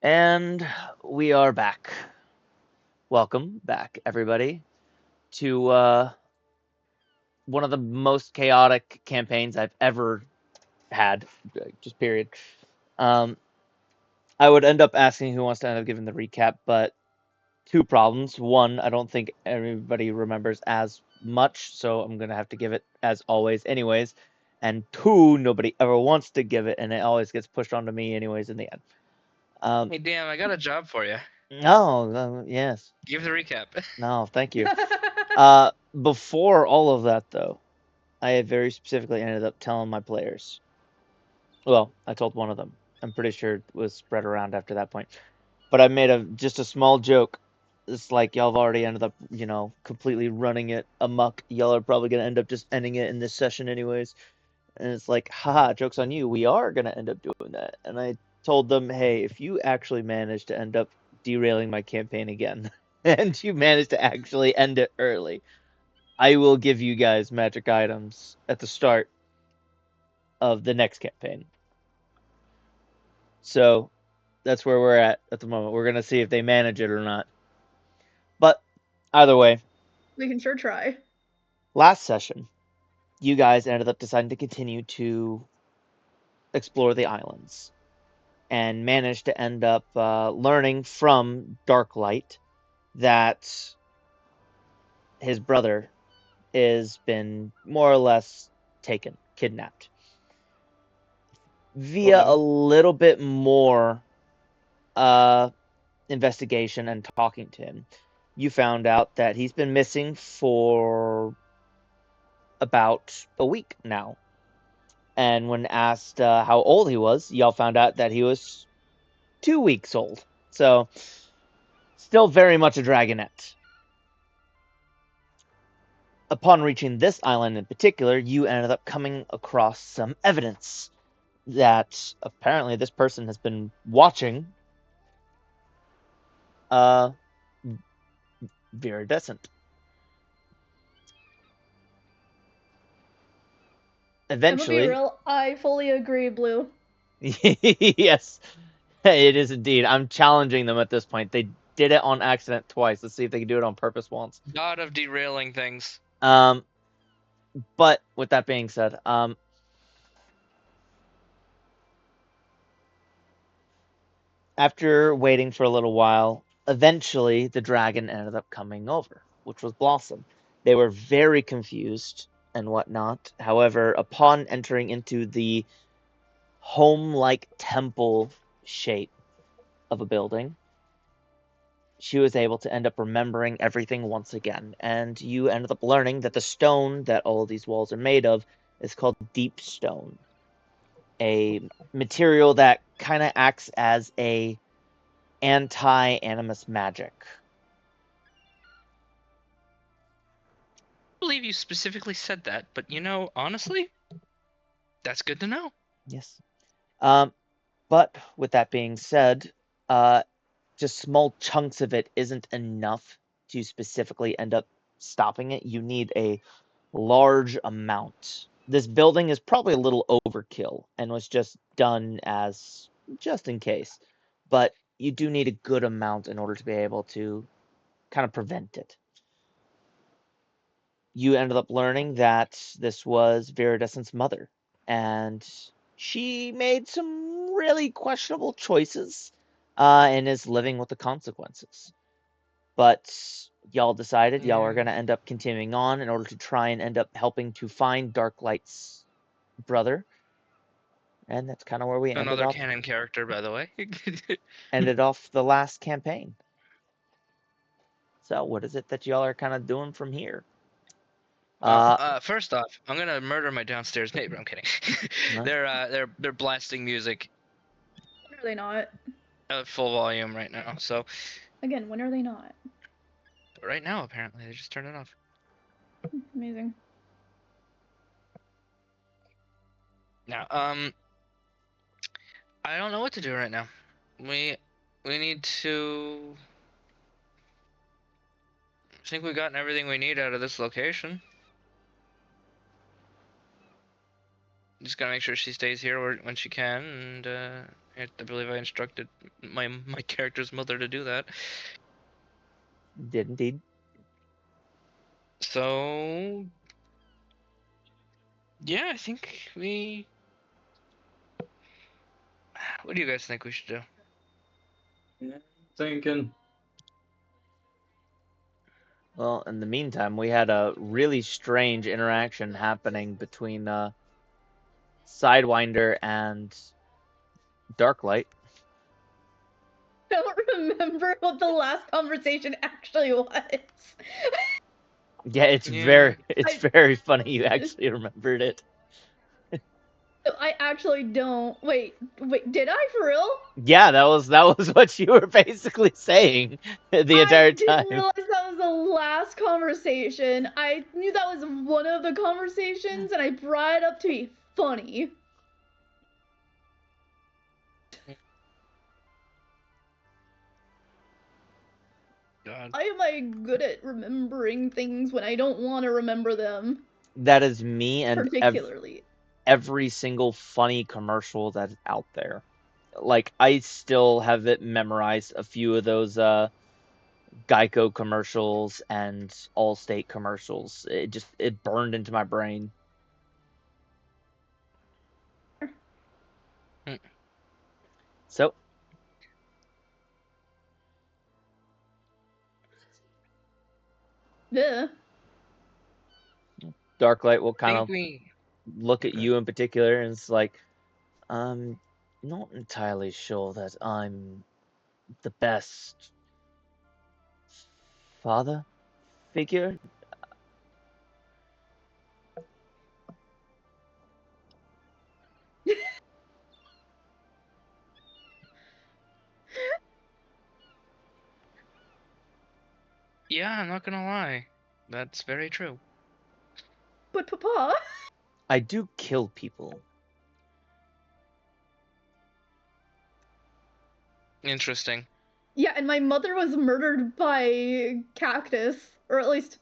And we are back. Welcome back, everybody, to one of the most chaotic campaigns I've ever had. Just period. Um, I would end up asking who wants to end up giving the recap, but two problems. One, I don't think everybody remembers as much, so I'm gonna have to give it as always, anyways. And two, nobody ever wants to give it, and it always gets pushed onto me, anyways, in the end. Hey, Dan, I got a job for you. No, yes. Give the recap. No, thank you. Before all of that, though, I had very specifically ended up telling my players. Well, I told one of them. I'm pretty sure it was spread around after that point. But I made just a small joke. It's like y'all have already ended up, completely running it amok. Y'all are probably gonna end up just ending it in this session anyways. And it's like, haha, joke's on you. We are gonna end up doing that. And I told them, hey, if you actually manage to end up derailing my campaign again, and you manage to actually end it early, I will give you guys magic items at the start of the next campaign. So that's where we're at the moment. We're gonna see if they manage it or not. But either way, We can sure try. last session, you guys ended up deciding to continue to explore the islands and managed to end up learning from Darklight that his brother has been more or less taken, kidnapped. Via a little bit more investigation and talking to him, you found out that he's been missing for about a week now. And when asked how old he was, y'all found out that he was 2 weeks old. So, still very much a dragonet. Upon reaching this island in particular, you ended up coming across some evidence that apparently this person has been watching Viridescent. Eventually, I'm gonna be real. I fully agree, Blue. yes, it is indeed. I'm challenging them at this point. They did it on accident twice. Let's see if they can do it on purpose once. God of derailing things. But with that being said, after waiting for a little while, eventually the dragon ended up coming over, which was Blossom. They were very confused and whatnot. However, upon entering into the home-like temple shape of a building, she was able to end up remembering everything once again. And you ended up learning that the stone that all of these walls are made of is called deep stone, a material that kind of acts as a anti-animus magic. I believe you specifically said that, but honestly, that's good to know. Yes. But with that being said, just small chunks of it isn't enough to specifically end up stopping it. You need a large amount. This building is probably a little overkill and was just done as just in case. But you do need a good amount in order to be able to kind of prevent it. You ended up learning that this was Viridescent's mother, and she made some really questionable choices and is living with the consequences. But y'all decided y'all are going to end up continuing on in order to try and end up helping to find Darklight's brother. And that's kind of where we Another canon character, by the way. ended off the last campaign. So what is it that y'all are kind of doing from here? First off, I'm gonna murder my downstairs neighbor. I'm kidding. Huh? They're blasting music When are they not? at full volume right now. So Again, when are they not? right now, apparently, they just turned it off. Amazing. Now, I don't know what to do right now. We need to. I think we've gotten everything we need out of this location. Just gotta make sure she stays here when she can, and I believe I instructed my character's mother to do that. Did indeed. So yeah, I think we. What do you guys think we should do? Yeah, thinking. Well, in the meantime, we had a really strange interaction happening between Sidewinder and Darklight. I don't remember what the last conversation actually was. Yeah, it's Yeah. very funny you actually remembered it. I actually don't. Wait, did I for real? Yeah, that was what you were basically saying the entire I didn't time. realize that was the last conversation. I knew that was one of the conversations, and I brought it up to be funny. God. Why am I good at remembering things when I don't want to remember them? That is me and Particularly. every single funny commercial that's out there. Like, I still have it memorized, a few of those Geico commercials and Allstate commercials. It burned into my brain. So, Yeah. Darklight will I kind think of we. look at Okay. you in particular, and it's like, I'm not entirely sure that I'm the best father figure. Yeah, I'm not gonna lie. That's very true. But Papa. I do kill people. Interesting. Yeah, and my mother was murdered by Cactus, or at least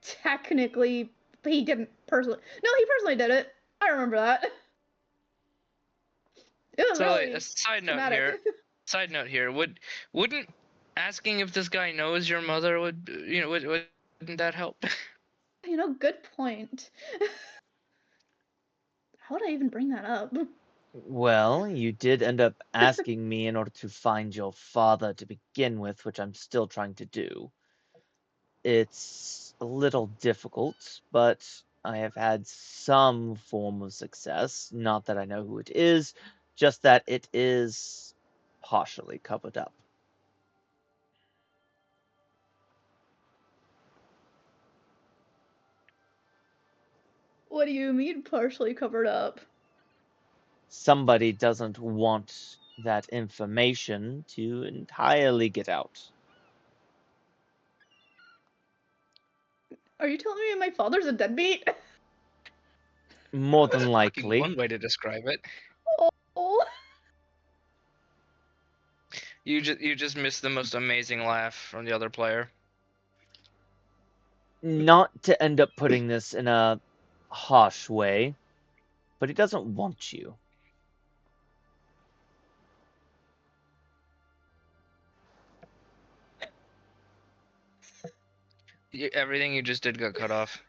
technically, he didn't personally. No, he personally did it. I remember that. It was So, really a side note traumatic. here. Side note here. Wouldn't asking if this guy knows your mother wouldn't that help? You know, good point. How would I even bring that up? Well, you did end up asking me in order to find your father to begin with, which I'm still trying to do. It's a little difficult, but I have had some form of success. Not that I know who it is, just that it is partially covered up. What do you mean partially covered up? Somebody doesn't want that information to entirely get out. Are you telling me my father's a deadbeat? More than That's likely. one way to describe it. Oh. You just missed the most amazing laugh from the other player. Not to end up putting this in a harsh way, but he doesn't want you. Everything you just did got cut off.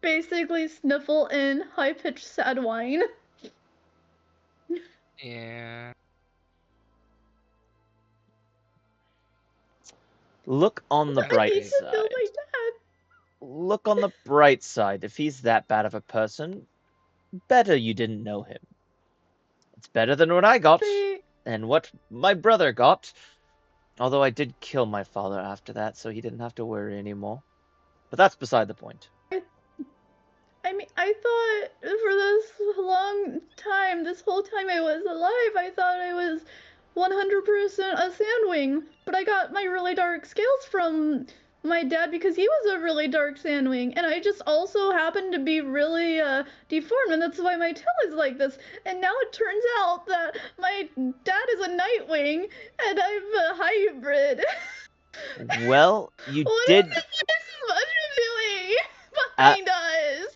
Basically, sniffle in high pitched sad whine. Yeah. Look on the I bright need to know side. my dad. Look on the bright side. If he's that bad of a person, better you didn't know him. It's better than what I got, and what my brother got. Although I did kill my father after that, so he didn't have to worry anymore. But that's beside the point. I mean, I thought for this long time, this whole time I was alive, I thought I was 100% a Sandwing. But I got my really dark scales from my dad because he was a really dark Sandwing. And I just also happened to be really deformed, and that's why my tail is like this. And now it turns out that my dad is a Nightwing, and I'm a hybrid. Well, you What did. is this much doing behind us?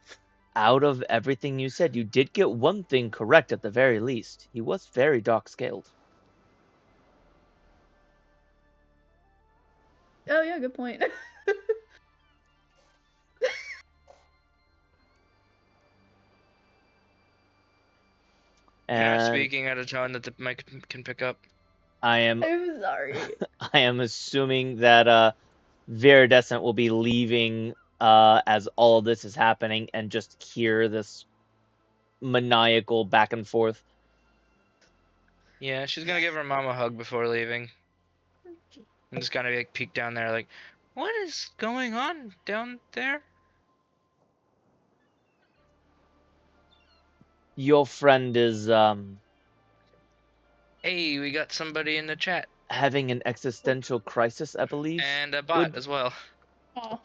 out of everything you said, you did get one thing correct at the very least. He was very dark-scaled. Oh yeah, good point. Not And speaking at a tone that the mic can pick up. I am I'm sorry. I am assuming that Viridescent will be leaving as all of this is happening and just hear this maniacal back and forth. Yeah, she's gonna give her mom a hug before leaving. I'm just gonna like peek down there, like, what is going on down there? Your friend is Hey, we got somebody in the chat having an existential crisis, I believe. and a bot Would- as well. Aw.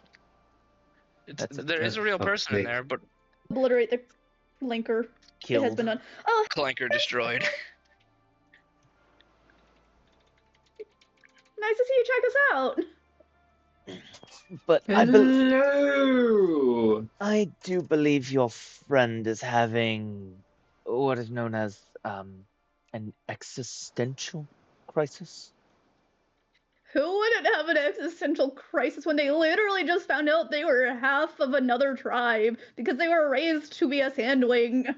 There is a real person in there, but Obliterate the linker. It has Killed. been done. Oh, Clanker destroyed. nice to see you check us out. But Hello! I do believe your friend is having what is known as an existential crisis. Who wouldn't have an existential crisis when they literally just found out they were half of another tribe because they were raised to be a sandwing?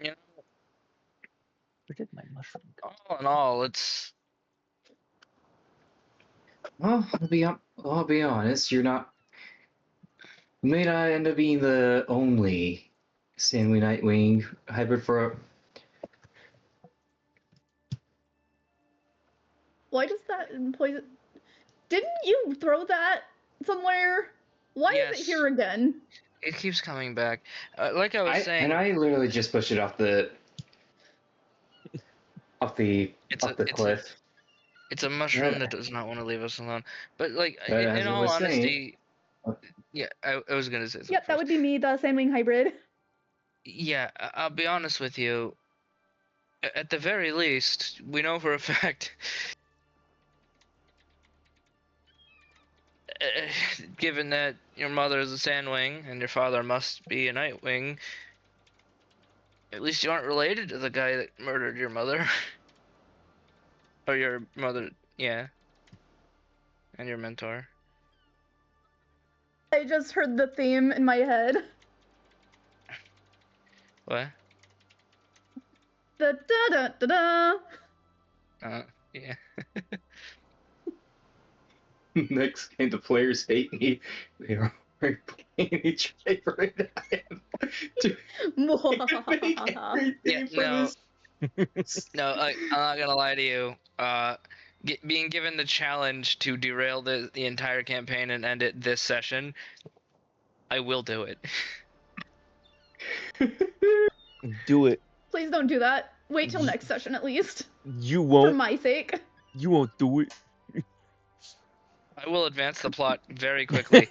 You know, Where did my mushroom go? all in all, it's Well, I'll be honest, you're not. You may not end up being the only Sandwing Nightwing hybrid for. Why does that poison? Didn't you throw that somewhere? Why is it Yes. here again? it keeps coming back. Like I was saying, And I literally just pushed it off the It's a- cliff. it's a mushroom that does not want to leave us alone. But like, But as in I all was saying- honesty, yeah, I was gonna say something. Yep, that first. would be me, the sandwing hybrid. Yeah, I'll be honest with you. At the very least, we know for a fact, given that your mother is a Sandwing and your father must be a Nightwing, at least you aren't related to the guy that murdered your mother. Or your mother, yeah. And your mentor. I just heard the theme in my head. What? Da da da da da. Yeah. Next game, the players hate me. They are playing each favorite. I am to make everything Yeah, for no. this. No, I'm not gonna lie to you. Being given the challenge to derail the entire campaign and end it this session, I will do it. Do it. Please don't do that. Wait till next session at least. You For won't. my sake. You won't do it. I will advance the plot very quickly.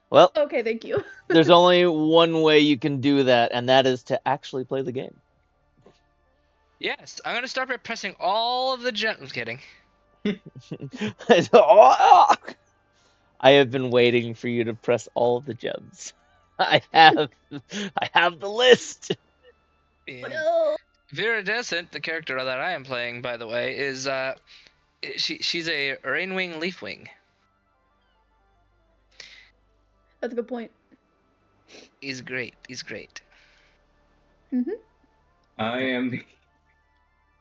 Well, Okay, thank you. there's only one way you can do that, and that is to actually play the game. Yes, I'm gonna start by pressing all of the gems. I'm kidding. I have been waiting for you to press all of the gems. I have the list. Yeah. No. Viridescent, the character that I am playing, by the way, is she's a Rainwing Leafwing. That's a good point. He's great. He's great. I am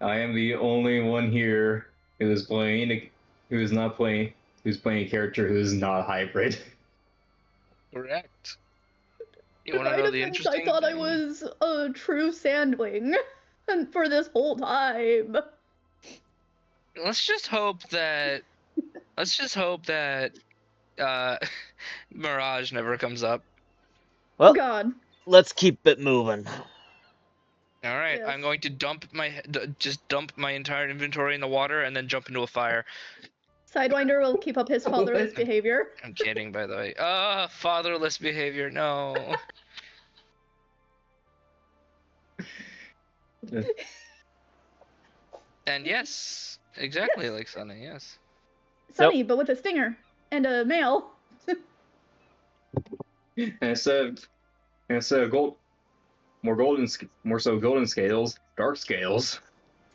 the only one here who's playing who's playing a character who is not hybrid. Correct. You In want to my know the defense, interesting I thought I thing? was a true sandwing. And for this whole time. Let's just hope that Mirage never comes up. Well, God. let's keep it moving. All right, Yes. I'm going to dump my entire inventory in the water and then jump into a fire. Sidewinder will keep up his fatherless What? behavior. I'm kidding, by the way. Fatherless behavior. No. And yes, exactly like Sunny. Yes. Sunny, but with a stinger. And a male. And instead of gold, more so golden scales, dark scales.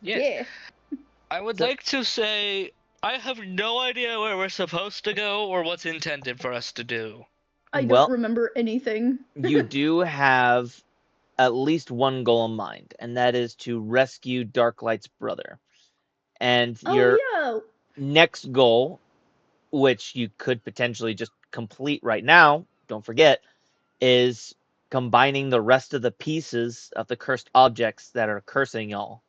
Yes. Yeah. I would So- like to say I have no idea where we're supposed to go or what's intended for us to do. I Well- don't remember anything. You do have at least one goal in mind, and that is to rescue Darklight's brother. And your Oh next goal, which you could potentially just complete right now, don't forget, is combining the rest of the pieces of the cursed objects that are cursing y'all.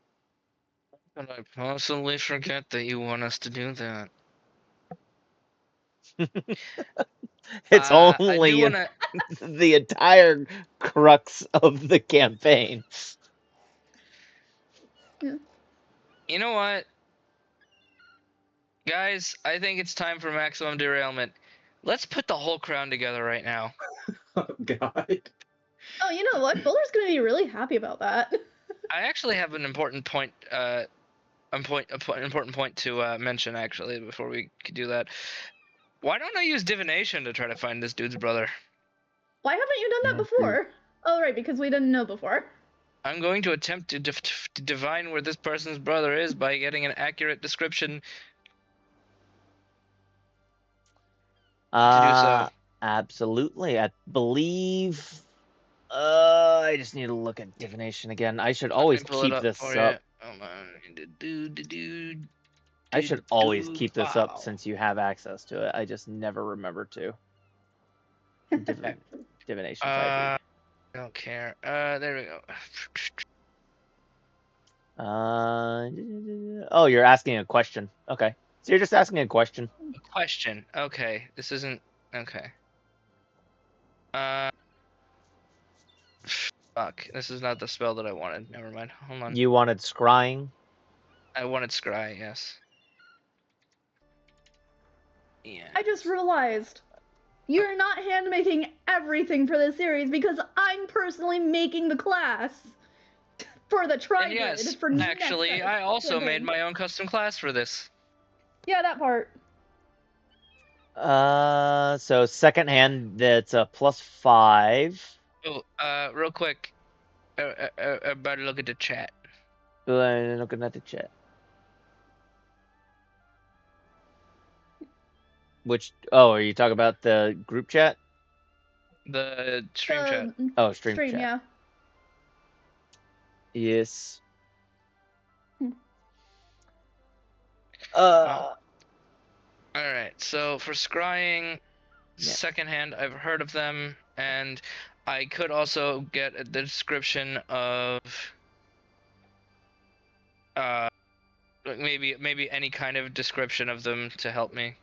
Could I possibly forget that you want us to do that? It's I do only want to. the entire crux of the campaign. You know what? Guys, I think it's time for maximum derailment. Let's put the whole crown together right now. Oh God. yeah. Oh, you know what? Fuller's gonna be really happy about that. I actually have an important point. Important point to mention actually before we could do that. Why don't I use divination to try to find this dude's brother? Why haven't you done that Yeah, before? Oh, right, because we didn't know before. I'm going to attempt to divine where this person's brother is by getting an accurate description to do so. Absolutely. I believe. I just need to look at divination again. I should always Let me pull it keep up this for up. you. Hold on. I should always keep this up Wow. since you have access to it. I just never remember to. Divination 5e. I don't care. There we go. Oh, you're asking a question. Okay. So you're just asking a question. Question. Okay, this isn't okay. Fuck. This is not the spell that I wanted. Never mind. Hold on. You wanted scrying? I wanted scry. Yes. Yeah. I just realized you're not handmaking everything for this series because I'm personally making the class for the And tri-grid yes, for next actually, I also made campaign. my own custom class for this. Yeah, that part. So second hand, that's a +5. Oh, real quick. Everybody look at the chat. Looking at the chat. Are you talking about the group chat? The stream chat. Oh, stream chat. Yeah. Yes. Hmm. Alright, so for scrying, Yeah. secondhand, I've heard of them, and I could also get a description of like maybe any kind of description of them to help me.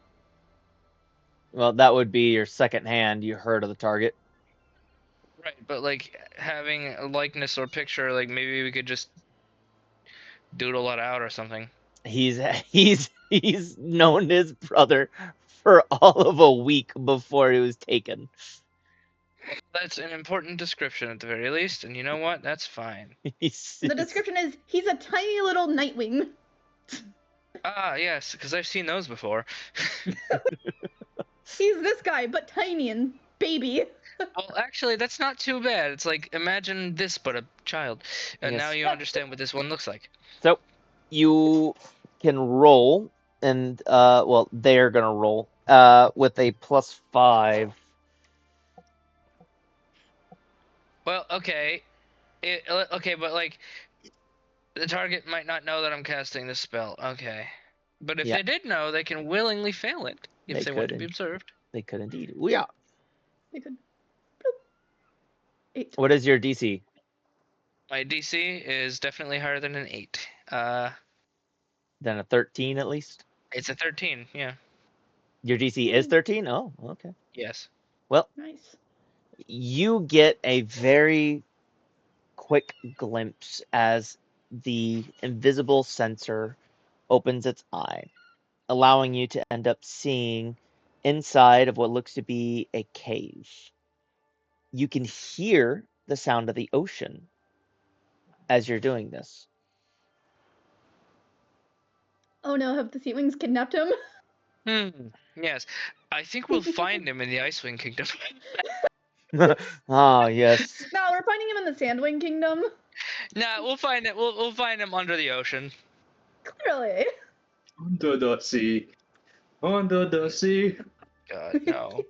Well, that would be your second hand. You heard of the target. Right, but like having a likeness or picture, like maybe we could just doodle it out or something. He's known his brother for all of a week before he was taken. That's an important description at the very least, and you know what? That's fine. The description is he's a tiny little Nightwing. Ah, yes, because I've seen those before. He's this guy, but tiny and baby. Well, actually, that's not too bad. It's like, imagine this, but a child. And Yes. now you understand what this one looks like. So you can roll, and well, they're gonna roll with a +5. Well, okay. Okay, but like, the target might not know that I'm casting this spell. Okay. But if Yeah. they did know, they can willingly fail it if They they want to could. be observed. They could indeed. We are. They could. Bloop. 8. What is your DC? My DC is definitely higher than an 8. Then a 13 at least. It's a 13, yeah. Your DC is 13? Oh, okay. Yes. Well, Nice. you get a very quick glimpse as the invisible sensor opens its eye, allowing you to end up seeing inside of what looks to be a cave. You can hear the sound of the ocean as you're doing this. Oh no, have the Sea Wings kidnapped him? Yes. I think we'll find him in the Icewind Kingdom. Ah, yes. No, we're finding him in the Sandwing Kingdom. Nah, we'll find it. We'll find him under the ocean. Clearly. Under the sea. Under the sea. God, no.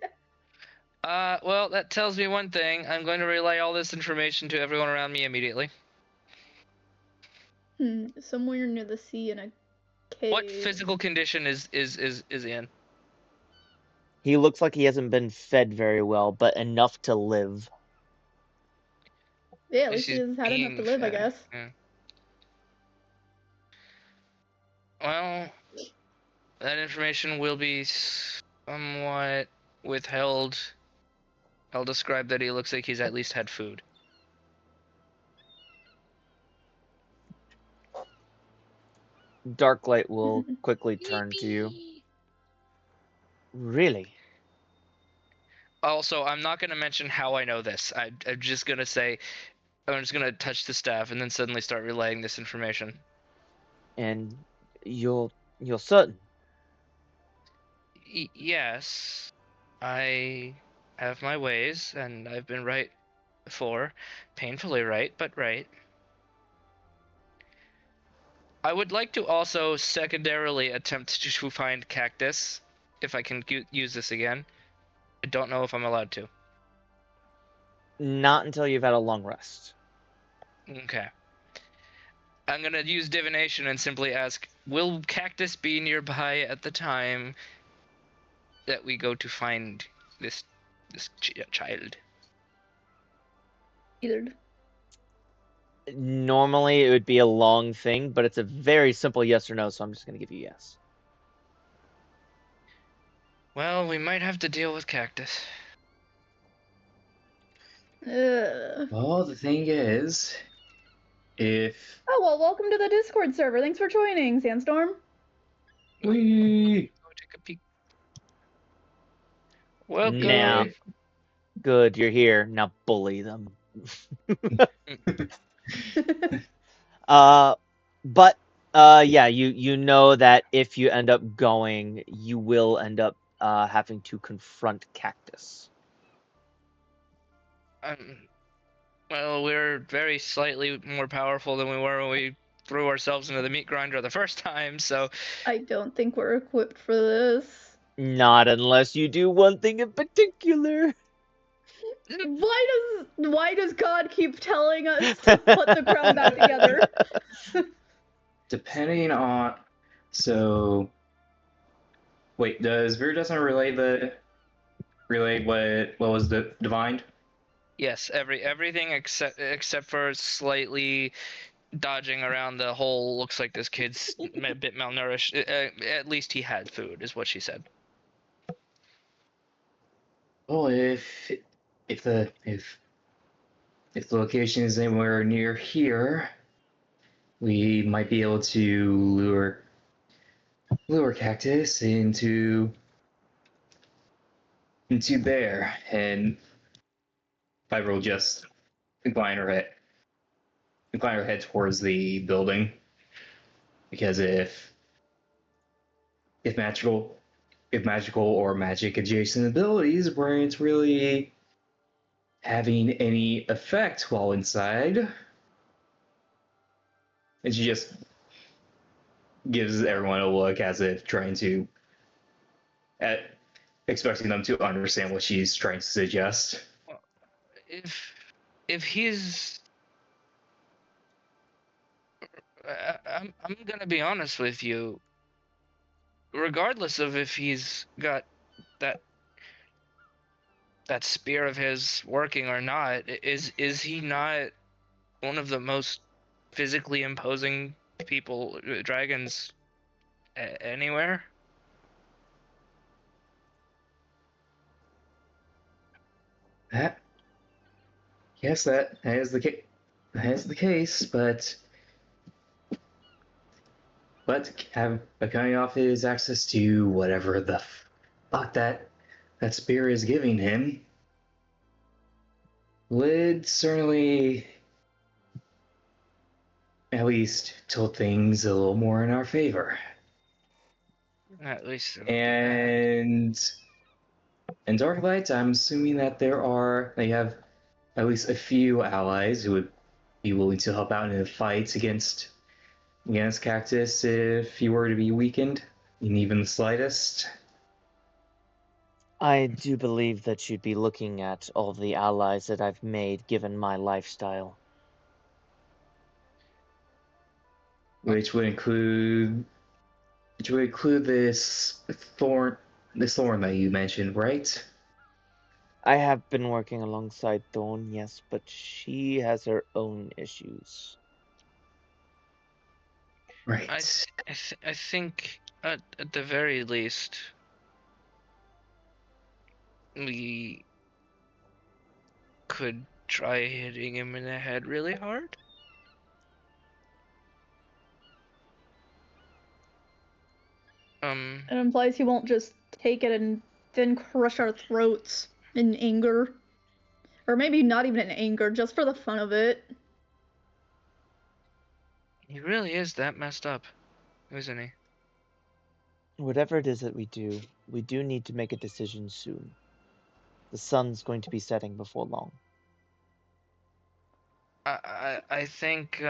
Well, that tells me one thing. I'm going to relay all this information to everyone around me immediately. Somewhere near the sea in a cave. What physical condition is he in? He looks like he hasn't been fed very well, but enough to live. Yeah, at least he has had enough to live, I guess. Yeah. Well, that information will be somewhat withheld. I'll describe that he looks like he's at least had food. Darklight will quickly turn to you. Really? Also, I'm not going to mention how I know this. I'm just going to say, I'm just going to touch the staff and then suddenly start relaying this information. And you're certain? Yes, I have my ways, and I've been right before. Painfully right, but right. I would like to also secondarily attempt to find Cactus, if I can use this again. I don't know if I'm allowed to. Not until you've had a long rest. Okay. I'm gonna use divination and simply ask, will Cactus be nearby at the time that we go to find this child? Either. Normally it would be a long thing, but it's a very simple yes or no, so I'm just going to give you yes. Well, we might have to deal with Cactus. Well, the thing is, if Oh, well, welcome to the Discord server. Thanks for joining, Sandstorm. we Go take a peek. Welcome. Now, good, you're here. Now bully them. Yeah, you know that if you end up going, you will end up having to confront Cactus. Well, we're very slightly more powerful than we were when we threw ourselves into the meat grinder the first time, so... I don't think we're equipped for this. Not unless you do one thing in particular. Why does God keep telling us to put the crown back together? depending on, so wait, does Viridescent relay what was the divined? Yes, everything except for slightly dodging around the whole looks like this kid's a bit malnourished. At least he had food, is what she said. Well, if the location is anywhere near here, we might be able to lure Cactus into there, and Fiverr will just incline her head towards the building, because if magical or magic adjacent abilities weren't really having any effect while inside, and she just gives everyone a look as if trying to expecting them to understand what she's trying to suggest. If he's... I'm gonna be honest with you. Regardless of if he's got that spear of his working or not, is he not one of the most physically imposing dragons anywhere? Yes, that is the case. That is the case, but cutting off his access to whatever the fuck that spear is giving him would certainly at least tilt things a little more in our favor. At least. And in Darklight, I'm assuming that they have at least a few allies who would be willing to help out in a fight against Cactus if he were to be weakened, in even the slightest. I do believe that you'd be looking at all the allies that I've made given my lifestyle. Which would include this thorn that you mentioned, right? I have been working alongside Thorn, yes, but she has her own issues. Right. I think at the very least we could try hitting him in the head really hard. It implies he won't just take it and then crush our throats in anger. Or maybe not even in anger, just for the fun of it. He really is that messed up, isn't he? Whatever it is that we do need to make a decision soon. The sun's going to be setting before long. I think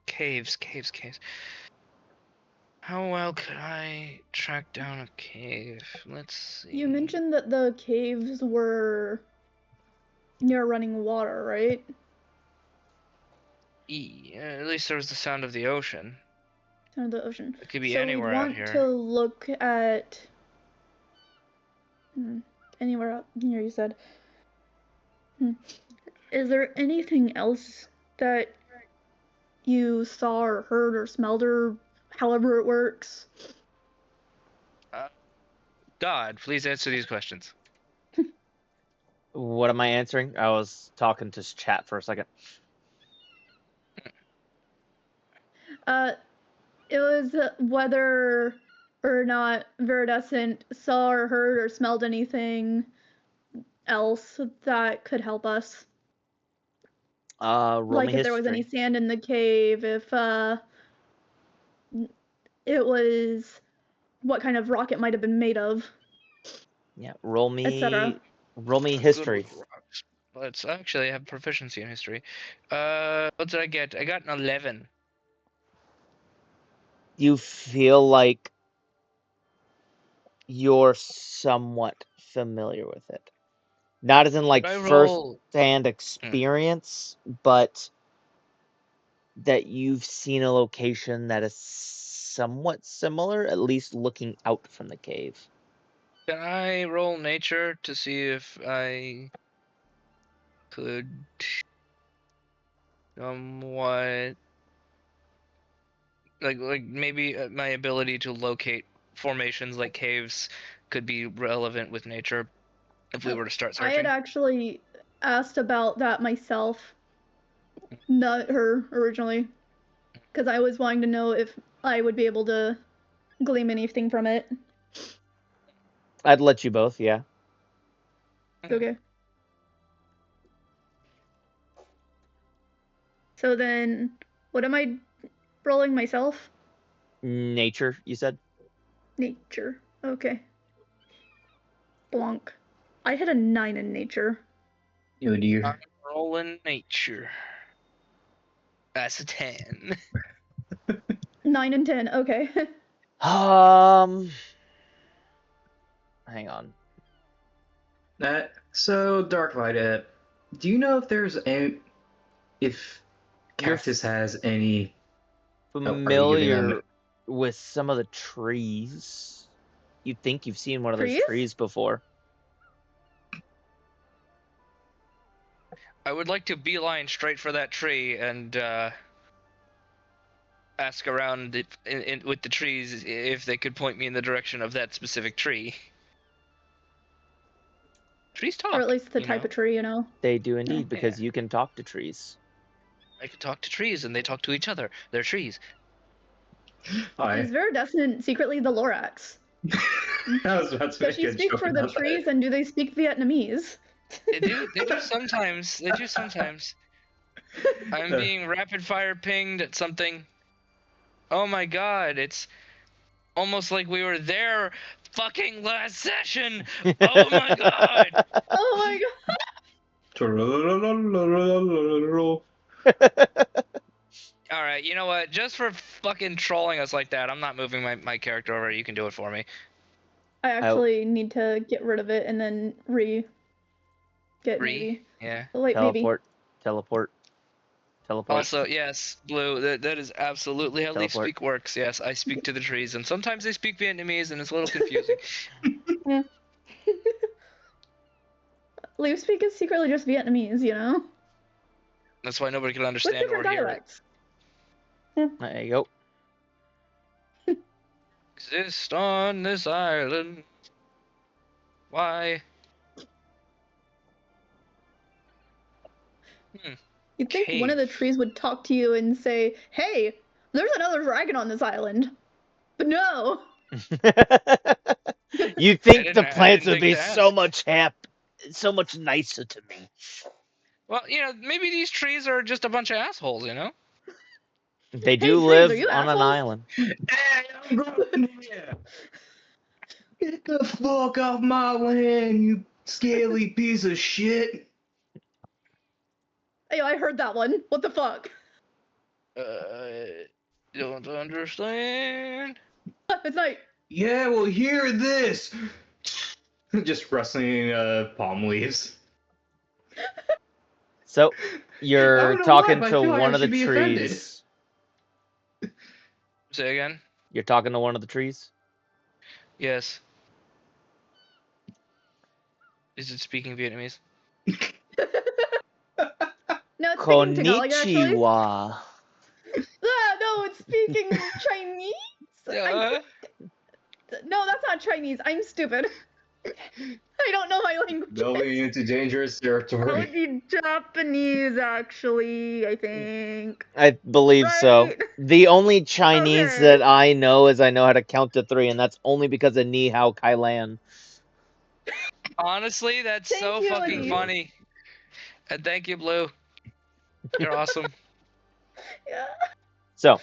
caves. How well could I track down a cave? Let's see. You mentioned that the caves were near running water, right? At least there was the sound of the ocean. Sound of the ocean. It could be So anywhere we'd out want here. to look at anywhere out here. You said. Is there anything else that you saw or heard or smelled or however it works? God, please answer these questions. What am I answering? I was talking to chat for a second. It was whether or not Viridescent saw or heard or smelled anything else that could help us. Roll Like me if there was any history. sand in the cave, if it was what kind of rock it might have been made of, Yeah, roll etc. me I'm history. good with rocks. Let's actually have proficiency in history. What did I get? I got an 11. You feel like you're somewhat familiar with it. Not as in like Could I roll? first-hand experience, but that you've seen a location that is somewhat similar, at least looking out from the cave. Can I roll nature to see if I could somewhat like maybe my ability to locate formations like caves could be relevant with nature if we were to start I had searching? actually asked about that myself, not her originally, because I was wanting to know if I would be able to glean anything from it. I'd let you both, yeah. Okay. So then, what am I rolling myself? Nature, you said? Nature. Okay. Blanc. I had a 9 in nature. Oh dear. I'm rolling nature. That's a 10. 9 and 10. Okay. Hang on. So Darklight, do you know if Cactus has any Familiar with some of the trees? You'd think you've seen one of those Trees? trees before. I would like to beeline straight for that tree and ask around with the trees if they could point me in the direction of that specific tree. Trees talk. Or at least the type of tree, you know. They do indeed, Yeah. because you can talk to trees. I can talk to trees and they talk to each other. They're trees. Is Viridescent secretly the Lorax? I was about to Does she speak for the trees, and do they speak Vietnamese? They do sometimes. They do sometimes. I'm being rapid fire pinged at something. Oh my god, it's Almost like we were there fucking last session. Oh my god. Oh my god. Alright, you know what? Just for fucking trolling us like that, I'm not moving my character over. You can do it for me. I actually need to get rid of it and then get maybe. Yeah. Oh, wait, Teleport. Teleport. Teleport. Also, yes, Blue, that is absolutely how Leaf Teleport. Speak works. Yes, I speak to the trees, and sometimes they speak Vietnamese, and it's a little confusing. maybe. Leaf Speak is secretly just Vietnamese, you know? That's why nobody can With understand different or hear it. dialects. There you go. Exist on this island. Why? You'd think one of the Cave. trees would talk to you and say, hey, there's another dragon on this island. But no. You think I the didn't plants would think be to so ask. much nicer to me. Well, you know, maybe these trees are just a bunch of assholes, you know? They Hey, do trees, live are you on an assholes? island. Hey, I'm going here. Get the fuck off my land, you scaly piece of shit. Hey, I heard that one. What the fuck? Don't understand. It's like, Yeah, well, hear this. Just rustling palm leaves. So I you're don't know talking why, but I to feel like one I of the should be offended. trees. Say again? You're talking to one of the trees? Yes. Is it speaking Vietnamese? no, it's speaking Tagalog, actually. Konnichiwa. Ah, no, it's speaking Chinese. Yeah. No, that's not Chinese. I'm stupid. I don't know my language. Delving into dangerous That would territory. be Japanese, actually, I think. I believe so. Right? The only Chinese Okay. that I know is I know how to count to 3, and that's only because of Ni Hao Kai Lan. Honestly, that's Thank so you, fucking Elise. funny. And thank you, Blue. You're awesome. Yeah. So,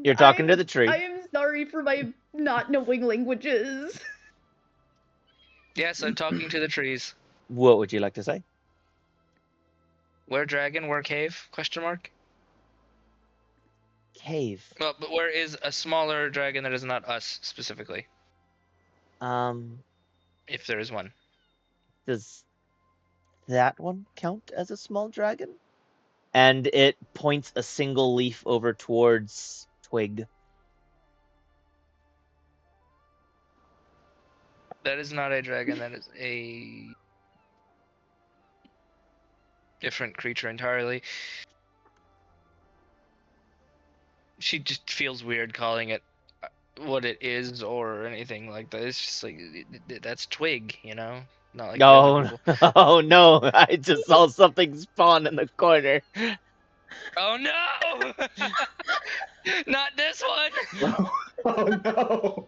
you're talking to the tree. I am sorry for my not knowing languages. Yes, I'm talking to the trees. What would you like to say? Where dragon? Where cave? Question mark. Cave. Well, but where is a smaller dragon that is not us specifically, if there is one? Does that one count as a small dragon? And it points a single leaf over towards Twig. That is not a dragon. That is a different creature entirely. She just feels weird calling it what it is or anything like that. It's just like that's Twig, you know, not like the other people. Oh no! I just saw something spawn in the corner. Oh no! Not this one. Oh no!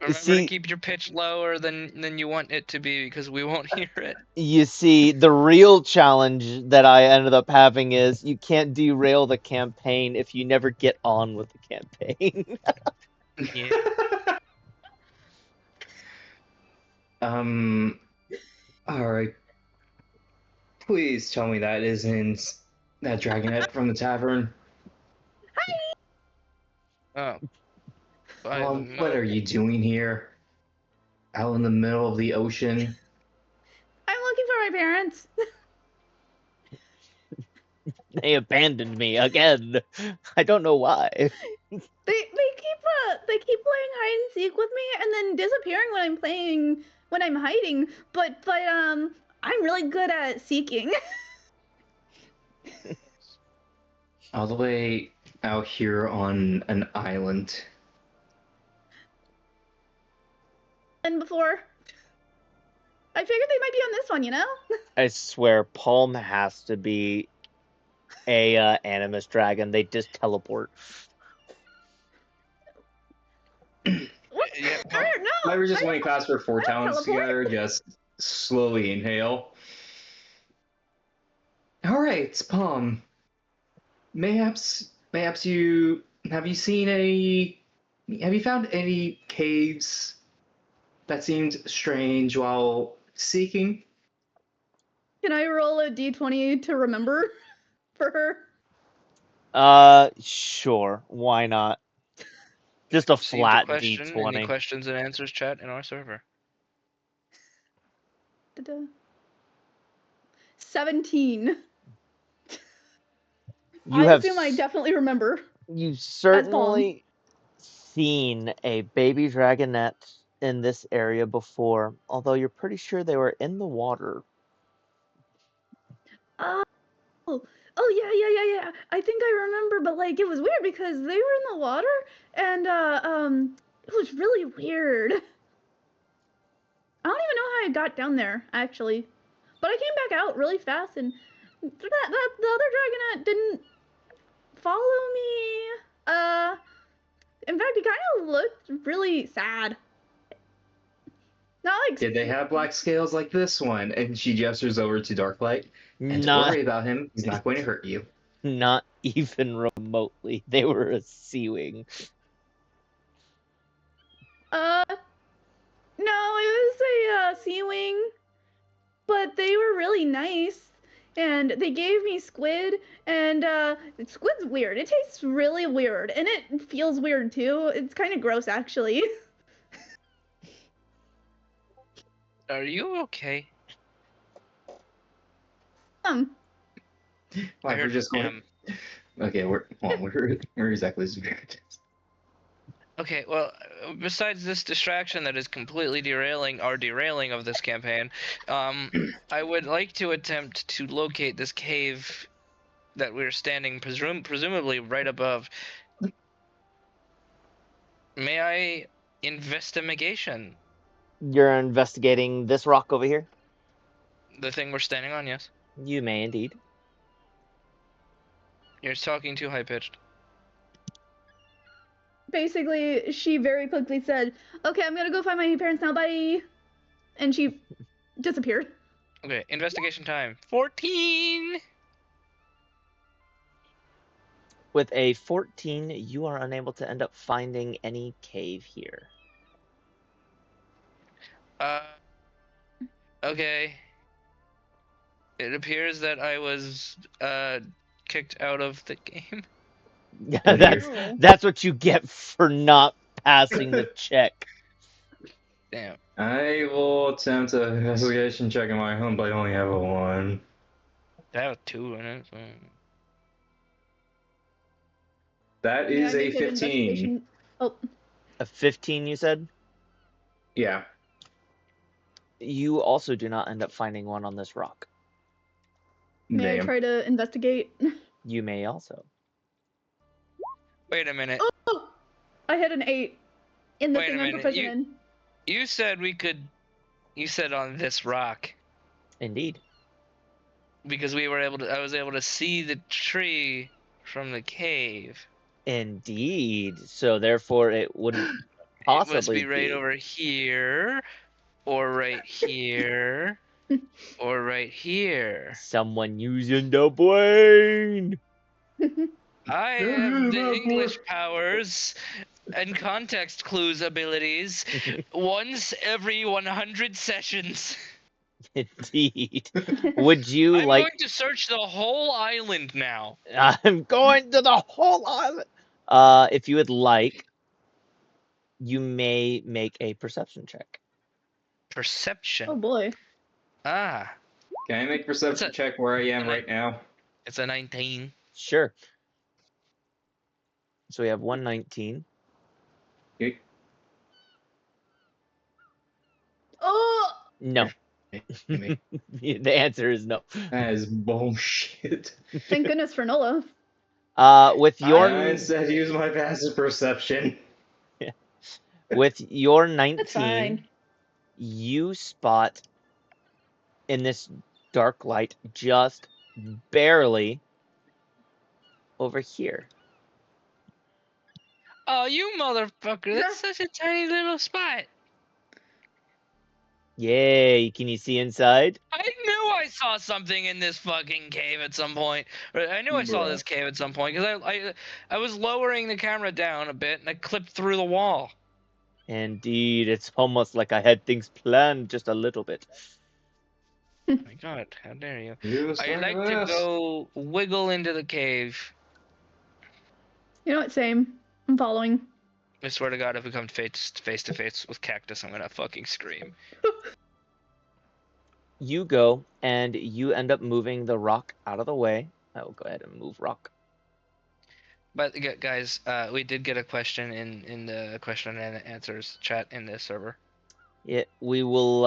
Remember See- to keep your pitch lower than you want it to be because we won't hear it. You see, the real challenge that I ended up having is you can't derail the campaign if you never get on with the campaign. Yeah. Alright. Please tell me that isn't that dragonette from the tavern. Oh. What are you doing here? Out in the middle of the ocean? I'm looking for my parents. They abandoned me again. I don't know why. They keep playing hide and seek with me and then disappearing when I'm hiding. But I'm really good at seeking. All the way out here on an island. And before, I figured they might be on this one, you know? I swear, Palm has to be a animus dragon. They just teleport. What? Yeah, No. I was just went class for 4 I don't talents teleport. together, just slowly inhale. Alright, Palm. Mayhaps you Have you found any caves that seemed strange while seeking? Can I roll a d20 to remember for her? Sure. Why not? Just a Received a flat question in the D20. questions and answers chat in our server. Da-da. 17. You I have assume I definitely remember. You've certainly seen a baby dragonet in this area before, although you're pretty sure they were in the water. Oh, yeah. I think I remember, but like it was weird because they were in the water and it was really weird. I don't even know how I got down there actually, but I came back out really fast and the other dragonet didn't follow me. In fact, he kind of looked really sad. Not like. Did they have black scales like this one? And she gestures over to Darklight. And don't Not, worry about him. He's not going to hurt you. not even remotely. They were a Seawing. No, it was a Seawing, but they were really nice. And they gave me squid, and squid's weird. It tastes really weird, and it feels weird too. It's kind of gross, actually. Are you okay? Like, we're just going. Okay, where exactly is Spirit? Okay, well, besides this distraction that is completely derailing our derailing of this campaign, I would like to attempt to locate this cave that we're standing presumably right above. May I investigation? You're investigating this rock over here? The thing we're standing on, yes. You may indeed. You're talking too high-pitched. Basically, she very quickly said, "Okay, I'm gonna go find my parents now, bye," and she disappeared. Okay, investigation time. 14! With a 14, you are unable to end up finding any cave here. Okay. It appears that I was kicked out of the game. That's what you get for not passing the check. Damn. I will attempt an investigation check on my home, but I only have a 1. I have 2 in it. So... That is a 15. Oh. A 15, you said? Yeah. You also do not end up finding one on this rock. May I try to investigate? You may also. Wait a minute. Oh! I hit an 8 in the thing I'm proficient in. You said we could... You said on this rock. Indeed. Because I was able to see the tree from the cave. Indeed. So therefore it wouldn't possibly It must be right over here, or right here, or right here. Someone using the brain. I have the English powers and context clues abilities once every 100 sessions. Indeed. Would you I'm like... going to search the whole island now. I'm going to the whole island. If you would like, you may make a perception check. Perception. Oh boy. Ah. Can I make a perception check where I am right now? It's a 19. Sure. So we have 119. Okay. Oh! No. The answer is no. That is bullshit. Thank goodness for Nola. With your... I instead use my passive perception. With your That's 19, fine. you spot in this dark light just barely over here. Oh, you motherfucker. That's such a tiny little spot. Yay, can you see inside? I knew I I saw something in this fucking cave at some point. I knew I saw Bruh. this cave at some point because I was lowering the camera down a bit and I clipped through the wall. Indeed, it's almost like I had things planned just a little bit. Oh my god, how dare you? You I like like to this. go wiggle into the cave. You know what? Same. I'm following. I swear to God, if we come face to face with Cactus, I'm gonna fucking scream. You go, and you end up moving the rock out of the way. I will go ahead and move rock. But guys, we did get a question in the question and answers chat in this server. Yeah, we will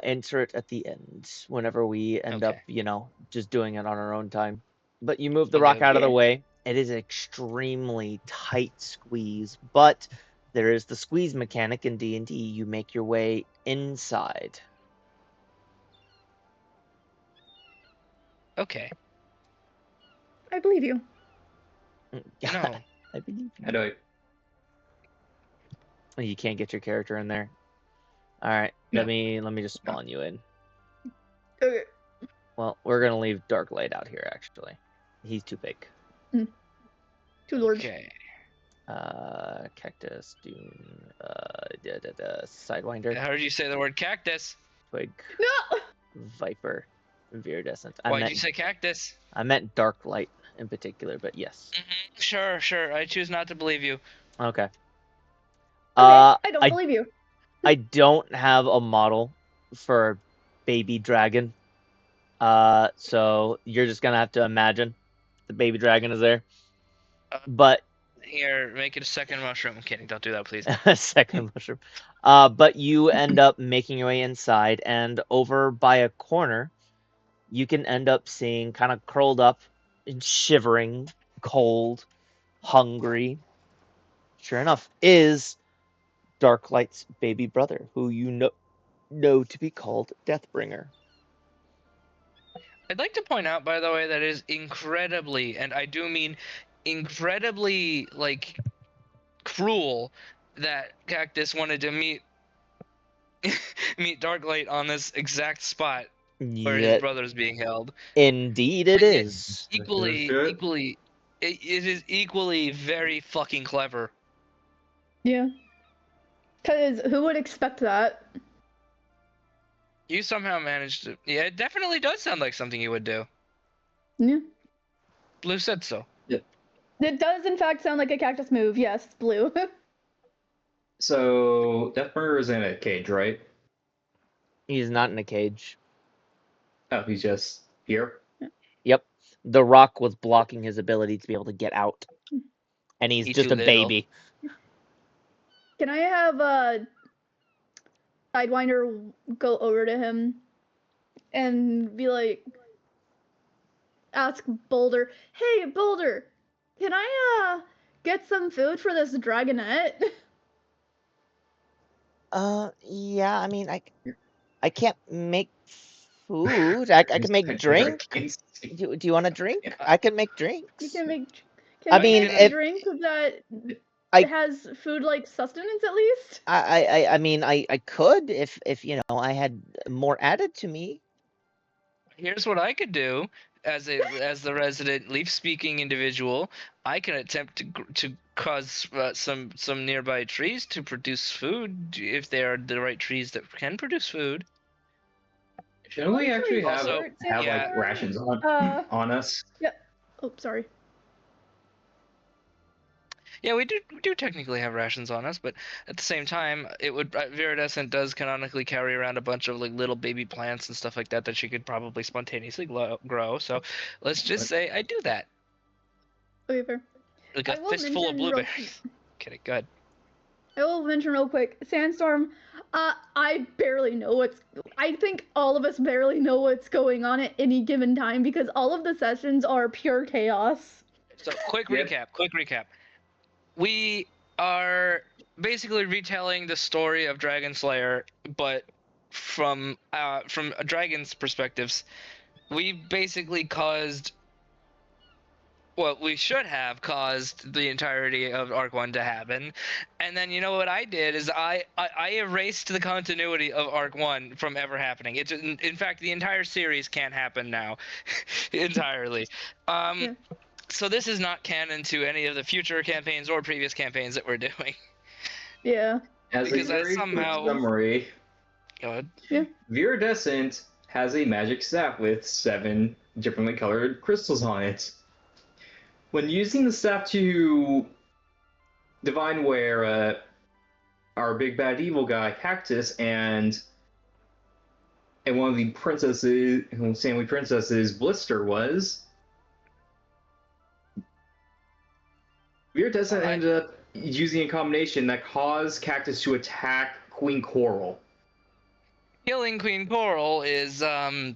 answer it at the end whenever we end up, Okay. just doing it on our own time. But you move the Okay, rock out of the okay. way. It is an extremely tight squeeze, but there is the squeeze mechanic in D&D. You make your way inside. Okay. I believe you. No. I believe How do I? you. You can't get your character in there. All right, No. let me just spawn you in. Okay. Well, we're gonna leave Darklight out here. Actually, he's too big. Two lords. Okay. Cactus, Dune, Sidewinder, I heard you say the word cactus. Twig, No! Viper, Viridescent. Why'd you say cactus? I meant Darklight in particular, but yes. Sure. I choose not to believe you. Okay. Okay, I don't I believe you. I don't have a model for baby dragon. So you're just gonna have to imagine the baby dragon is there. But Here, make it a second mushroom. I'm kidding. Don't do that, please. second mushroom. But you end up making your way inside, and over by a corner, you can end up seeing, kind of curled up, and shivering, cold, hungry. Sure enough, is Darklight's baby brother, who you know to be called Deathbringer. I'd like to point out, by the way, that it is incredibly, and I do mean incredibly, like, cruel that Cactus wanted to meet Darklight on this exact spot where his Yet, brother is being held. indeed, it But yet is. Equally, it is equally very fucking clever. Yeah. Because who would expect that? You somehow managed to. Yeah, it definitely does sound like something you would do. Yeah. Blue said so. It does, in fact, sound like a cactus move. Yes, blue. So Deathbringer is in a cage, right? He's not in a cage. Oh, he's just here. Yep. The rock was blocking his ability to be able to get out. And he's just too a little. baby. Can I have Sidewinder go over to him and be like, ask Boulder, hey, Boulder, can I get some food for this dragonet? Yeah, I mean, I can't make food. I can make drink. Do you want a drink? I can make drinks. You can make. I Can mean, you make a if drink that I- has food like sustenance at least? I mean, I could if I had more added to me. Here's what I could do as the resident leaf-speaking individual. I can attempt to cause some nearby trees to produce food if they are the right trees that can produce food. Shouldn't we actually have Also, like rations on us? Yeah. Oh, sorry. Yeah, we do technically have rations on us, but at the same time, it would Viridescent does canonically carry around a bunch of like little baby plants and stuff like that that she could probably spontaneously grow. So let's just say I do that. Okay, fair. Like I a will fistful of mention real- blueberries. Kidding, go ahead. I will mention real quick, Sandstorm. I barely know what's. I think all of us barely know what's going on at any given time because all of the sessions are pure chaos. So quick recap. We are basically retelling the story of Dragon Slayer, but from a dragon's perspectives. We basically caused what we should have caused the entirety of Arc 1 to happen. And then you know what I did is I erased the continuity of Arc 1 from ever happening. In fact, the entire series can't happen now entirely. Yeah. So this is not canon to any of the future campaigns or previous campaigns that we're doing. Yeah. As Because a I very somehow- quick summary, Go ahead. Viridescent has a magic staff with 7 differently colored crystals on it. When using the staff to divine where our big bad evil guy Cactus and one of the princesses, Sandwing Princesses, Blister was, Viridescent ended up using a combination that caused Cactus to attack Queen Coral. Killing Queen Coral is well,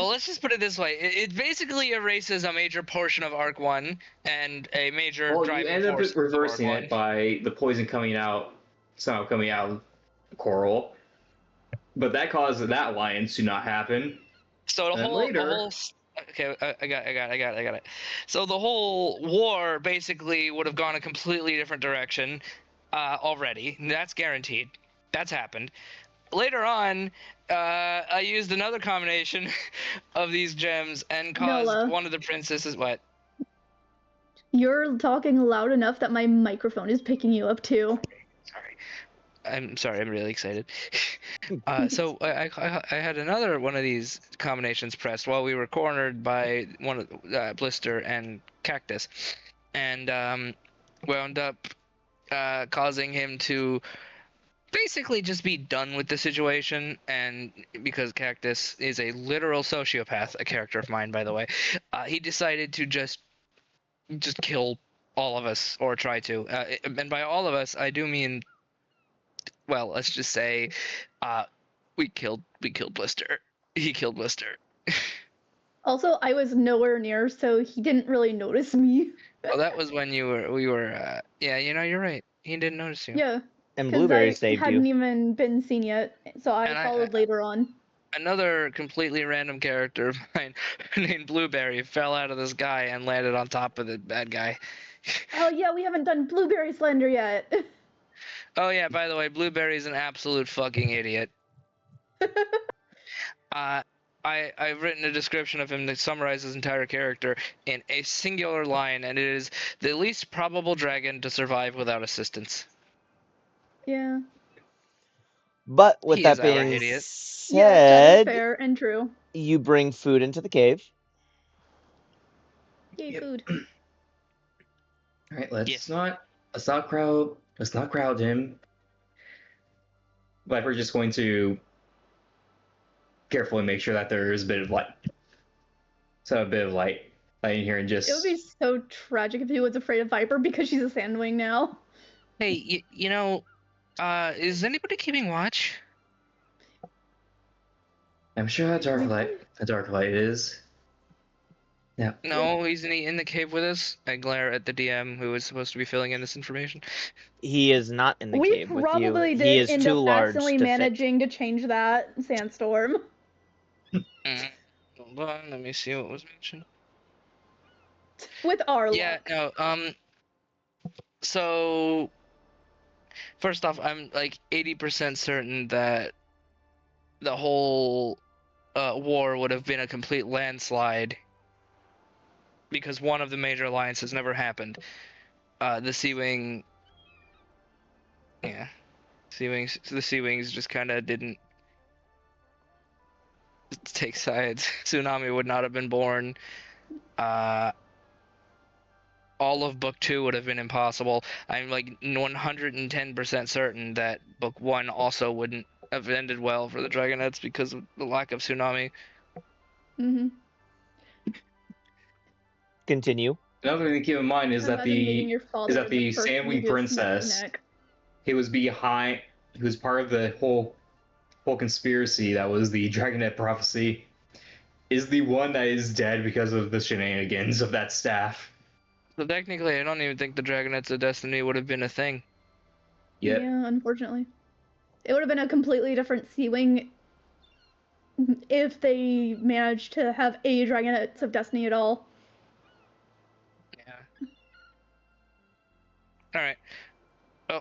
let's just put it this way. It basically erases a major portion of Arc 1 and a major Well, you driving end up force of reversing Arc 1. it by the poison somehow coming out of Coral. But that caused that alliance to not happen. So the And whole, later- okay, I got it. So the whole war basically would have gone a completely different direction already. That's guaranteed. That's happened. Later on, I used another combination of these gems and caused Noah. one of the princesses. What? You're talking loud enough that my microphone is picking you up too. Sorry. I'm really excited. So I had another one of these combinations pressed while we were cornered by one of Blister and Cactus, and wound up causing him to basically just be done with the situation. And because Cactus is a literal sociopath, a character of mine, by the way, he decided to just kill all of us, or try to. And by all of us, I do mean, well, let's just say, we killed Blister. He killed Blister. Also, I was nowhere near, so he didn't really notice me. Well, that was when we were. Yeah, you're right. He didn't notice you. Yeah. And 'Cause Blueberry I saved hadn't you. even been seen yet, so I And followed later on. Another completely random character of mine named Blueberry fell out of the sky and landed on top of the bad guy. Oh yeah, we haven't done Blueberry Slender yet. Oh yeah, by the way, Blueberry's an absolute fucking idiot. I've written a description of him that summarizes his entire character in a singular line, and it is the least probable dragon to survive without assistance. Yeah. But with He that is our being idiot. Yes, that is said, fair and true. you bring food into the cave. Yay, Yep. food. All right, let's Yes. not crowd him. But we're just going to carefully make sure that there is a bit of light. So a bit of light in here, and just It would be so tragic if he was afraid of Viper because she's a Sandwing now. Hey, is anybody keeping watch? I'm sure a dark light is. Yeah. No, isn't he in the cave with us? I glare at the DM who is supposed to be filling in this information. He is not in the We cave with you. probably He did is end too up large accidentally to fit. managing to change that Sandstorm. Hold on, let me see what was mentioned. With our Yeah, luck. no, so first off, I'm like 80% certain that the whole war would have been a complete landslide because one of the major alliances never happened. The Sea Wing, the Sea Wings just kind of didn't take sides. Tsunami would not have been born. All of Book 2 would have been impossible. I'm like 110% certain that Book 1 also wouldn't have ended well for the Dragonets because of the lack of Tsunami. Mm-hmm. Another Continue. thing to keep in mind is that the Sandwing Princess, who was part of the whole conspiracy that was the Dragonet prophecy, is the one that is dead because of the shenanigans of that staff. So technically, I don't even think the Dragonets of Destiny would have been a thing. Yep. Yeah, unfortunately. It would have been a completely different Sea Wing if they managed to have a Dragonets of Destiny at all. All right. Oh,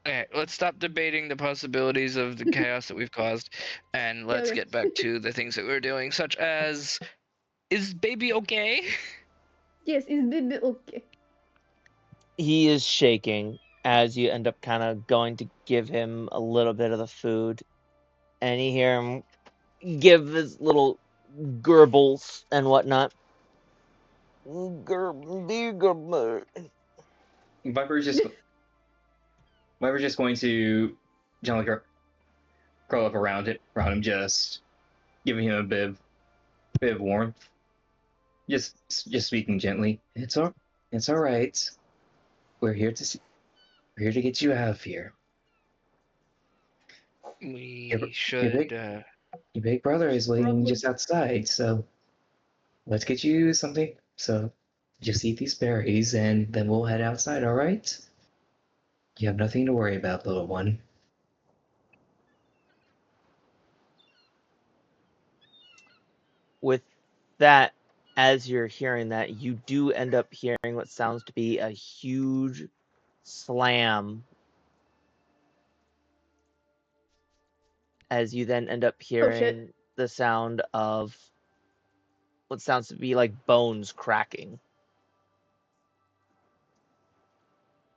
okay. Let's stop debating the possibilities of the chaos that we've caused, and let's okay. get back to the things that we're doing, such as, is baby okay? Yes, is baby okay? He is shaking as you end up kind of going to give him a little bit of the food, and you hear him give his little gurbles and whatnot. Gurble. Viper's just going to gently curl up around him, just giving him a bit of warmth. Just speaking gently. It's all right. We're here to get you out of here. We should. Your big brother is waiting Probably. just outside, so let's get you something. So just eat these berries, and then we'll head outside. All right? You have nothing to worry about, little one. With that, as you're hearing that, you do end up hearing what sounds to be a huge slam. As you then end up hearing the sound of what sounds to be like bones cracking.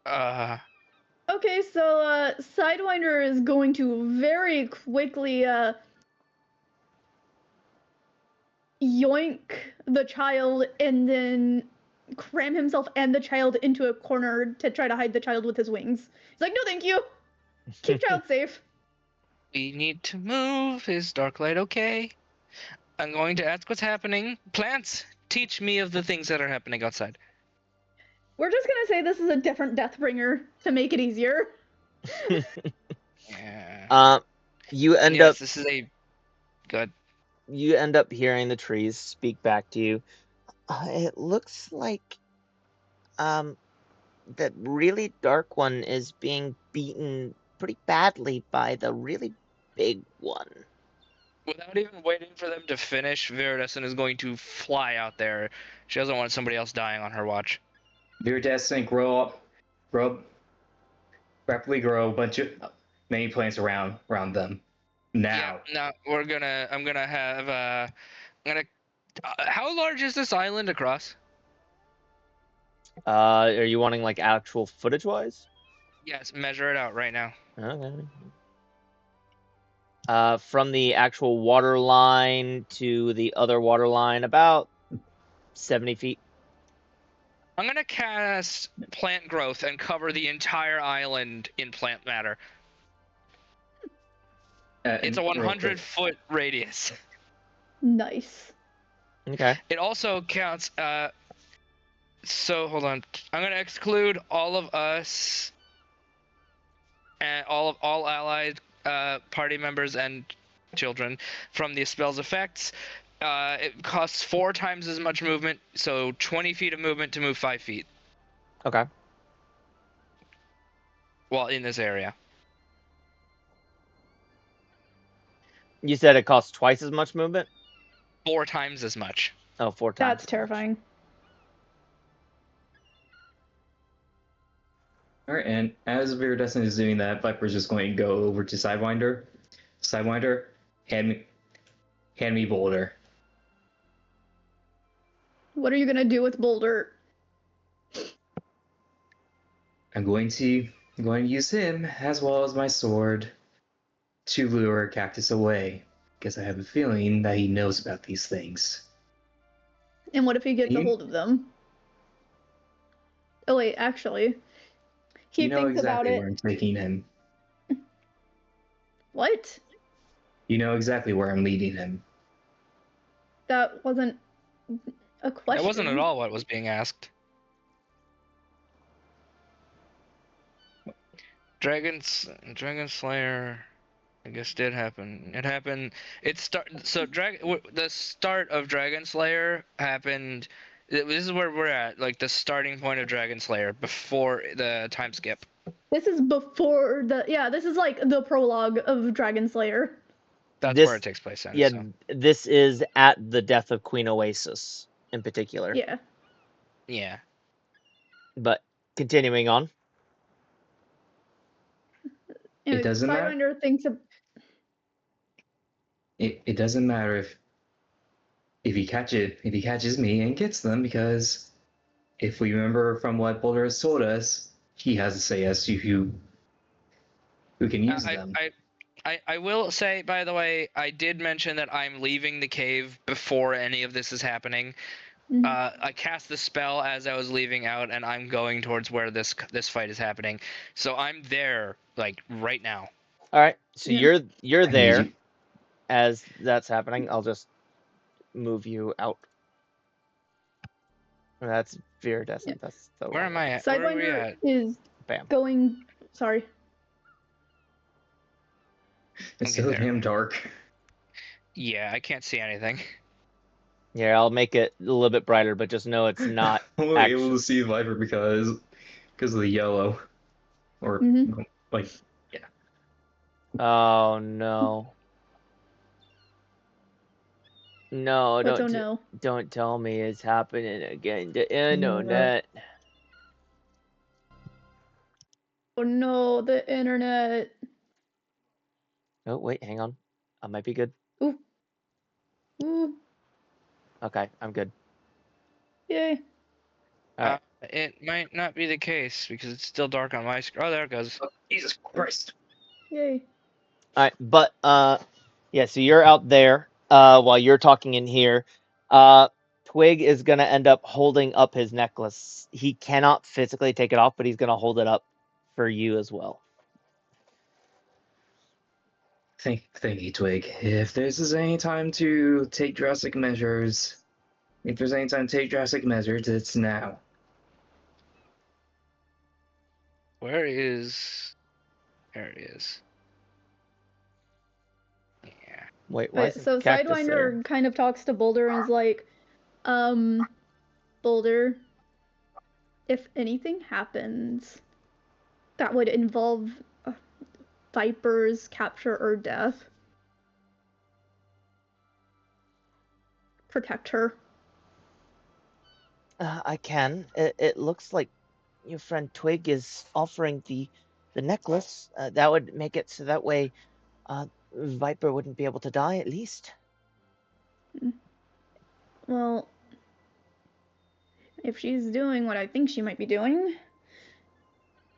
Okay, so Sidewinder is going to very quickly yoink the child and then cram himself and the child into a corner to try to hide the child with his wings. He's like, no, thank you. Keep child safe. We need to move. Is Darklight okay? I'm going to ask what's happening. Plants, teach me of the things that are happening outside. We're just gonna say this is a different Deathbringer to make it easier. Yeah. You end yes, up. This is a good. You end up hearing the trees speak back to you. It looks like that really dark one is being beaten pretty badly by the really big one. Without even waiting for them to finish, Viridescent is going to fly out there. She doesn't want somebody else dying on her watch. Viridescent rapidly grow a bunch of many plants around them. Now. Yeah, no, I'm gonna have, how large is this island across? Are you wanting like actual footage wise? Yes, measure it out right now. Okay. From the actual water line to the other water line, about 70 feet. I'm gonna cast plant growth and cover the entire island in plant matter. It's a 100-foot radius. Nice. Okay. It also counts. So hold on. I'm gonna exclude all of us and all allied party members and children from the spell's effects. It costs 4 times as much movement, so 20 feet of movement to move 5 feet. Okay. While in this area. You said it costs twice as much movement? 4 times as much. Oh, 4 times. That's terrifying. Alright, and as Viridescent is doing that, Viper's just going to go over to Sidewinder. Sidewinder, hand me Boulder. What are you gonna do with Boulder? I'm going to use him as well as my sword to lure Cactus away, because I have a feeling that he knows about these things. And what if he gets a hold of them? Oh wait, actually, he know thinks about exactly it. where I'm taking him. What? You know exactly where I'm leading him. That wasn't a question. That wasn't at all what was being asked. Dragon Slayer, I guess, did happen. It happened. The start of Dragon Slayer happened. This is where we're at, like the starting point of Dragon Slayer before the time skip. This is before this is like the prologue of Dragon Slayer. That's where it takes place in. Yeah, so. This is at the death of Queen Oasis in particular. Yeah. Yeah. But continuing on. Anyway, doesn't matter. Sidewinder thinks of. It doesn't matter if he catches me and gets them, because if we remember from what Boulder has told us, he has to say as to who can use them. I will say, by the way, I did mention that I'm leaving the cave before any of this is happening. I cast the spell as I was leaving out, and I'm going towards where this fight is happening. So I'm there, like, right now. All right, so Yeah. you're I need there you- as that's happening. I'll just move you out. That's viridescent. That's the Where wrong am one. I at? Where are we Sidewinder at? is Bam. going. Sorry. It's Okay, so there. damn dark. Yeah, I can't see anything. Yeah, I'll make it a little bit brighter, but just know it's not. I'm only able to see Viper because of the yellow, or like Oh no. No, What's oh no? don't tell me it's happening again. The internet. Oh no, the internet. Oh wait, hang on. I might be good. Ooh. Ooh. Okay, I'm good. Yay. All right. It might not be the case because it's still dark on my screen. Oh, there it goes. Jesus Christ. Yay. All right, but yeah. So you're out there while you're talking in here. Twig is gonna end up holding up his necklace. He cannot physically take it off, but he's gonna hold it up for you as well. Thank you, Twig. If this is any time to take drastic measures, it's now. Where is? There it is. Yeah. Wait, why is So the cactus there? Sidewinder kind of talks to Boulder and is like, Boulder, if anything happens that would involve Viper's capture or death, protect her. I can. It looks like your friend Twig is offering the necklace. That would make it so that way Viper wouldn't be able to die, at least. Well, if she's doing what I think she might be doing,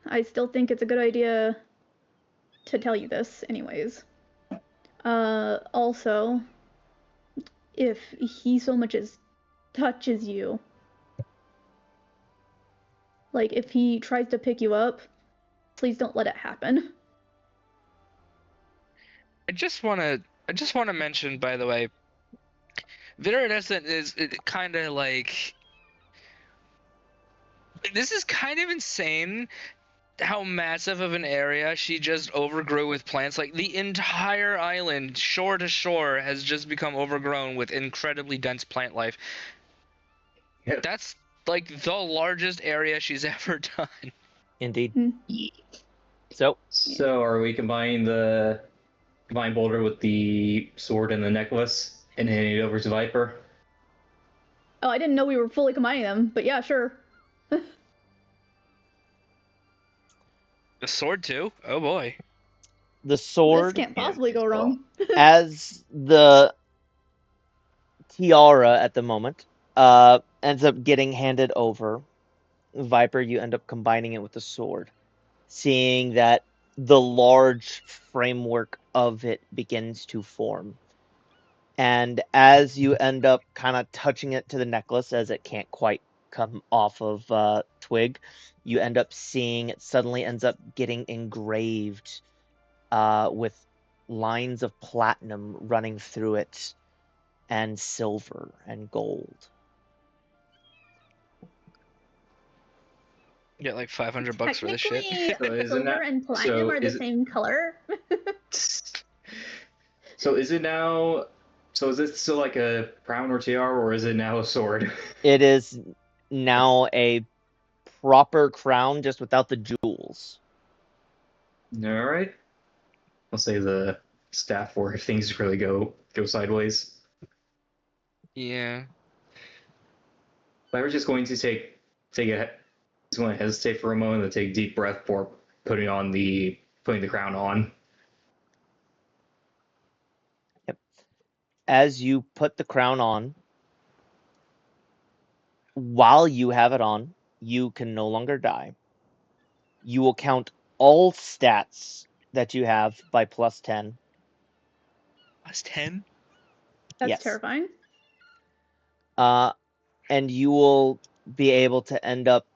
I still think it's a good idea to tell you this anyways. Also, if he so much as touches you, like if he tries to pick you up, please don't let it happen. I just want to mention, by the way, Viridescent is kind of like, this is kind of insane how massive of an area she just overgrew with plants. Like, the entire island, shore to shore, has just become overgrown with incredibly dense plant life. Yep. That's like the largest area she's ever done. Indeed. Hmm. So are we combining Boulder with the sword and the necklace and handing it over to Viper? Oh, I didn't know we were fully combining them, but yeah, sure. The sword too? Oh boy. The sword, This can't possibly go wrong. as the tiara at the moment, ends up getting handed over. Viper, you end up combining it with the sword, seeing that the large framework of it begins to form. And as you end up kind of touching it to the necklace, as it can't quite come off of Twig, you end up seeing it suddenly ends up getting engraved with lines of platinum running through it, and silver and gold. Get like $500 for this shit. Technically, silver and platinum are the same color. So is it now? So is it still like a crown or tiara, or is it now a sword? It is now a proper crown, just without the jewels. All right. I'll say the staff for if things really go sideways. Yeah. But we're just going to take a. Just going to hesitate for a moment and take a deep breath before putting on the putting the crown on. As you put the crown on, while you have it on, you can no longer die. You will count all stats that you have by +10. Plus 10? That's Yes. terrifying. And you will be able to end up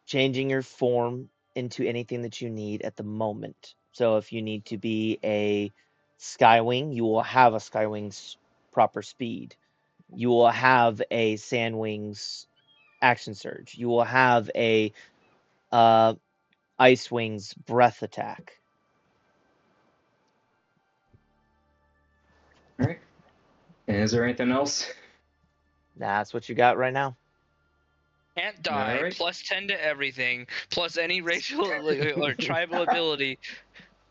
changing your form into anything that you need at the moment. So if you need to be a Skywing, you will have a Skywing's proper speed. You will have a Sandwing's action surge. You will have a Ice Wing's breath attack. All right. And is there anything else? That's what you got right now. Can't die, Alright. plus 10 to everything, plus any racial or tribal ability.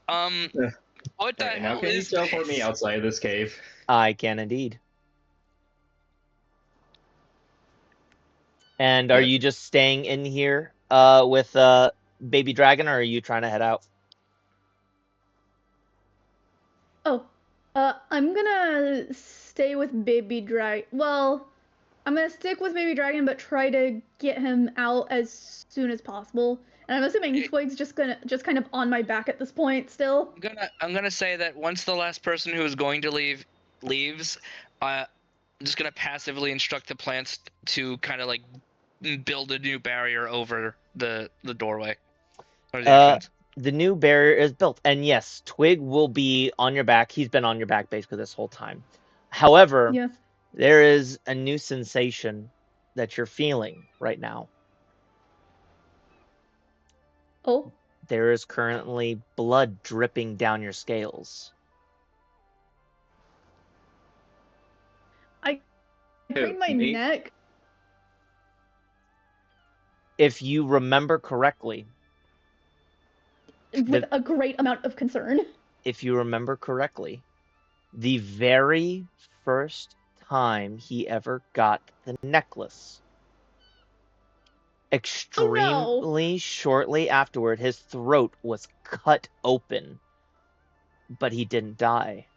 What the Alright, now hell can you is teleport this? me outside of this cave? I can indeed. And are Yeah. you just staying in here with Baby Dragon, or are you trying to head out? Oh, I'm gonna stay with Baby Dragon. Well, I'm gonna stick with Baby Dragon, but try to get him out as soon as possible. And I'm assuming Twig's just kind of on my back at this point still. I'm gonna say that once the last person who is going to leave leaves, I'm just gonna passively instruct the plants to kind of like build a new barrier over the doorway or the entrance. The new barrier is built, and yes, Twig will be on your back. He's been on your back basically this whole time. However, Yes. there is a new sensation that you're feeling right now. Oh. There is currently blood dripping down your scales. I crane my me? neck. If you remember correctly, With a great amount of concern. The very first time he ever got the necklace, extremely shortly afterward, his throat was cut open, but he didn't die.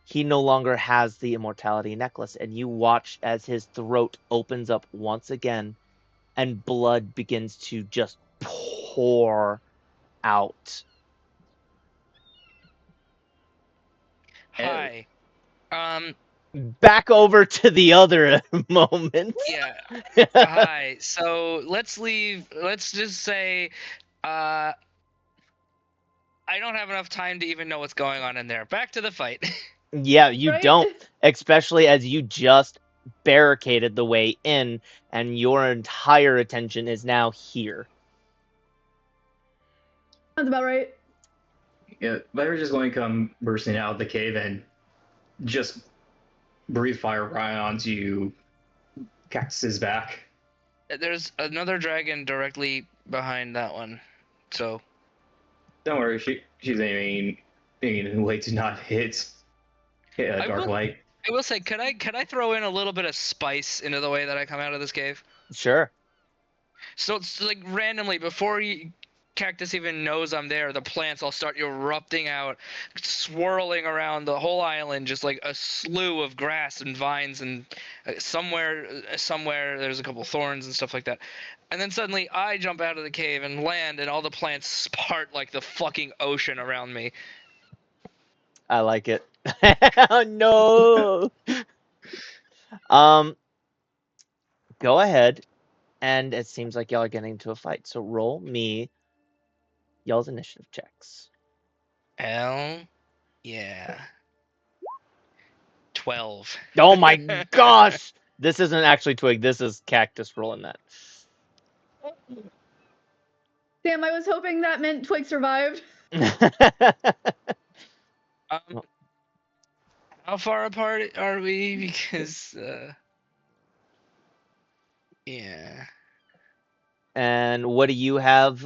He no longer has the immortality necklace, and you watch as his throat opens up once again, and blood begins to just pour out. Hi. Back over to the other moment. Yeah. Hi. So let's leave. Let's just say, I don't have enough time to even know what's going on in there. Back to the fight. Yeah, you Right? don't, especially as you just barricaded the way in, and your entire attention is now here. Sounds about right. Yeah, Viper's just going to come bursting out of the cave and just breathe fire right onto Cactus's back. There's another dragon directly behind that one, so Don't worry, she's aiming in a way to not hit a dark light. I will say, could I throw in a little bit of spice into the way that I come out of this cave? Sure. So it's like randomly before Cactus even knows I'm there, the plants all start erupting out, swirling around the whole island, just like a slew of grass and vines, and somewhere there's a couple thorns and stuff like that. And then suddenly I jump out of the cave and land, and all the plants part like the fucking ocean around me. I like it. No. Go ahead, and it seems like y'all are getting into a fight. So roll me y'all's initiative checks. Hell yeah. 12. Oh my gosh! This isn't actually Twig. This is Cactus rolling that. Damn, I was hoping that meant Twig survived. How far apart are we? Because, yeah. And what do you have,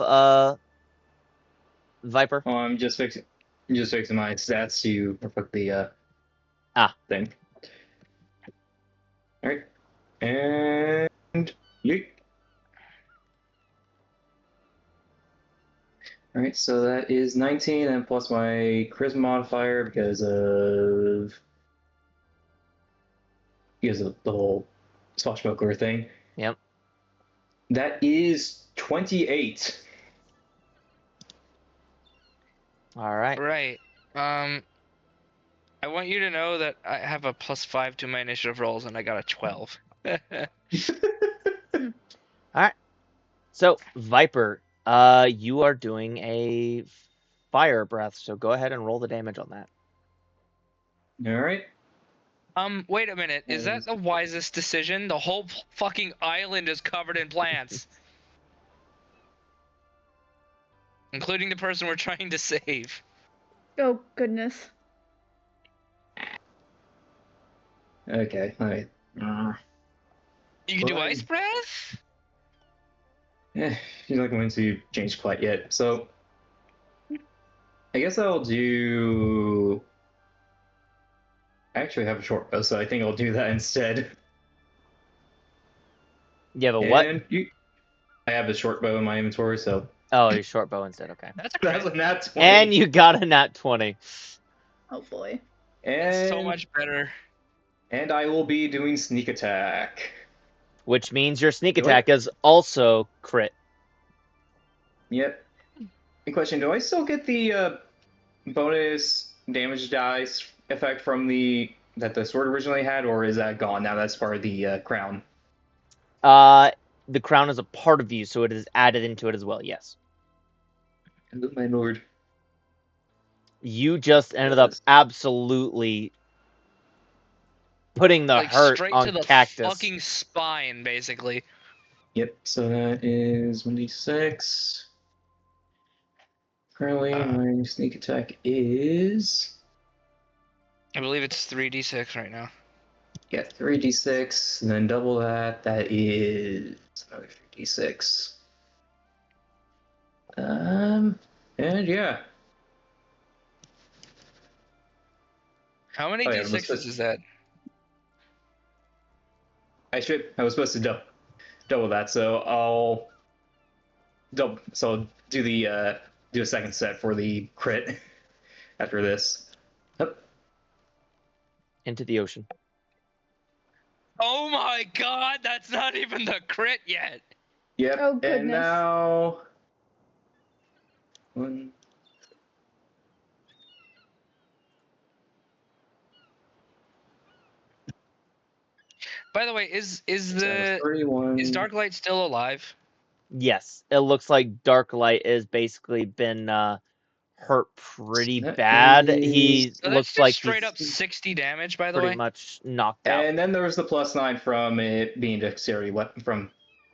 Viper? Oh, I'm just fixing my stats to reflect the thing. All right, and yeet. All right, Alright, so that is 19 and plus my charisma modifier because of the whole swashbuckler thing. Yep. That is 28. All right. Right. I want you to know that I have a +5 to my initiative rolls, and I got a 12. So, Viper, you are doing a fire breath, so go ahead and roll the damage on that. Alright. Wait a minute. Is that the wisest decision? The whole fucking island is covered in plants. Including the person we're trying to save. Oh, goodness. Okay, alright. You can do Well, ice breath? He's not going to change quite yet. So, I guess I'll do. I actually have a short bow, so I think I'll do that instead. You have a what? And I have a short bow in my inventory, so. Oh, your short bow instead. Okay. That's a That's crit. a nat 20. And you got a nat 20. Oh, boy. That's so And- much better. And I will be doing sneak attack. Which means your sneak Do I- attack is also crit. Yep. The question: do I still get the bonus damage dice effect from that the sword originally had, or is that gone now? That's part of the crown. The crown is a part of you, so it is added into it as well. Yes. Oh, my lord. You just ended up absolutely putting the Like hurt straight on to the Cactus. fucking spine, basically. Yep. So that is 1d6. Currently, my sneak attack is I believe it's 3d6 right now. 3d6, and then double that. That is another 3d6. And yeah. How many Oh, yeah, d6s is that? I was supposed to double that, so I'll do the do a second set for the crit after this. Yep. Into the ocean. Oh my god, that's not even the crit yet! Yep. Oh, And goodness. now one. By the way, is So that was 31. Darklight still alive? Yes, it looks like Darklight has basically been hurt pretty That bad. is- He So that's looks just like straight he's up 60 damage, by the pretty way. much knocked out. And then there was the +9 from it being dexterity weapon from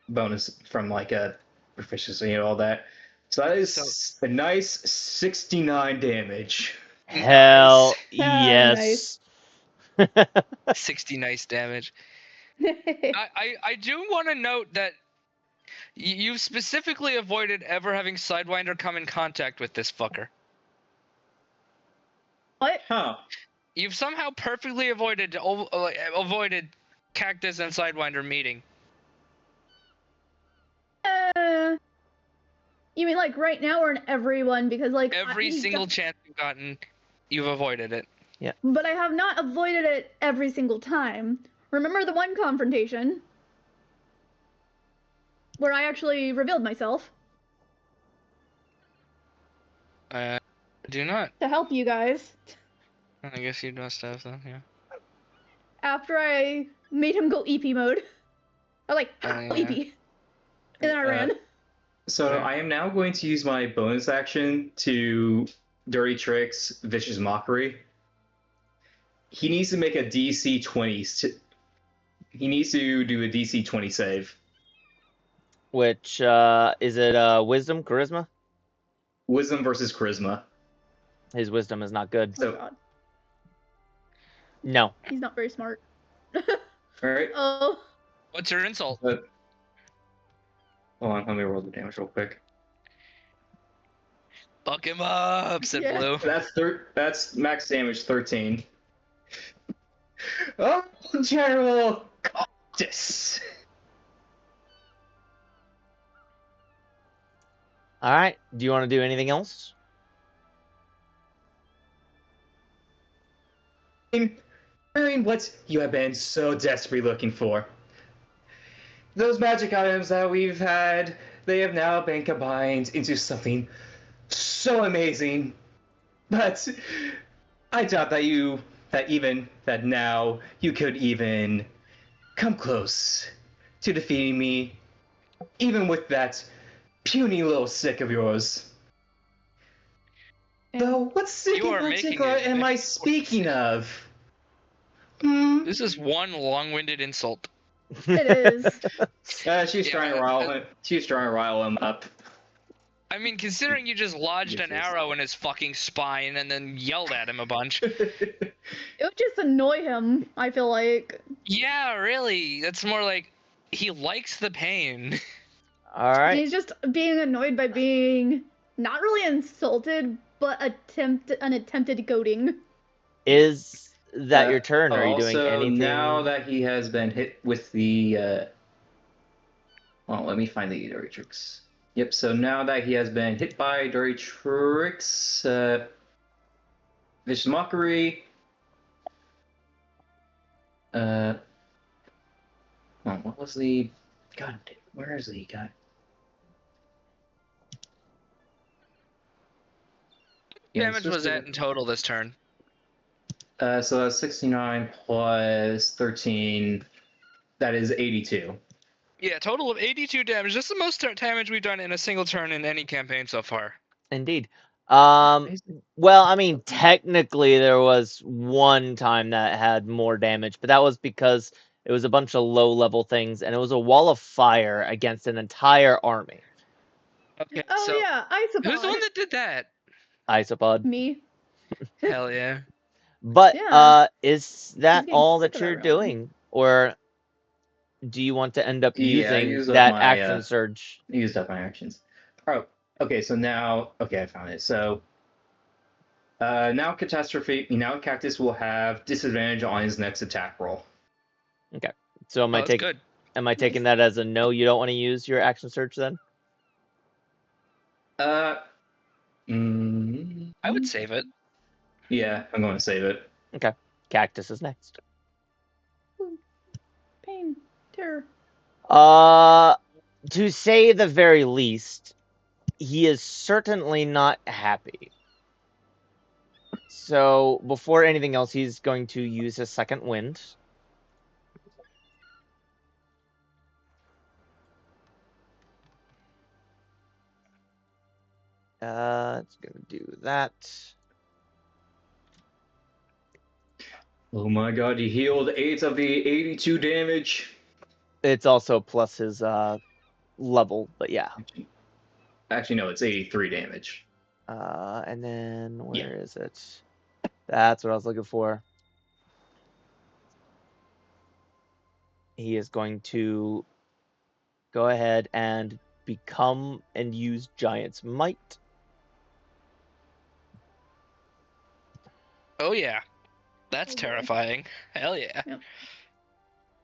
bonus from like a proficiency and all that. So that is a nice 69 damage. Hell Nice. yes. 60 nice damage. I do want to note that you specifically avoided ever having Sidewinder come in contact with this fucker. What? Huh. You've somehow perfectly avoided Cactus and Sidewinder meeting. You mean like right now or in everyone? Because like Every single chance you've gotten, you've avoided it. But I have not avoided it every single time. Remember the one confrontation where I actually revealed myself Do not. to help you guys I guess you must have then, yeah. after I made him go EP mode. I was like, Yeah. EP. And then I ran. So Yeah. I am now going to use my bonus action to Dirty Tricks Vicious Mockery. He needs to make a DC 20. He needs to do a DC 20 save. Which is it wisdom, charisma? Wisdom versus charisma. His wisdom is not good. Oh So- god. No. He's not very smart. Alright. Oh. What's your insult? Hold on, let me roll the damage real quick. Fuck him up, said Yeah. Blue. That's max damage 13. Oh, General Cactus! All right. Do you want to do anything else? Wearing what you have been so desperately looking for. Those magic items that we've had, they have now been combined into something so amazing. But I doubt that now you could even come close to defeating me, even with that puny little stick of yours. Though, what stick You in are making particular it am I difficult. speaking of? Hmm? This is one long-winded insult. It is. She's trying to rile him. She's trying to rile him up. I mean, considering you just lodged Your an face. arrow in his fucking spine and then yelled at him a bunch. It would just annoy him, I feel like. Yeah, really. That's more like he likes the pain. All right. He's just being annoyed by being not really insulted, but an attempted goading. Is that your turn? Are you doing Also, anything? now that he has been hit with the... Well, let me find the Dorytrix. Yep, so now that he has been hit by Dorytrix, Vicious Mockery... what was the... God, where is the guy? Damage was that in total this turn? So that's 69 plus 13. That is 82. Yeah, total of 82 damage. That's the most damage we've done in a single turn in any campaign so far. Indeed. Well, I mean, technically there was one time that had more damage, but that was because it was a bunch of low-level things, and it was a wall of fire against an entire army. Okay, Oh so yeah, Isopod. who's the one that did that? Isopod. Me. Hell yeah. But Yeah. is that getting all sick that of you're that run. doing, or do you want to end up Yeah, I using used up that my, action surge? Used up my actions. Oh, okay, so now... Okay, I found it. So, now Cactus will have disadvantage on his next attack roll. Okay. So am Oh, I that's good. Am I taking that as a no? You don't want to use your action surge then? I would save it. Yeah, I'm going to save it. Okay. Cactus is next. Pain. Terror. To say the very least, he is certainly not happy. So before anything else, he's going to use his second wind. It's gonna do that. Oh my god, he healed 8 of the 82 damage. It's also plus his level, but yeah. Actually, no, it's 83 damage. And then where is it? That's what I was looking for. He is going to go ahead and become and use Giant's Might. Oh yeah. That's Okay. terrifying. Hell yeah. Yep.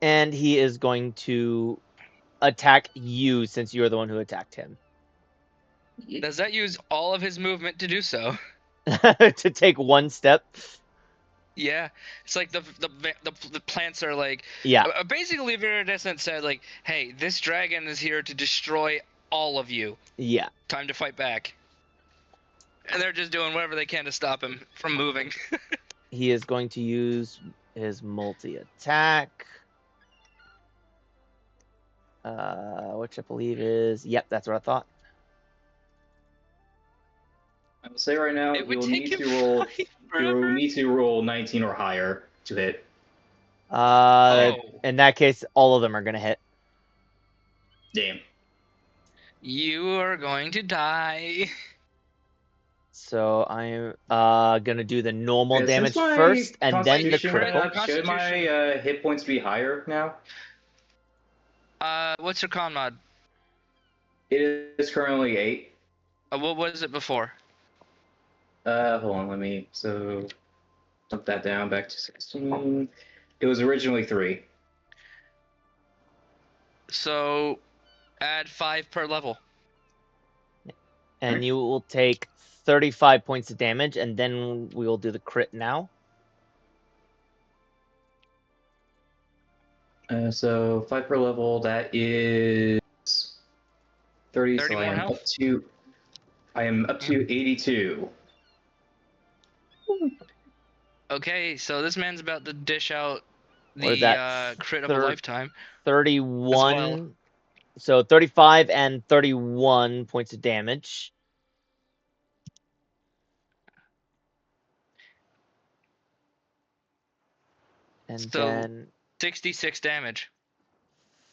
And he is going to attack you since you are the one who attacked him. Does that use all of his movement to do so? To take one step. Yeah, it's like the plants are like, Yeah. Basically, Viridescent said like, "Hey, this dragon is here to destroy all of you. Yeah. Time to fight back." And they're just doing whatever they can to stop him from moving. He is going to use his multi-attack. Which I believe is... Yep, that's what I thought. I will say right now, It would you'll take need him to roll. forever. You'll need to roll 19 or higher to hit. In that case, all of them are going to hit. Damn. You are going to die. So I'm going to do the normal Yeah, damage since my first, and then the Constitution went critical. up, should my hit points be higher now? What's your con mod? It is currently 8. What was it before? Hold on, let me... So, dump that down back to 16. It was originally 3. So, add 5 per level. And you will take 35 points of damage, and then we will do the crit now. So 5 per level, that is 30. 30 So more health. I am up to 82. Okay, so this man's about to dish out Or is the that crit of a lifetime. 31. As well. So 35 and 31 points of damage. And So- then 66 damage.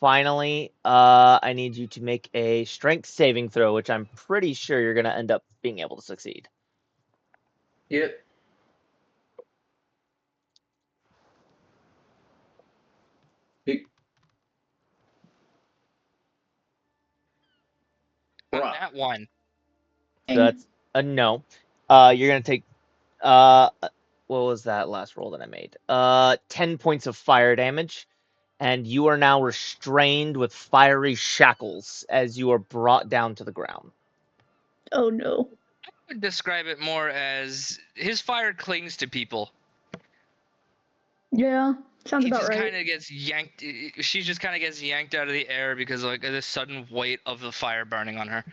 finally, I need you to make a strength saving throw, which I'm pretty sure you're going to end up being able to succeed. Yep. On that one. So that's a no. You're going to take, what was that last roll that I made? 10 points of fire damage. And you are now restrained with fiery shackles as you are brought down to the ground. Oh no. I would describe it more as his fire clings to people. Yeah, sounds He about just right. kind of gets yanked. She just kind of gets yanked out of the air because of like this sudden weight of the fire burning on her.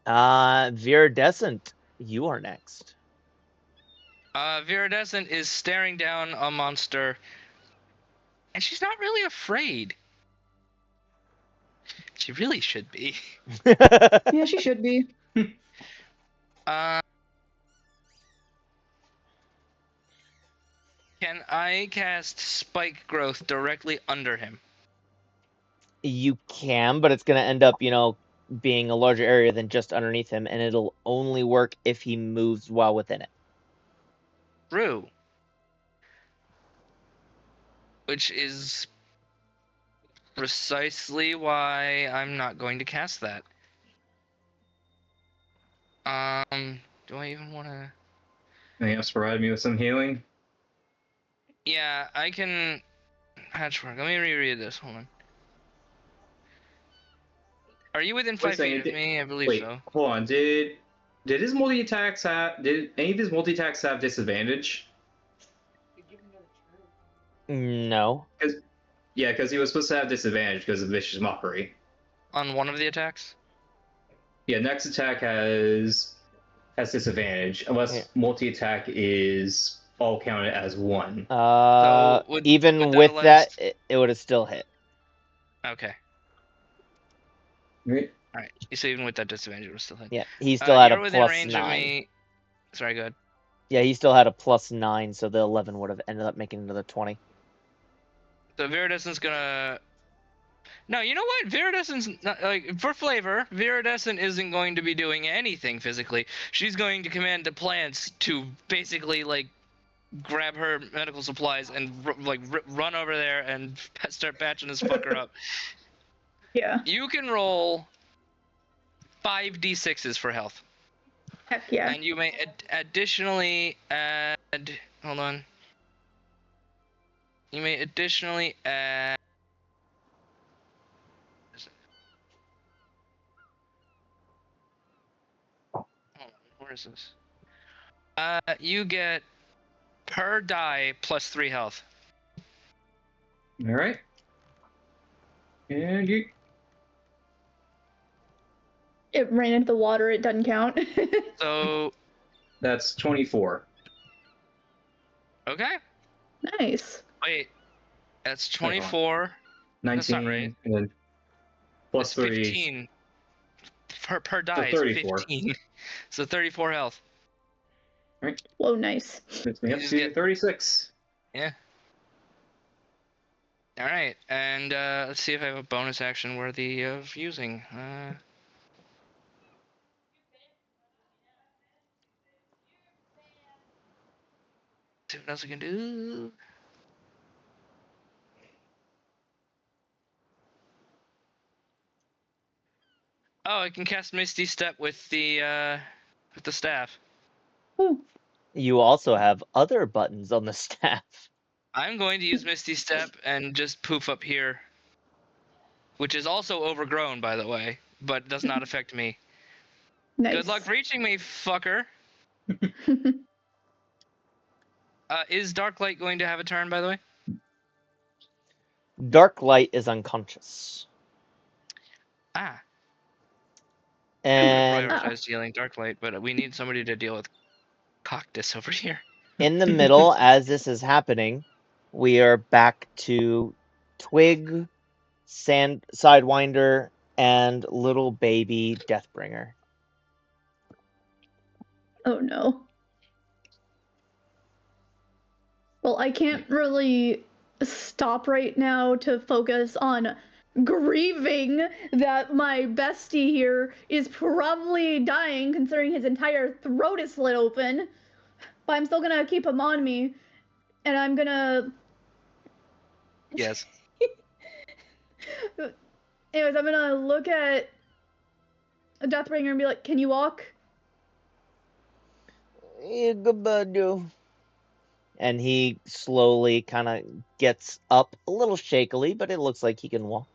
Viridescent, you are next. Viridescent is staring down a monster, and she's not really afraid. She really should be. Yeah, she should be. Can I cast Spike Growth directly under him? You can, but it's going to end up, being a larger area than just underneath him, and it'll only work if he moves while within it. True. Which is precisely why I'm not going to cast that. Do I even want to... Anything else provide me with some healing? Yeah, I can... Patchwork. Let me reread this. Hold on. Are you within 5 feet of me? I believe so. Hold on. Did any of his multi attacks have disadvantage? No. Because he was supposed to have disadvantage because of Vicious Mockery. On one of the attacks? Yeah, next attack has disadvantage unless multi attack is all counted as one. Even with that, it would have still hit. Okay. Right. Alright. So even with that disadvantage, it was still hit. Yeah, he still had a within plus range 9. Of me. Sorry, go ahead. Yeah, he still had a plus 9, so the 11 would have ended up making another 20. So Viridescent's gonna... No, you know what? Viridescent's not, like, for flavor, Viridescent isn't going to be doing anything physically. She's going to command the plants to basically, like, grab her medical supplies and, run over there and start patching this fucker up. Yeah. You can roll 5d6s for health. Heck yeah. And you may additionally add... Hold on. You may additionally add... Hold on, where is this? You get per die plus 3 health. All right. And you. It ran into the water, it doesn't count. So... That's 24. Okay. Nice. Wait. That's 24. 19. That's not right. And then plus That's 3. 15. Per die, So it's 34. 15. So 34 health. Right. Whoa, nice. Gets me up to 36. Yeah. Alright, and let's see if I have a bonus action worthy of using. See what else I can do. Oh, I can cast Misty Step with the staff. Ooh. You also have other buttons on the staff. I'm going to use Misty Step and just poof up here. Which is also overgrown, by the way, but does not affect me. Nice. Good luck reaching me, fucker. Is Darklight going to have a turn, by the way? Darklight is unconscious. Ah. And I prioritized healing Darklight, but we need somebody to deal with Cactus over here. in the middle, as this is happening, we are back to Twig, Sidewinder, and little baby Deathbringer. Oh no. Well, I can't really stop right now to focus on grieving that my bestie here is probably dying, considering his entire throat is slit open. But I'm still gonna keep him on me, and I'm gonna. Yes. Anyways, I'm gonna look at Deathbringer and be like, "Can you walk?" Yeah, goodbye, Joe. And he slowly kind of gets up, a little shakily, but it looks like he can walk.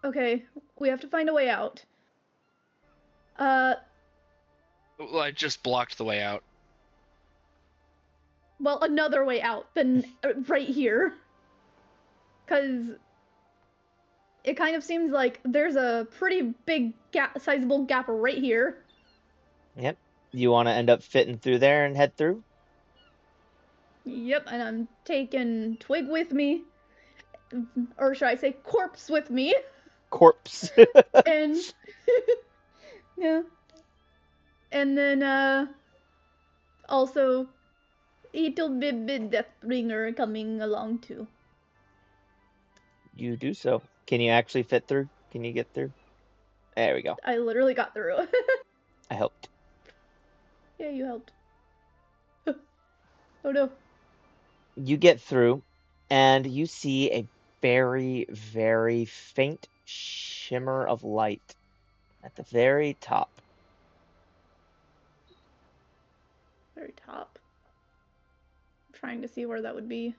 Okay, we have to find a way out. Well, I just blocked the way out. Well, another way out than right here. Because it kind of seems like there's a pretty big sizable gap right here. Yep. You want to end up fitting through there and head through? Yep, and I'm taking Twig with me. Or should I say corpse with me? Corpse. And yeah. And then also little bit Deathbringer coming along too. You do so. Can you actually fit through? Can you get through? There we go. I literally got through. I helped. Yeah, you helped. Oh no. You get through, and you see a very, very faint shimmer of light at the very top. Very top. I'm trying to see where that would be.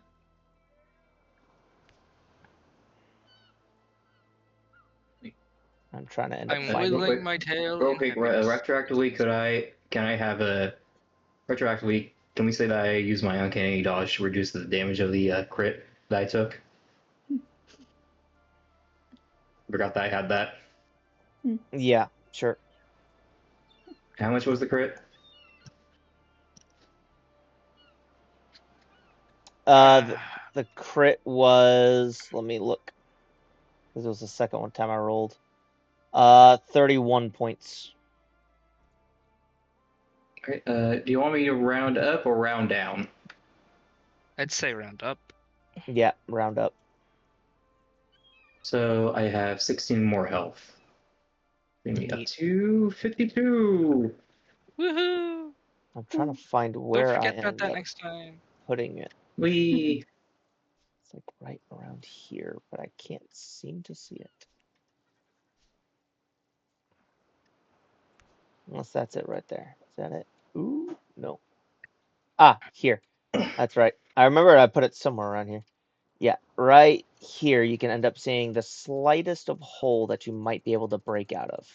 I'm trying to end up I'm finding real wiggling quick. my tail. Real in quick, happiness. retroactively, can I have a retroactively? Can we say that I use my uncanny dodge to reduce the damage of the crit that I took? Forgot that I had that. Yeah, sure. How much was the crit? The crit was, let me look, because it was the second one time I rolled. 31 points. Okay, do you want me to round up or round down? I'd say round up. Yeah, round up. So I have 16 more health. Bring me up Neat. to 52. Woohoo! I'm trying to find Don't where I forget about ended that up next time. putting it. We It's like right around here, but I can't seem to see it. Unless that's it right there. Is that it? Ooh, no. Ah, here. That's right. I remember I put it somewhere around here. Yeah, right here you can end up seeing the slightest of hole that you might be able to break out of.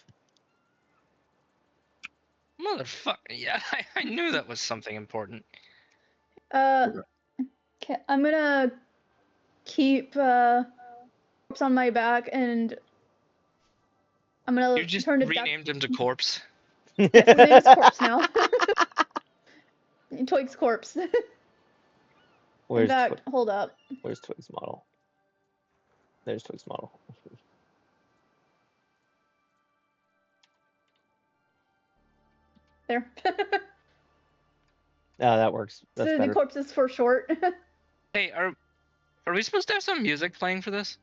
Motherfucker. Yeah, I knew that was something important. Okay, I'm gonna keep corpse on my back, and I'm gonna You just turn to renamed him to Corpse. Yes, his name is Corpse now. Twig's corpse. In Where's fact, hold up. Where's Twig's model? There's Twig's model. There. Oh, that works. That's So the better. corpse is for short. Hey, are we supposed to have some music playing for this?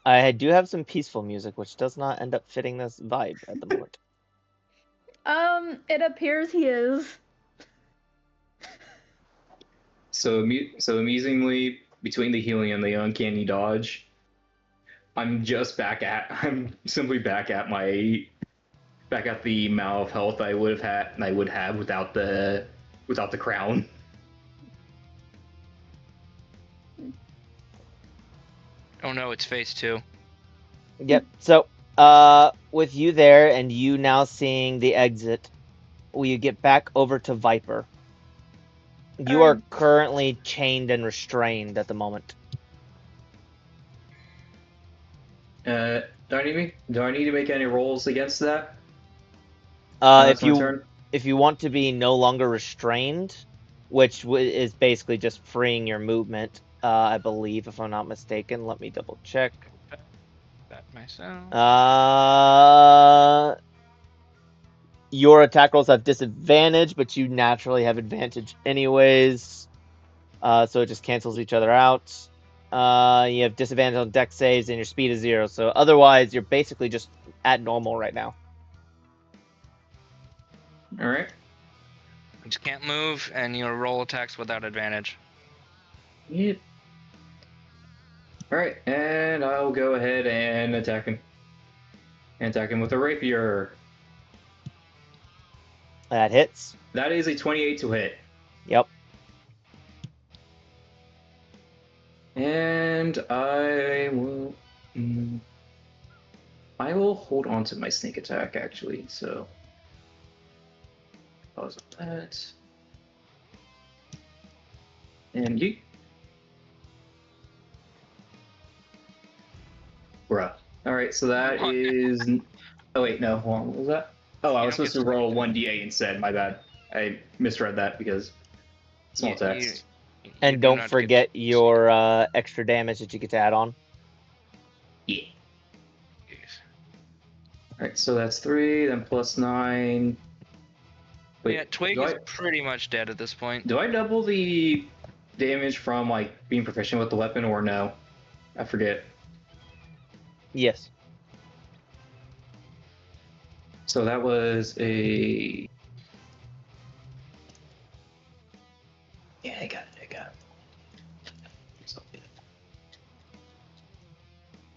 I do have some peaceful music, which does not end up fitting this vibe at the moment. It appears he is. so amusingly, between the healing and the uncanny dodge, I'm simply back at the amount of health I would have without the crown. Oh no, it's phase 2. Yep. So, with you there and you now seeing the exit, will you get back over to Viper? You are currently chained and restrained at the moment. Do I need to make any rolls against that? It's my turn. If you want to be no longer restrained, which is basically just freeing your movement, I believe, if I'm not mistaken. Let me double check. That myself. Your attack rolls have disadvantage, but you naturally have advantage anyways. So it just cancels each other out. You have disadvantage on dex saves, and your speed is 0. So otherwise, you're basically just at normal right now. All right. You just can't move, and you roll attacks without advantage. Yep. All right, and I'll go ahead and attack him. Attack him with a rapier. That hits. That is a 28 to hit. Yep. And I will hold on to my sneak attack actually. So pause on that. And you. Bruh. All right, so that is. Oh wait, no. Hold on. What was that? Oh, I was supposed to roll 1d8 instead. My bad. I misread that because small text. And don't forget your extra damage that you get to add on. Yeah. Alright, so that's 3, then plus 9. Wait, yeah, Twig is pretty much dead at this point. Do I double the damage from, like, being proficient with the weapon, or no? I forget. Yes. So that was a... Yeah, I got it.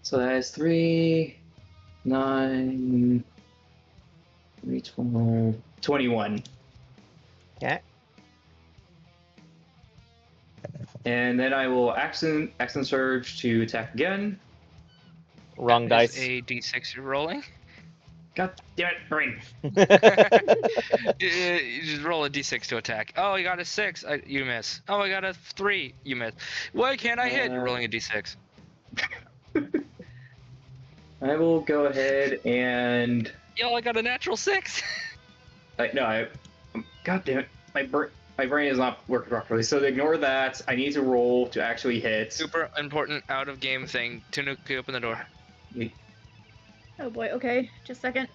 So that is 3, 9, 3, 12, 21. Okay. And then I will action surge to attack again. Wrong dice. A d6 you're rolling. God damn it, brain. You just roll a d6 to attack. Oh, you got a 6. You miss. Oh, I got a 3. You miss. Why can't I hit? You're rolling a d6. I will go ahead and... Yo, I got a natural 6. God damn it. My brain is not working properly, so ignore that. I need to roll to actually hit. Super important out-of-game thing. Tanuki, open the door. Oh boy, okay. Just a second.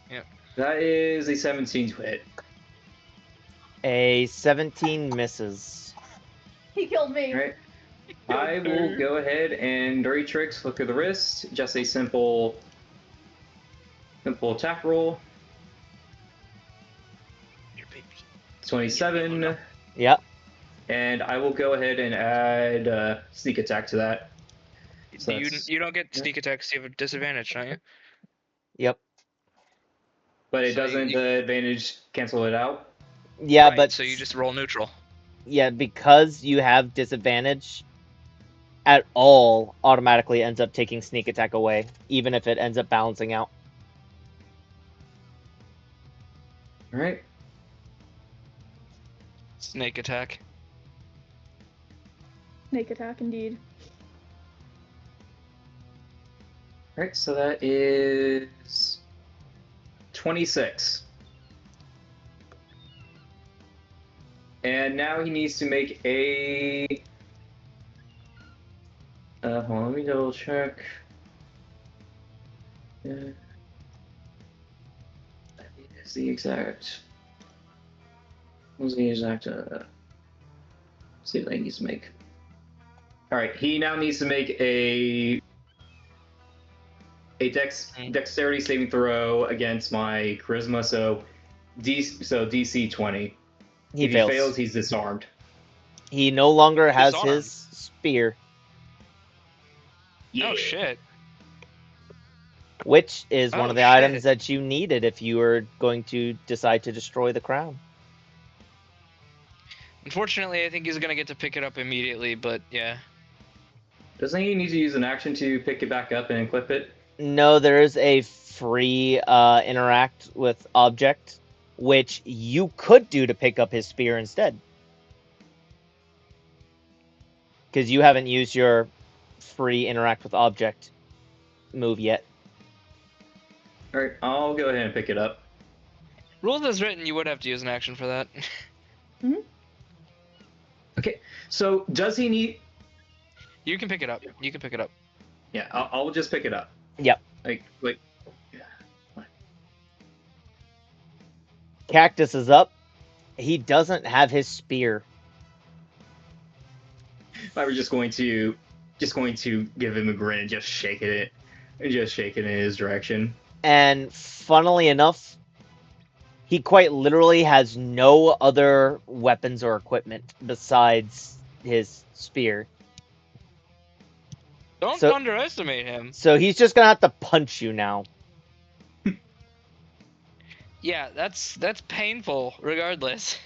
Yep. That is a 17 to hit. A 17 misses. He killed me. All right. I will go ahead and dirty tricks, flick of the wrist, just a simple attack roll. 27. Yep. And I will go ahead and add sneak attack to that. So you don't get sneak attacks, you have a disadvantage, don't you? Yep. But it doesn't the advantage cancel it out? Yeah, right, but... So you just roll neutral. Yeah, because you have disadvantage, at all automatically ends up taking sneak attack away, even if it ends up balancing out. Alright. Snake attack. Snake attack, indeed. Alright, so that is 26. And now he needs to make a... hold on, let me double check. That is the exact... What was the exact... see what he needs to make. Alright, he now needs to make a dexterity saving throw against my charisma, so DC 20. If he fails, he's disarmed. He no longer has his spear. Yeah. Oh shit. Which is one of the items that you needed if you were going to decide to destroy the crown. Unfortunately, I think he's gonna get to pick it up immediately, but yeah. Doesn't he need to use an action to pick it back up and equip it? No, there is a free interact with object, which you could do to pick up his spear instead. Because you haven't used your free interact with object move yet. Alright, I'll go ahead and pick it up. Rules as written, you would have to use an action for that. Okay, so does he need... You can pick it up. You can pick it up. Yeah, I'll just pick it up. Yep. Like... Cactus is up. He doesn't have his spear. I was just going to give him a grin and just shake it in his direction. And funnily enough, he quite literally has no other weapons or equipment besides his spear. Don't So- underestimate him. So he's just gonna have to punch you now. Yeah, that's painful regardless.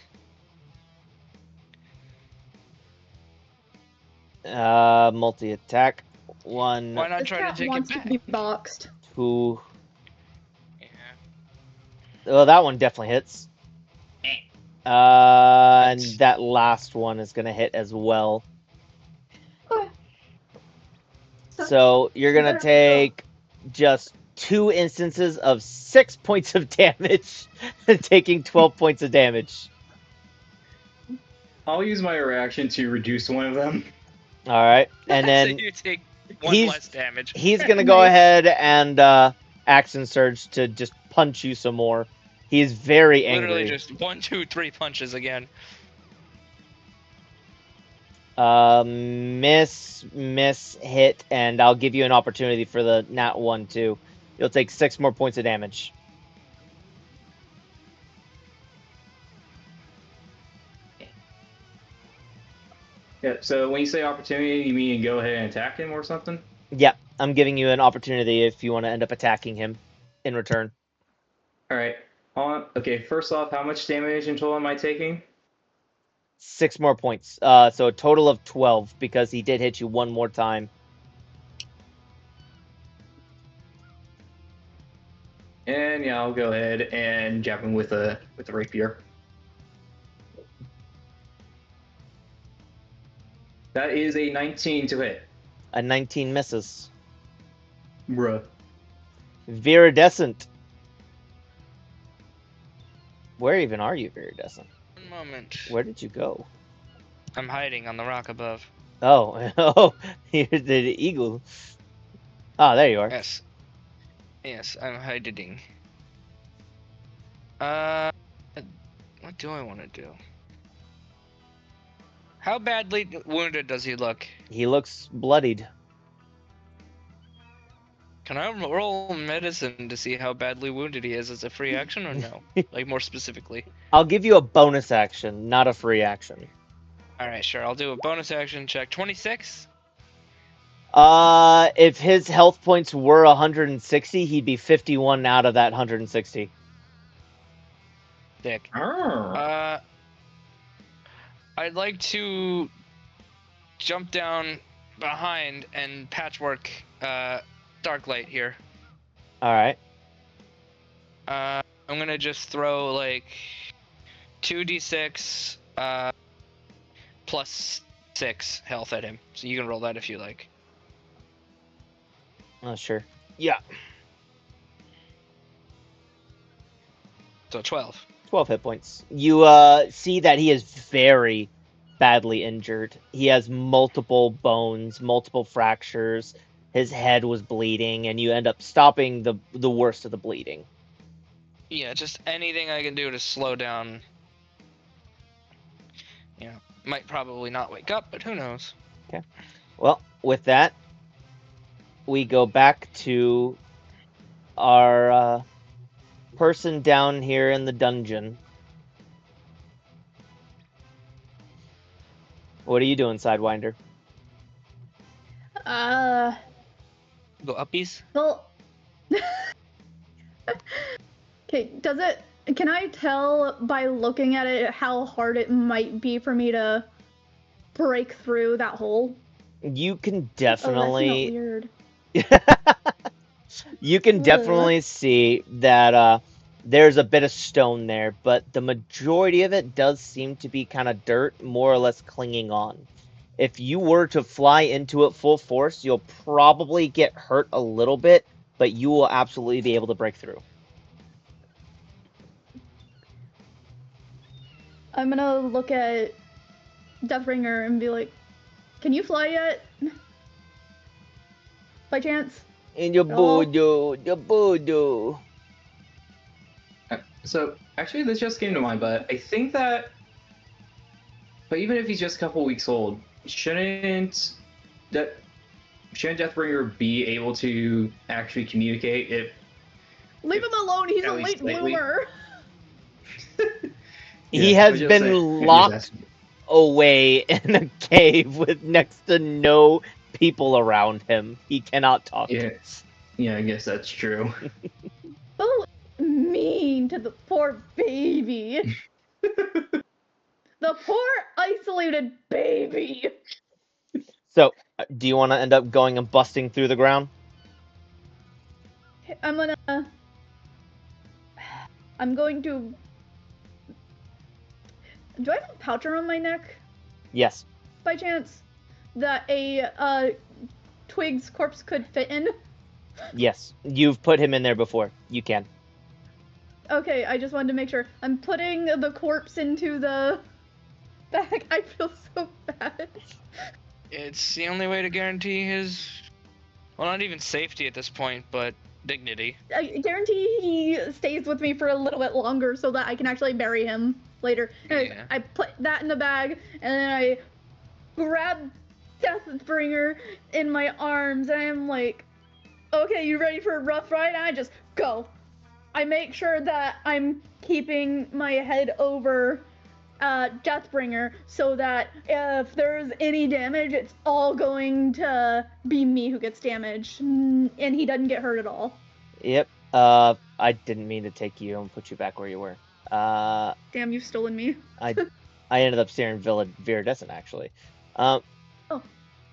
Multi-attack. 1, Why not This try to cat take wants it to back? be boxed. 2. Yeah. Oh, that one definitely hits. And That's- that last one is gonna hit as well. Okay. So you're gonna take just 2 instances of 6 points of damage, taking 12 points of damage. I'll use my reaction to reduce one of them. All right, and So then you take one he's- less damage. he's gonna go Nice. ahead and action surge to just punch you some more. He's very angry. Literally just 1, 2, 3 punches again. Miss, hit, and I'll give you an opportunity for the nat 1 too. You'll take 6 more points of damage. Yeah, so when you say opportunity, you mean go ahead and attack him or something? Yeah, I'm giving you an opportunity if you want to end up attacking him in return. Alright. Okay, first off, how much damage in total am I taking? 6 more points. So a total of 12 because he did hit you one more time. And yeah, I'll go ahead and jab him with the rapier. That is a 19 to hit. A 19 misses. Bruh. Viridescent. Where even are you, Viridescent? One moment. Where did you go? I'm hiding on the rock above. Oh, oh, here's the eagle. Ah, there you are. Yes. Yes, I'm hiding. What do I want to do? How badly wounded does he look? He looks bloodied. Can I roll medicine to see how badly wounded he is as a free action or no? Like more specifically. I'll give you a bonus action, not a free action. Alright, sure. I'll do a bonus action check. 26? If his health points were 160, he'd be 51 out of that 160. Dick. Oh. I'd like to jump down behind and patchwork dark light here. Alright. I'm gonna just throw like 2d6 plus 6 health at him. So you can roll that if you like. Oh, sure. Yeah. So 12. 12 hit points. You see that he is very badly injured. He has multiple bones, multiple fractures. His head was bleeding, and you end up stopping the worst of the bleeding. Yeah, just anything I can do to slow down. You know, might probably not wake up, but who knows? Well, with that, we go back to our person down here in the dungeon. What are you doing, Sidewinder? Go uppies? Well. Okay, can I tell by looking at it how hard it might be for me to break through that hole? You can Oh, that's not definitely. weird. You can definitely see that there's a bit of stone there, but the majority of it does seem to be kind of dirt, more or less clinging on. If you were to fly into it full force, you'll probably get hurt a little bit, but you will absolutely be able to break through. I'm gonna look at Deathbringer and be like, "Can you fly yet? By chance?" And your Oh. voodoo. So actually, this just came to mind, but I think that, but even if he's just a couple weeks old, shouldn't Deathbringer be able to actually communicate if Leave him alone. He's a At least late lately. bloomer. He Yeah, I has was just been saying, I'm just locked asking. away in a cave with next to no people around him. He cannot talk. Yeah, yeah, I guess that's true. Oh, mean to the poor baby. The poor isolated baby. So, do you want to end up going and busting through the ground? I'm going to. Do I have a pouch around my neck Yes. by chance that a Twig's corpse could fit in? Yes. You've put him in there before. You can. Okay, I just wanted to make sure. I'm putting the corpse into the bag. I feel so bad. It's the only way to guarantee his, well, not even safety at this point, but dignity. I guarantee he stays with me for a little bit longer so that I can actually bury him later. Anyways, Yeah. I put that in the bag and then I grab Deathbringer in my arms and I'm like, okay, you ready for a rough ride? And I just go. I make sure that I'm keeping my head over Deathbringer so that if there's any damage, it's all going to be me who gets damaged and he doesn't get hurt at all. Yep. I didn't mean to take you and put you back where you were. Damn, you've stolen me. I ended up steering Viridescent, actually. Oh.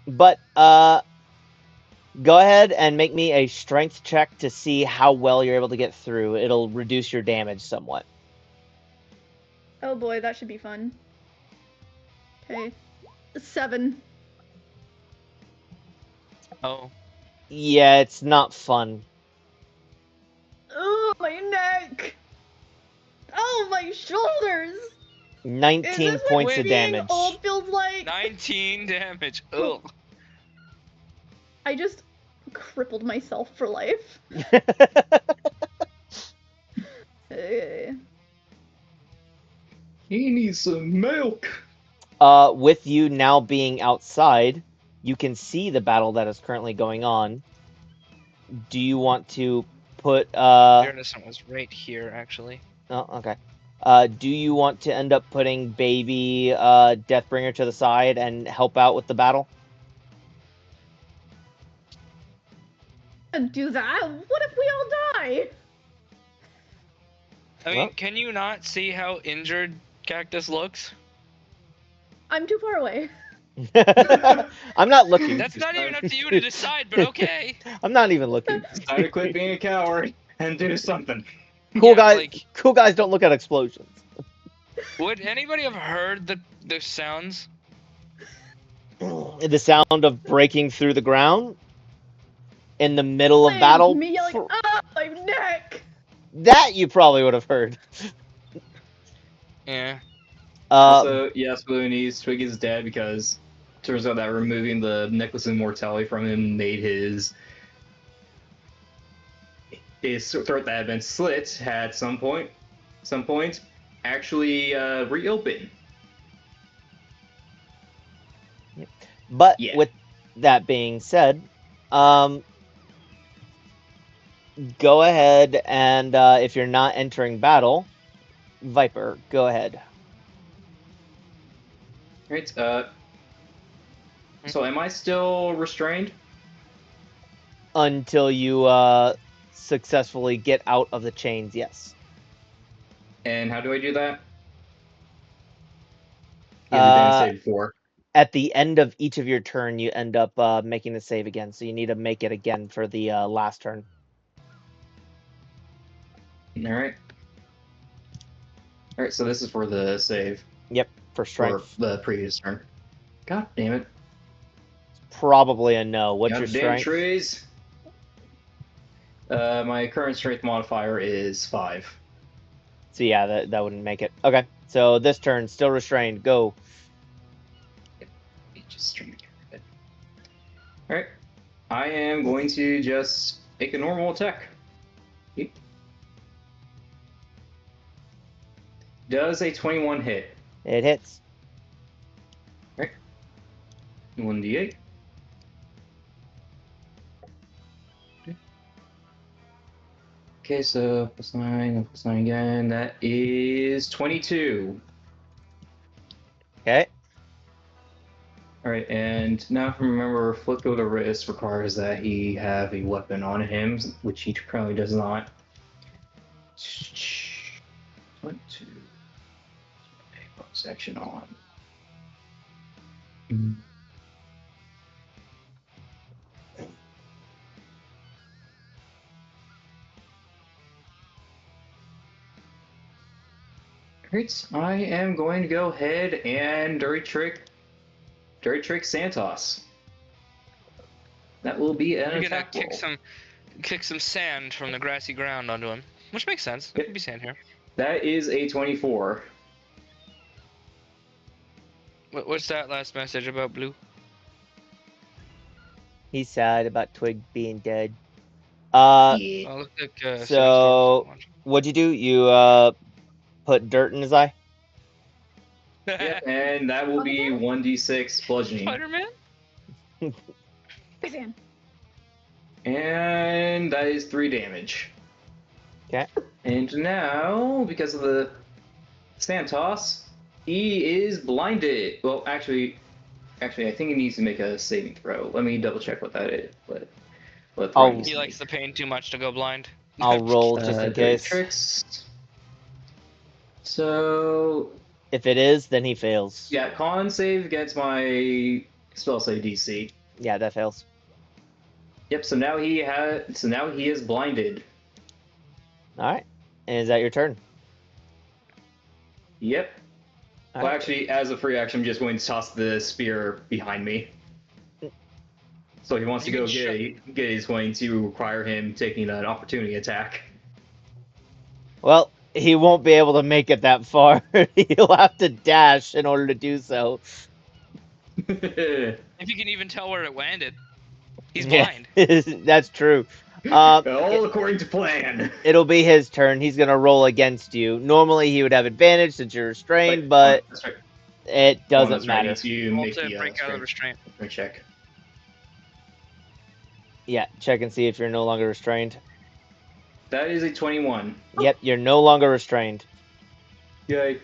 But, go ahead and make me a strength check to see how well you're able to get through. It'll reduce your damage somewhat. Oh boy, that should be fun. Okay. 7. Oh. Yeah, it's not fun. Oh, my neck! Oh, my shoulders! 19 Is this points what of being damage. old feels like? 19 damage. Ugh. I just crippled myself for life. Okay. He needs some milk. With you now being outside, you can see the battle that is currently going on. Do you want to put Dragonets was right here, actually. Oh, okay. Do you want to end up putting baby Deathbringer to the side and help out with the battle? Do that? What if we all die? I mean, Well. can you not see how injured Cactus looks? I'm too far away. I'm not looking. That's not even up to you to decide, but okay. I'm not even looking. It's time to quit being a coward and do something. Cool Yeah, guys. like- Cool guys don't look at explosions. Would anybody have heard the sounds? The sound of breaking through the ground in the middle of Like, battle. me yelling, ah, my neck! That you probably would have heard. Yeah. Also, yes, Balloonies, Twig is dead because turns out that removing the necklace of immortality from him made his throat that had been slit at some point actually reopen. But Yeah. with that being said, go ahead and if you're not entering battle, Viper, go ahead. Right. So am I still restrained? Until you successfully get out of the chains, yes. And how do I do that? Yeah, we didn't say before. At the end of each of your turn, you end up making the save again. So you need to make it again for the last turn. Alright. Alright, so this is for the save. Yep, for Or strength. the previous turn. God damn it. Probably a no. What's God your damn strength? trees. My current strength modifier is 5. So yeah, that wouldn't make it. Okay, so this turn, still restrained. Go. Just trying to get it. Alright. I am going to just make a normal attack. Does a 21 hit? It hits. 1d8. Okay, so +9 and +9 again. That is 22. Okay. Alright, and now if I remember, Flick of the Wrist requires that he have a weapon on him, which he currently does not. 22. Section on. Alright, I am going to go ahead and Dirty Trick Santos. That will be an You're gonna attack roll. kick some sand from the grassy ground onto him, which makes sense. There could be sand here. That is a 24. What's that last message about Blue? He's sad about Twig being dead. Yeah. Oh, look like So what'd you do? You put dirt in his eye? Yep, and that will be 1d6 bludgeoning. Spider-Man? Big fan. And that is 3 damage. Okay. And now, because of the Santos, he is blinded. Well, actually, I think he needs to make a saving throw. Let me double check what that is. What Oh. He likes the pain too much to go blind. I'll roll just in Dirty case. Tricks. So, If it is, then he fails. yeah, con save against my spell save DC. Yeah, that fails. Yep. So now he is blinded. All right. And is that your turn? Yep. All Well, right. actually, as a free action, I'm just going to toss the spear behind me. So if he wants to You go can get it, it's going to require him taking an opportunity attack. Well, he won't be able to make it that far. He'll have to dash in order to do so. If you can even tell where it landed. He's Yeah, blind. That's true. All according to plan. It'll be his turn. He's gonna roll against you. Normally he would have advantage since you're restrained, Wait, but that's right. it doesn't That's right. I matter. need to Roll make to the break out of restraint. strength check. Yeah, check and see if you're no longer restrained. That is a 21. Yep, you're no longer restrained. Yay.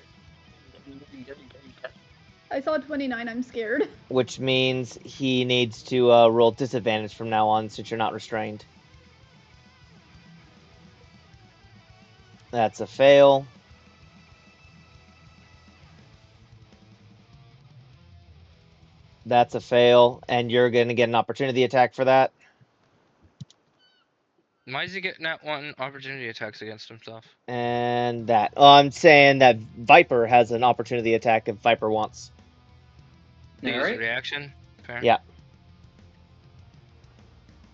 I saw 29. I'm scared. Which means he needs to roll disadvantage from now on since you're not restrained. That's a fail. That's a fail, and you're going to get an opportunity attack for that. Why is he getting that one opportunity attacks against himself? And that. Oh, I'm saying that Viper has an opportunity attack if Viper wants. To use a Alright. reaction? Fair. Yeah.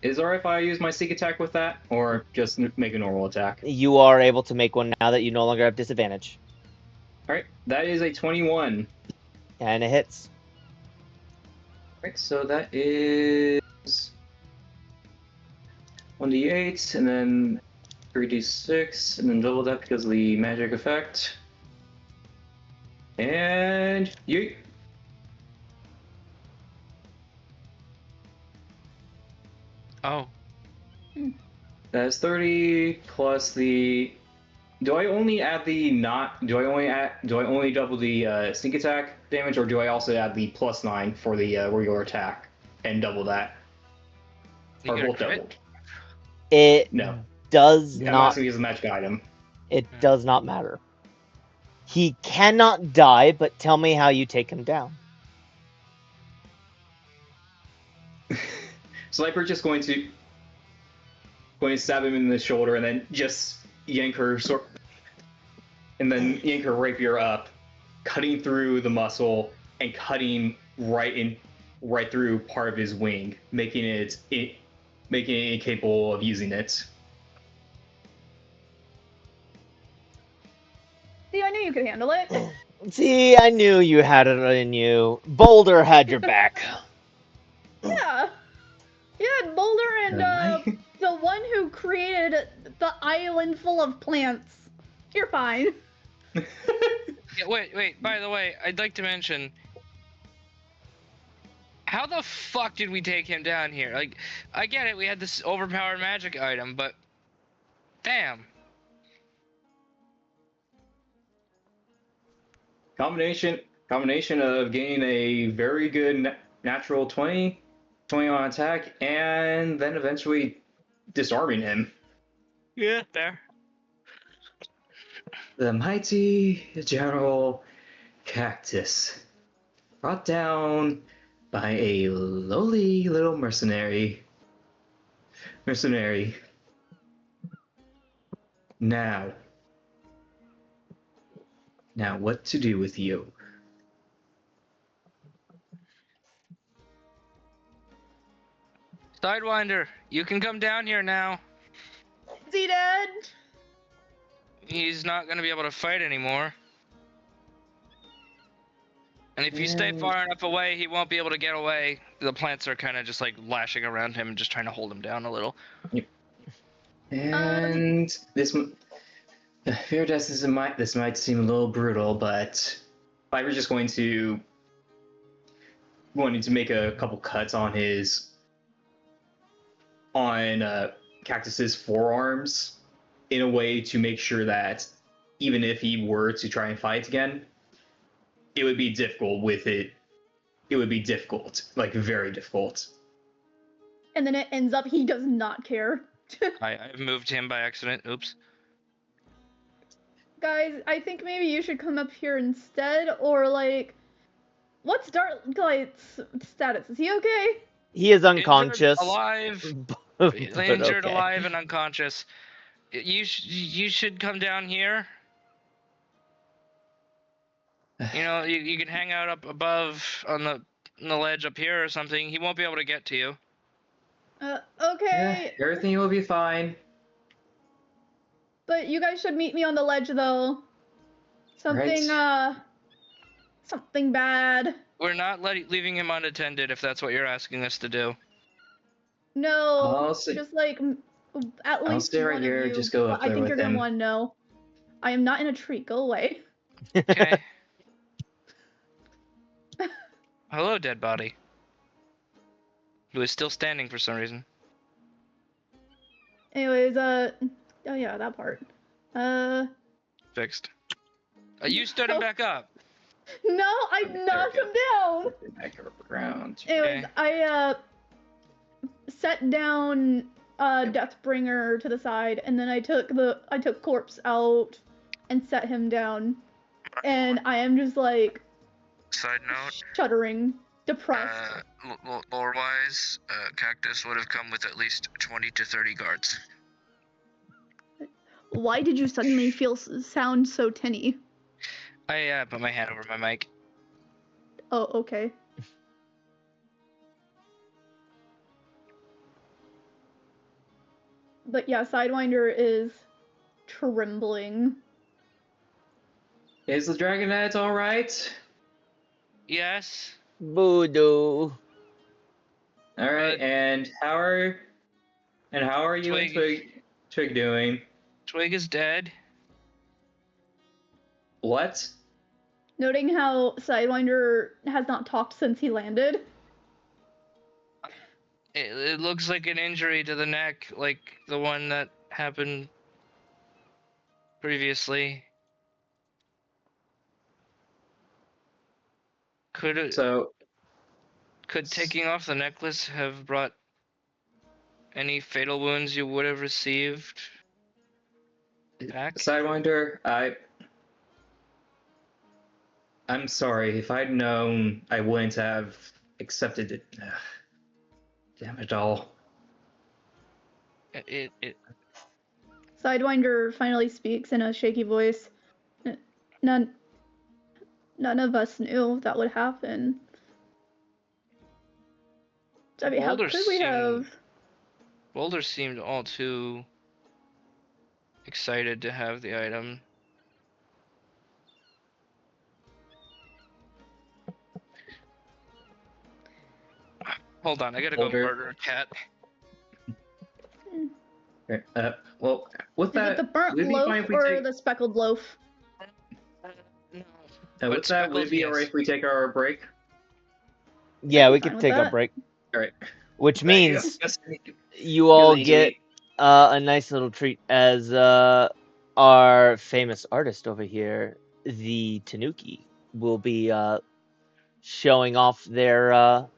Is it alright if I use my sneak attack with that? Or just make a normal attack? You are able to make one now that you no longer have disadvantage. Alright, that is a 21. And it hits. Alright, so that is 1d8, and then 3d6, and then double that because of the magic effect. And yeet. Oh. That's 30 plus the. Do I only add the not? Do I only double the sneak attack damage, or do I also add the +9 for the regular attack and double that? You Or get a both crit? doubled? It No. does I'm not. asking as a magic item. It does not matter. He cannot die, but tell me how you take him down. Sniper's just going to stab him in the shoulder and then just yank her sword, and then yank her rapier up, cutting through the muscle and cutting right through part of his wing, making it incapable of using it. See, I knew you could handle it. See, I knew you had it in you. Boulder had your back. Yeah. Yeah, Boulder and the one who created the island full of plants. You're fine. Yeah, wait. By the way, I'd like to mention, how the fuck did we take him down here? Like, I get it, we had this overpowered magic item, but damn. Combination of gaining a very good natural 20 on attack, and then eventually disarming him. Yeah, fair. The mighty General Cactus, brought down by a lowly little mercenary. Now, what to do with you? Sidewinder, you can come down here now. Is he dead? He's not gonna be able to fight anymore. And if you stay far enough away, he won't be able to get away. The plants are kind of just like lashing around him and just trying to hold him down a little. And this might seem a little brutal, but I was just wanting to make a couple cuts on Cactus's forearms in a way to make sure that even if he were to try and fight again, it would be difficult with it. It would be difficult, like very difficult. And then it ends up he does not care. I've moved him by accident. Oops. Guys, I think maybe you should come up here instead, or like, what's Darklight's status? Is he okay? He is unconscious. Injured, alive. Injured, okay. alive, and unconscious. You should come down here. You know, you can hang out up above on the ledge up here or something. He won't be able to get to you. Okay. Yeah, everything will be fine. But you guys should meet me on the ledge, though. Something, something bad. We're not leaving him unattended if that's what you're asking us to do. No, just like at least I'll stay right one here. of you. Just go up I there think with you're him. gonna want to know. I am not in a tree. Go away. Okay. Hello, dead body. Who is still standing for some reason. Anyways, oh yeah, that part. Fixed. You stood him back up. No, I knocked him down. Back around. Anyways, Okay. I set down Deathbringer to the side, and then I took Corpse out and set him down, and I am just like Side note, shuddering, depressed. lore-wise, Cactus would have come with at least 20 to 30 guards. Why did you suddenly sound so tinny? I put my hand over my mic. Oh, okay. But yeah, Sidewinder is trembling. Is the Dragonet all right? Yes. Voodoo. All right, and how are you and Twig doing? Twig is dead. What? Noting how Sidewinder has not talked since he landed. It looks like an injury to the neck, like the one that happened previously. Could taking off the necklace have brought any fatal wounds you would have received back? Sidewinder, I'm sorry. If I'd known, I wouldn't have accepted it. Damn it all. Sidewinder finally speaks in a shaky voice. None of us knew that would happen. I mean, how Boulder could we have? Boulder seemed all too excited to have the item. Hold on, I gotta go Boulder. murder a cat. Okay, well, with Is that, it the burnt would it be fine loaf if we or take? the speckled loaf? No. With that, would it be alright if we take our break? Yeah, I'd be we fine could with take a that. break. All right. Which But I means guess you all need to get leave. a nice little treat as our famous artist over here, the Tanuki, will be showing off their art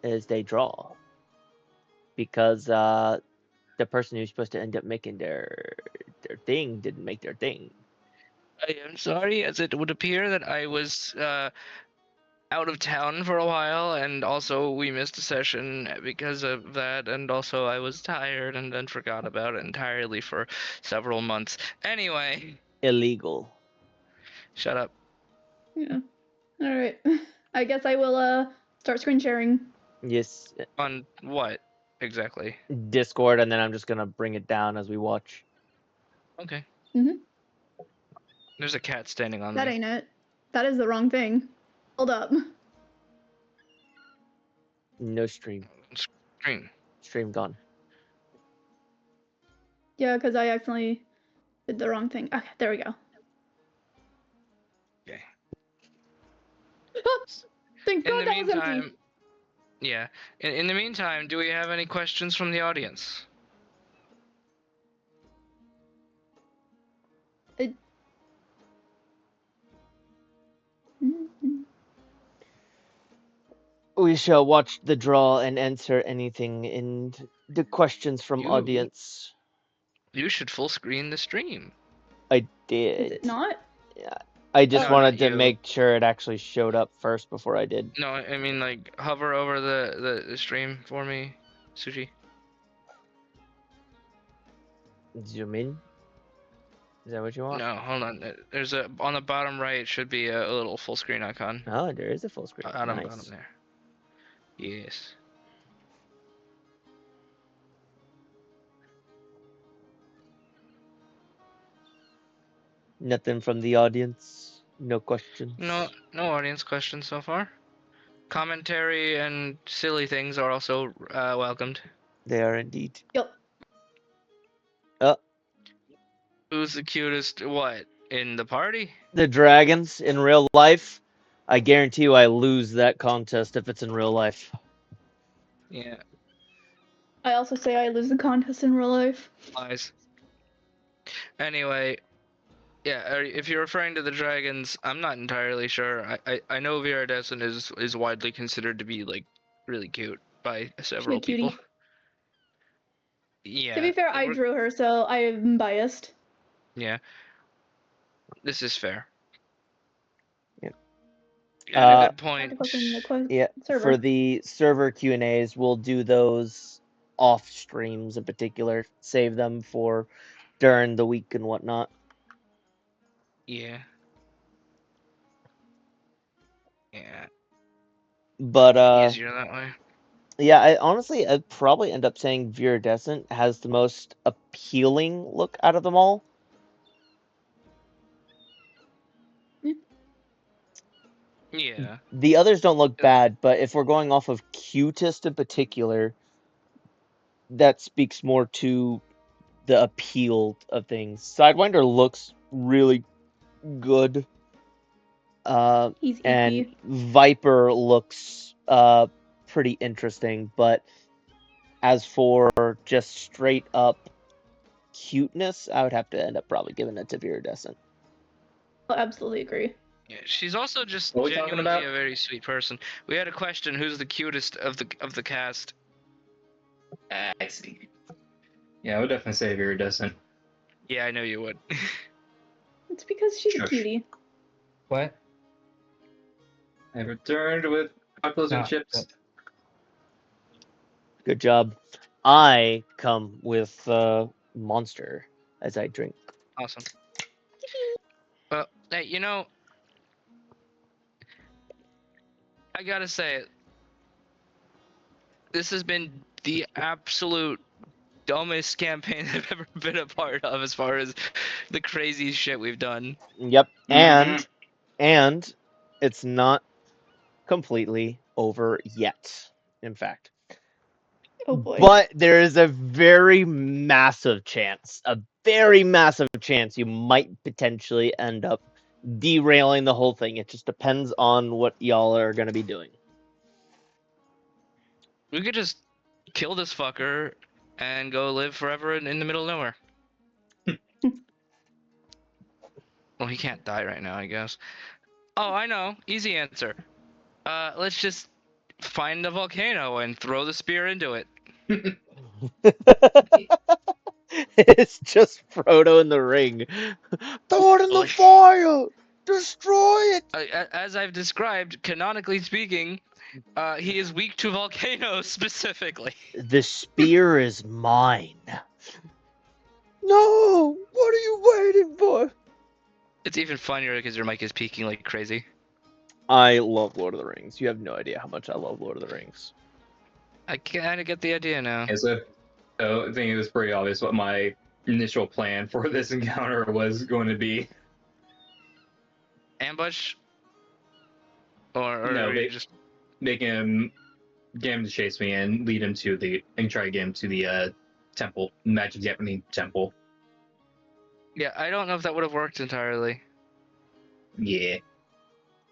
as they draw, because the person who's supposed to end up making their thing didn't make their thing. I am sorry, as it would appear that I was out of town for a while, and also we missed a session because of that, and also I was tired and then forgot about it entirely for several months. Anyway, Illegal. shut up. Yeah. All right. I guess I will start screen sharing. Yes, On what exactly? Discord, and then I'm just gonna bring it down as we watch. Okay. Mhm. There's a cat standing on That me. ain't it. That is the wrong thing. Hold up. No stream. Screen. Stream gone. Yeah, because I accidentally did the wrong thing. Okay, there we go. Okay. Thank In God the that was empty. meantime, yeah. In the meantime, do we have any questions from the audience? Mhm. We shall watch the draw and answer anything in the questions from You- audience. You should full screen the stream. I Is did. it not? Yeah. I just No, wanted not to you. make sure it actually showed up first before I did. No, I mean like hover over the stream for me, Sushi. Zoom in. Is that what you want? No, hold on. There's a on the bottom right should be a little full screen icon. Oh, there is a full screen. Bottom Nice. there. Yes. Nothing from the audience. No questions. No audience questions so far. Commentary and silly things are also welcomed. They are indeed. Yep. Who's the cutest? What in the party? The dragons in real life. I guarantee you I lose that contest if it's in real life. Yeah, I also say I lose the contest in real life. lies. Anyway, yeah. If you're referring to the dragons, I'm not entirely sure. I know Viridescent is widely considered to be like really cute by several cutie. people. Yeah. To be fair, I drew her, so I am biased. Yeah. This is fair. Yep. And a good I have to point. post in the Yeah, server. for the server Q&As, we'll do those off streams in particular. Save them for during the week and whatnot. Yeah. Yeah. But Easier that way. yeah, I'd probably end up saying Viridescent has the most appealing look out of them all. Yeah. The others don't look bad, but if we're going off of cutest in particular, that speaks more to the appeal of things. Sidewinder looks really good. He's And eepy. Viper looks pretty interesting, but as for just straight up cuteness, I would have to end up probably giving it to Viridescent. I'll absolutely agree. Yeah, she's also just What are we talking genuinely about? a very sweet person. We had a question: who's the cutest of the cast? I see. Yeah, I would definitely say Viridescent. Yeah, I know you would. It's because she's a Shush. cutie. What? I returned with tacos and chips. Good job. I come with monster as I drink. Awesome. Well, hey, you know, I gotta say it. This has been the absolute dumbest campaign I've ever been a part of as far as the crazy shit we've done. Yep, Mhm. and it's not completely over yet. In fact, Oh boy. but there is a very massive chance, you might potentially end up derailing the whole thing. It just depends on what y'all are going to be doing. We could just kill this fucker and go live forever in the middle of nowhere. Well, he can't die right now, I guess. Oh, I know. Easy answer. Let's just find a volcano and throw the spear into it. It's just Frodo in the ring. Throw it in the Like- fire! Destroy it! As I've described, canonically speaking, he is weak to volcanoes specifically. The spear is mine. No! What are you waiting for? It's even funnier because your mic is peaking like crazy. I love Lord of the Rings. You have no idea how much I love Lord of the Rings. I kind of get the idea now. Yeah, so I think it was pretty obvious what my initial plan for this encounter was going to be. Ambush? Or No, are you just... Making him get him to chase me and lead him to the and try to get him to the temple, magic Japanese temple. Yeah, I don't know if that would have worked entirely. Yeah.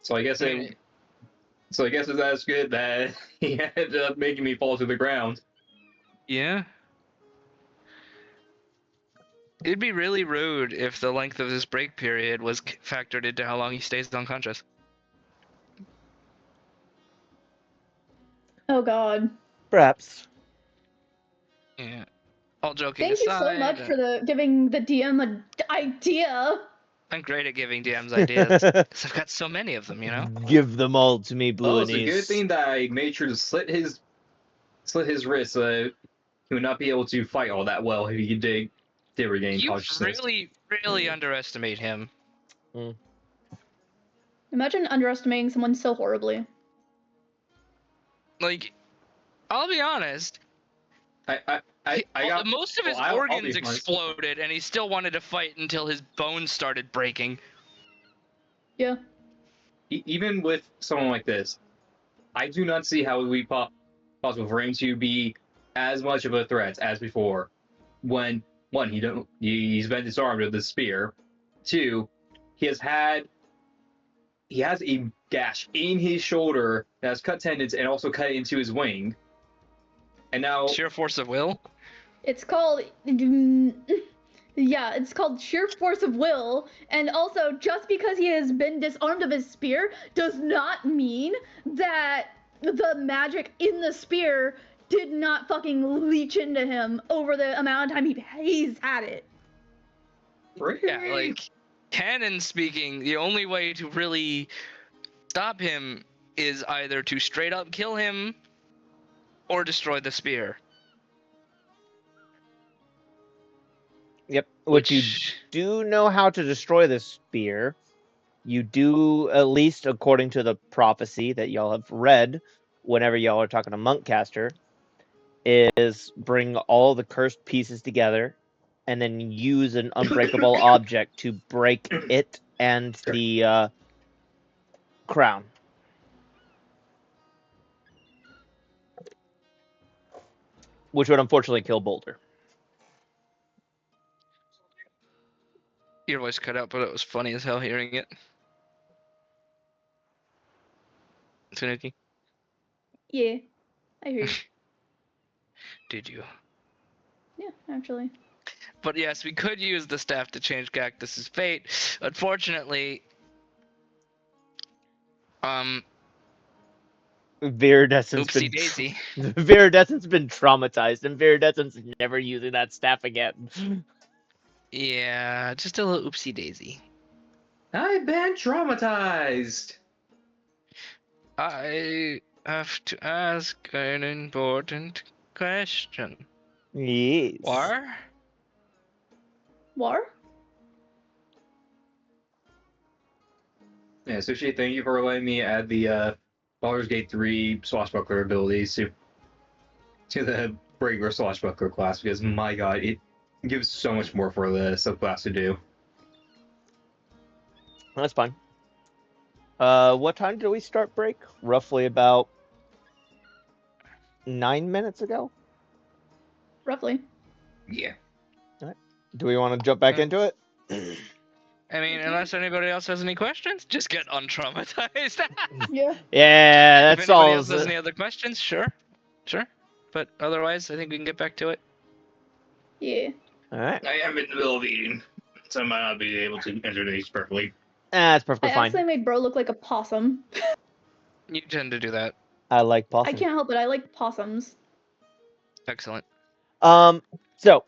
So I guess I mean, it's as good that he ended up making me fall to the ground. yeah. It'd be really rude if the length of this break period was factored into how long he stays unconscious. Oh god. Perhaps. Yeah. All joking Thank you aside, so much for giving the DM an idea. I'm great at giving DMs ideas because I've got so many of them, you know? Give them all to me, Blue Oh, it's a good Anise. thing that I made sure to slit his wrist so he would not be able to fight all that well if he did regain You consciousness. really underestimate him. Imagine underestimating someone so horribly. Like, I'll be honest. I got Most of his I'll be organs honest. exploded, and he still wanted to fight until his bones started breaking. Yeah. Even with someone like this, I do not see how it would be possible for him to be as much of a threat as before. When one, he's been disarmed with the spear. Two, he has a gash in his shoulder that has cut tendons and also cut into his wing. And now Sheer force of will. It's called yeah, it's called sheer force of will, and also just because he has been disarmed of his spear does not mean that the magic in the spear did not fucking leech into him over the amount of time he's had it. Yeah, like, canon speaking, the only way to really stop him is either to straight up kill him or destroy the spear. Yep. What you do know how to destroy the spear. You do, at least according to the prophecy that y'all have read, whenever y'all are talking to Monkcaster, is bring all the cursed pieces together and then use an unbreakable object to break it and the crown. Which would unfortunately kill Boulder. Your voice cut out, but it was funny as hell hearing it. Tanuki, Yeah, I hear you. did you? Yeah, actually. But yes, we could use the staff to change Cactus's fate. Unfortunately, Viridescent's oopsie daisy. Viridescent's been traumatized, and Viridescent's never using that staff again. Yeah, just a little oopsie daisy. I've been traumatized. I have to ask an important question. Yes. War? War? Yeah, Sushi, thank you for letting me add the Baldur's Gate 3 swashbuckler abilities to the regular swashbuckler class, because my god, it gives so much more for the subclass to do. That's fine. What time did we start break? Roughly about 9 minutes ago? Roughly. Yeah. Do we want to jump back into it? I mean, unless anybody else has any questions, just get untraumatized. Yeah. Yeah, If that's anybody all. else has any other questions, sure. But otherwise, I think we can get back to it. Yeah. Alright. I am in the middle of eating, so I might not be able to answer these perfectly. That's I perfectly fine. accidentally made bro look like a possum. You tend to do that. I like I possum. can't help it. I like possums. Excellent. So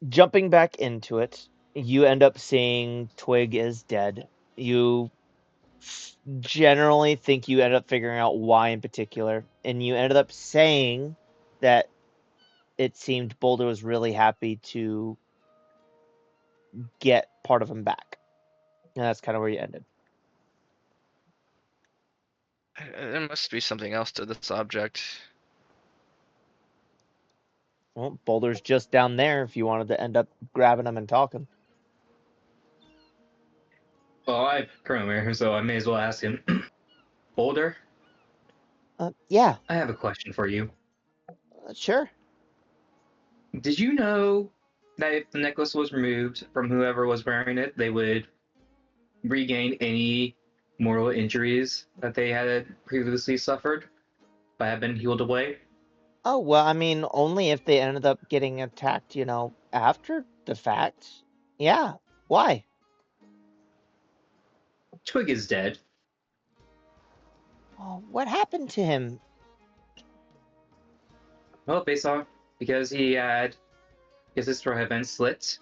jumping back into it, you end up seeing Twig is dead. You generally think you end up figuring out why in particular, and you ended up saying that it seemed Boulder was really happy to get part of him back. And that's kind of where you ended. There must be something else to this object. Well, Boulder's just down there if you wanted to end up grabbing him and talking. Well, I have currently here, so I may as well ask him. Boulder, Yeah, I have a question for you. sure. Did you know that if the necklace was removed from whoever was wearing it, they would regain any mortal injuries that they had previously suffered by having been healed away? Oh, well, I mean, only if they ended up getting attacked, after the fact. Yeah, why? Twig is dead. Oh, what happened to him? Well, because his throat had been slit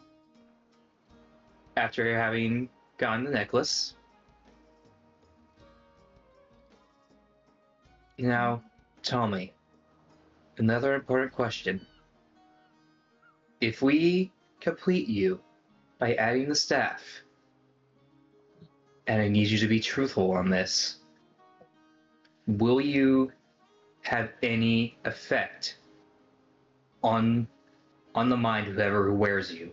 after having gotten the necklace. Now, tell me, another important question. If we complete you by adding the staff, and I need you to be truthful on this, will you have any effect on the mind of whoever wears you?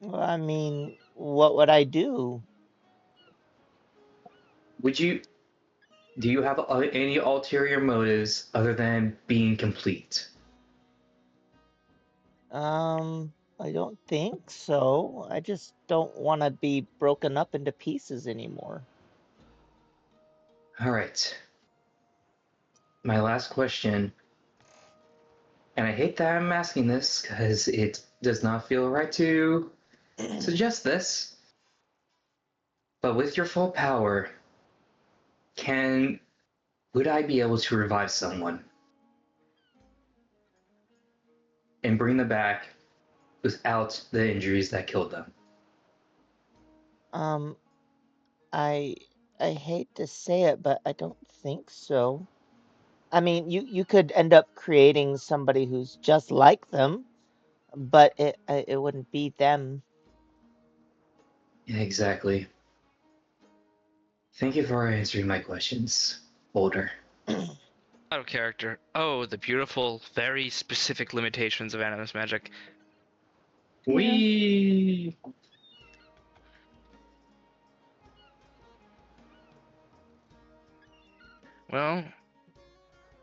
Well, I mean, what would I do? Do you have any ulterior motives other than being complete? I don't think so. I just don't want to be broken up into pieces anymore. All right. My last question, and I hate that I'm asking this because it does not feel right to suggest this, but with your full power, would I be able to revive someone and bring them back without the injuries that killed them? Um, I I hate to say it, but I don't think so. I mean, you could end up creating somebody who's just like them, but it wouldn't be them. Yeah, exactly. Thank you for answering my questions, Boulder. Out of character. Oh, the beautiful, very specific limitations of animus magic. We Well,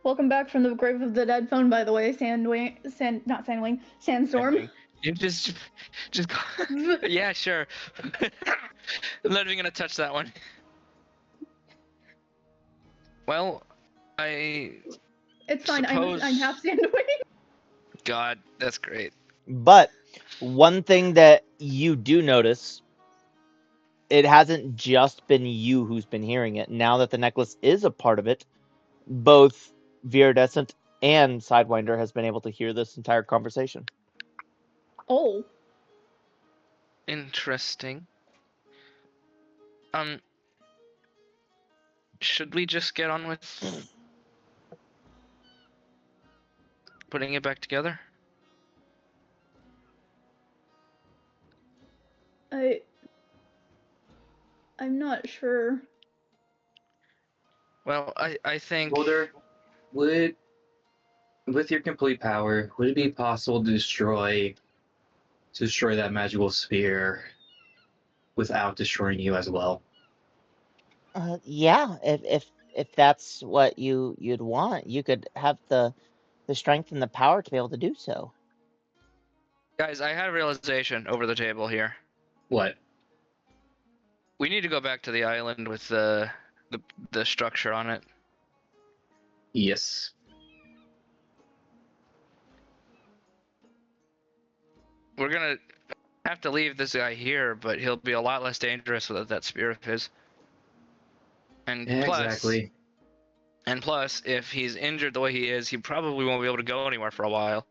Welcome back from the grave of the dead phone, by the way. Not Sandwing. Sandstorm. you just yeah, sure. I'm not even gonna touch that one. Well, It's fine. Suppose- I'm half Sandwing. God, that's great. But one thing that you do notice, it hasn't just been you who's been hearing it. Now that the necklace is a part of it, both Viridescent and Sidewinder has been able to hear this entire conversation. Oh. Interesting. Should we just get on with putting it back together? I'm not sure. Well, I think. Boulder, with your complete power, would it be possible to destroy that magical sphere without destroying you as well? Yeah, if that's what you'd want, you could have the strength and the power to be able to do so. Guys, I had a realization over the table here. What? We need to go back to the island with the structure on it. Yes. We're gonna have to leave this guy here, but he'll be a lot less dangerous without that spear of his. And Exactly. plus, if he's injured the way he is, he probably won't be able to go anywhere for a while.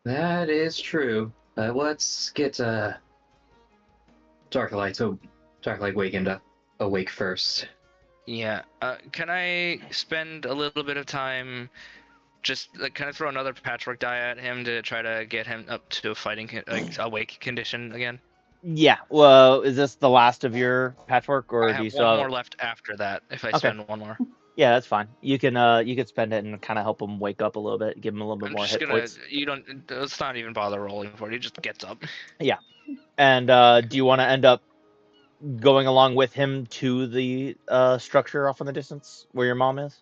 That is true. But let's get Darklight awake first. Yeah. Can I spend a little bit of time just kind of throw another patchwork die at him to try to get him up to a fighting awake condition again? Yeah. Well, is this the last of your patchwork, or I do you have still one more left after that. If I spend one more, Yeah, that's fine. You can spend it and kind of help him wake up a little bit, give him a little bit I'm more just hit gonna. points. You don't. Let's not even bother rolling for it. He just gets up. Yeah. And do you want to end up going along with him to the structure off in the distance where your mom is?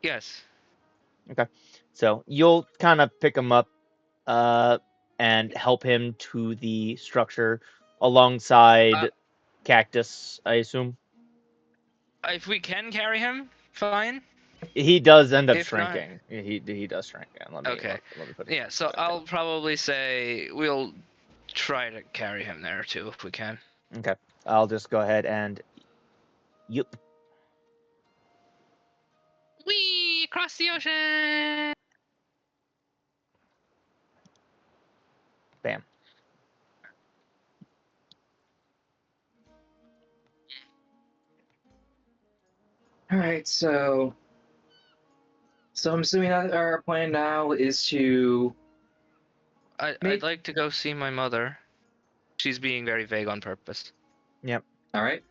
Yes. Okay. So you'll kind of pick him up and help him to the structure alongside Cactus, I assume. If we can carry him, fine. He does end up If not- shrinking. He does shrink. Let me put it Yeah, so I'll probably say we'll try to carry him there too if we can. Okay. I'll just go ahead and yep. Whee! Across the ocean! Bam. All right, so I'm assuming that our plan now is to. I'd like to go see my mother. She's being very vague on purpose. Yep. All right.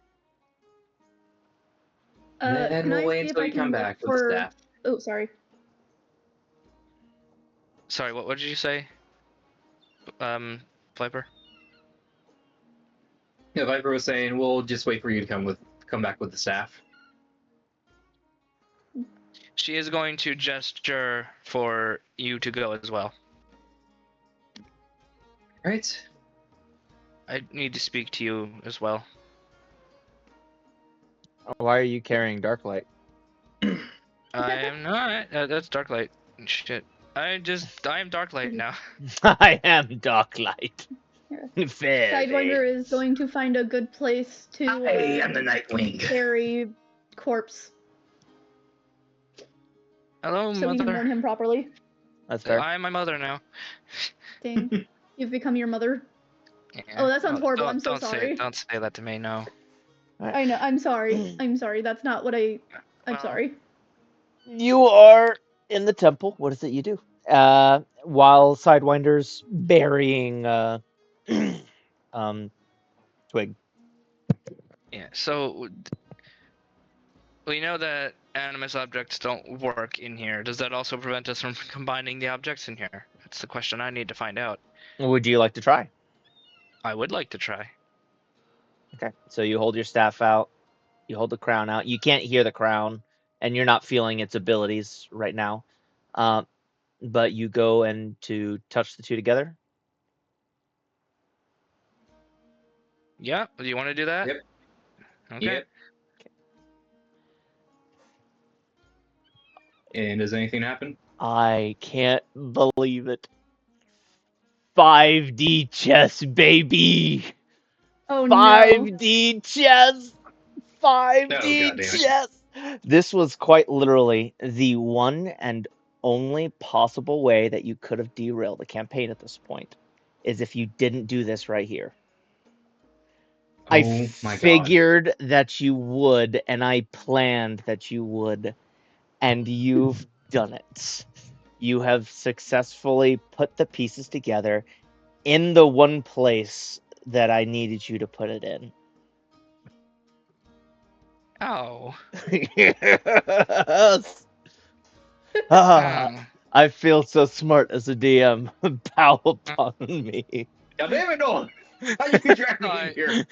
Can we'll I wait see if until I you can come look back with for? staff. Oh, sorry. Sorry, what did you say? Viper? Yeah, Viper was saying we'll just wait for you to come back with the staff. She is going to gesture for you to go as well. Right. I need to speak to you as well. Why are you carrying Darklight? I am not. That's Darklight. Shit. I am Darklight now. I am Darklight. Sidewinder is going to find a good place to I am the Nightwing. carry corpse. Hello, so we can mourn mother. him properly. That's fair. I am my mother now. Dang. You've become your mother. Yeah. Oh, that sounds horrible. I'm so don't sorry. Don't say that to me, no. I know. I'm sorry. I'm sorry. That's not what I'm Well, sorry. You are in the temple. What is it you do? While Sidewinder's burying Twig. Yeah, so we know that animus objects don't work in here. Does that also prevent us from combining the objects in here? That's the question I need to find out. Would you like to try? I would like to try. Okay. So you hold your staff out. You hold the crown out. You can't hear the crown, and you're not feeling its abilities right now. But you go and to touch the two together. Yeah, do you want to do that? Yep. Okay. Yep. And does anything happen? I can't believe it. 5D chess, baby. Oh 5D chess. 5D goddamn. chess. This was quite literally the one and only possible way that you could have derailed the campaign at this point, is if you didn't do this right here. Oh I my god. figured that you would, and I planned that you would, and you've done it. You have successfully put the pieces together in the one place that I needed you to put it in. Oh. Yes. Ah, Oh. I feel so smart as a DM. Bow upon me. God damn it, Nolan! How you drag me in here?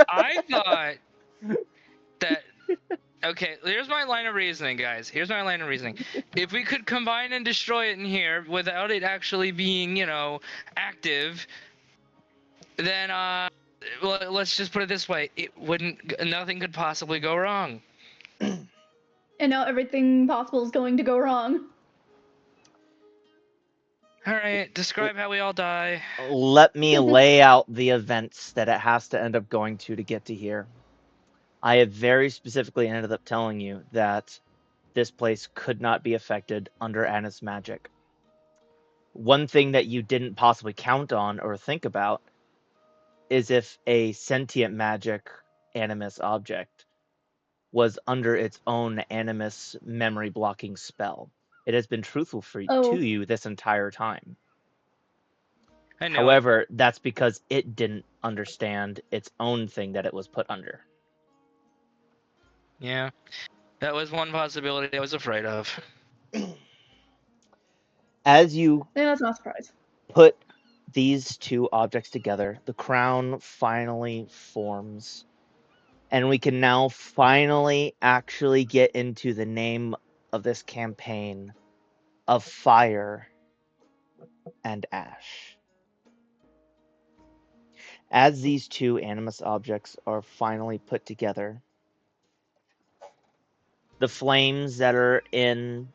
I thought that. Okay, here's my line of reasoning, guys. Here's my line of reasoning. If we could combine and destroy it in here without it actually being, active, then well, let's just put it this way: nothing could possibly go wrong. And now everything possible is going to go wrong. All right, describe how we all die. Let me lay out the events that it has to end up going to get to here. I have very specifically ended up telling you that this place could not be affected under Anna's magic. One thing that you didn't possibly count on or think about is if a sentient magic animus object was under its own animus memory blocking spell. It has been truthful to you this entire time. I know. However, that's because it didn't understand its own thing that it was put under. Yeah, that was one possibility I was afraid of. As you Yeah, that's not a surprise. put these two objects together, the crown finally forms. And we can now finally actually get into the name of this campaign of Fire and Ash. As these two animus objects are finally put together, the flames that are in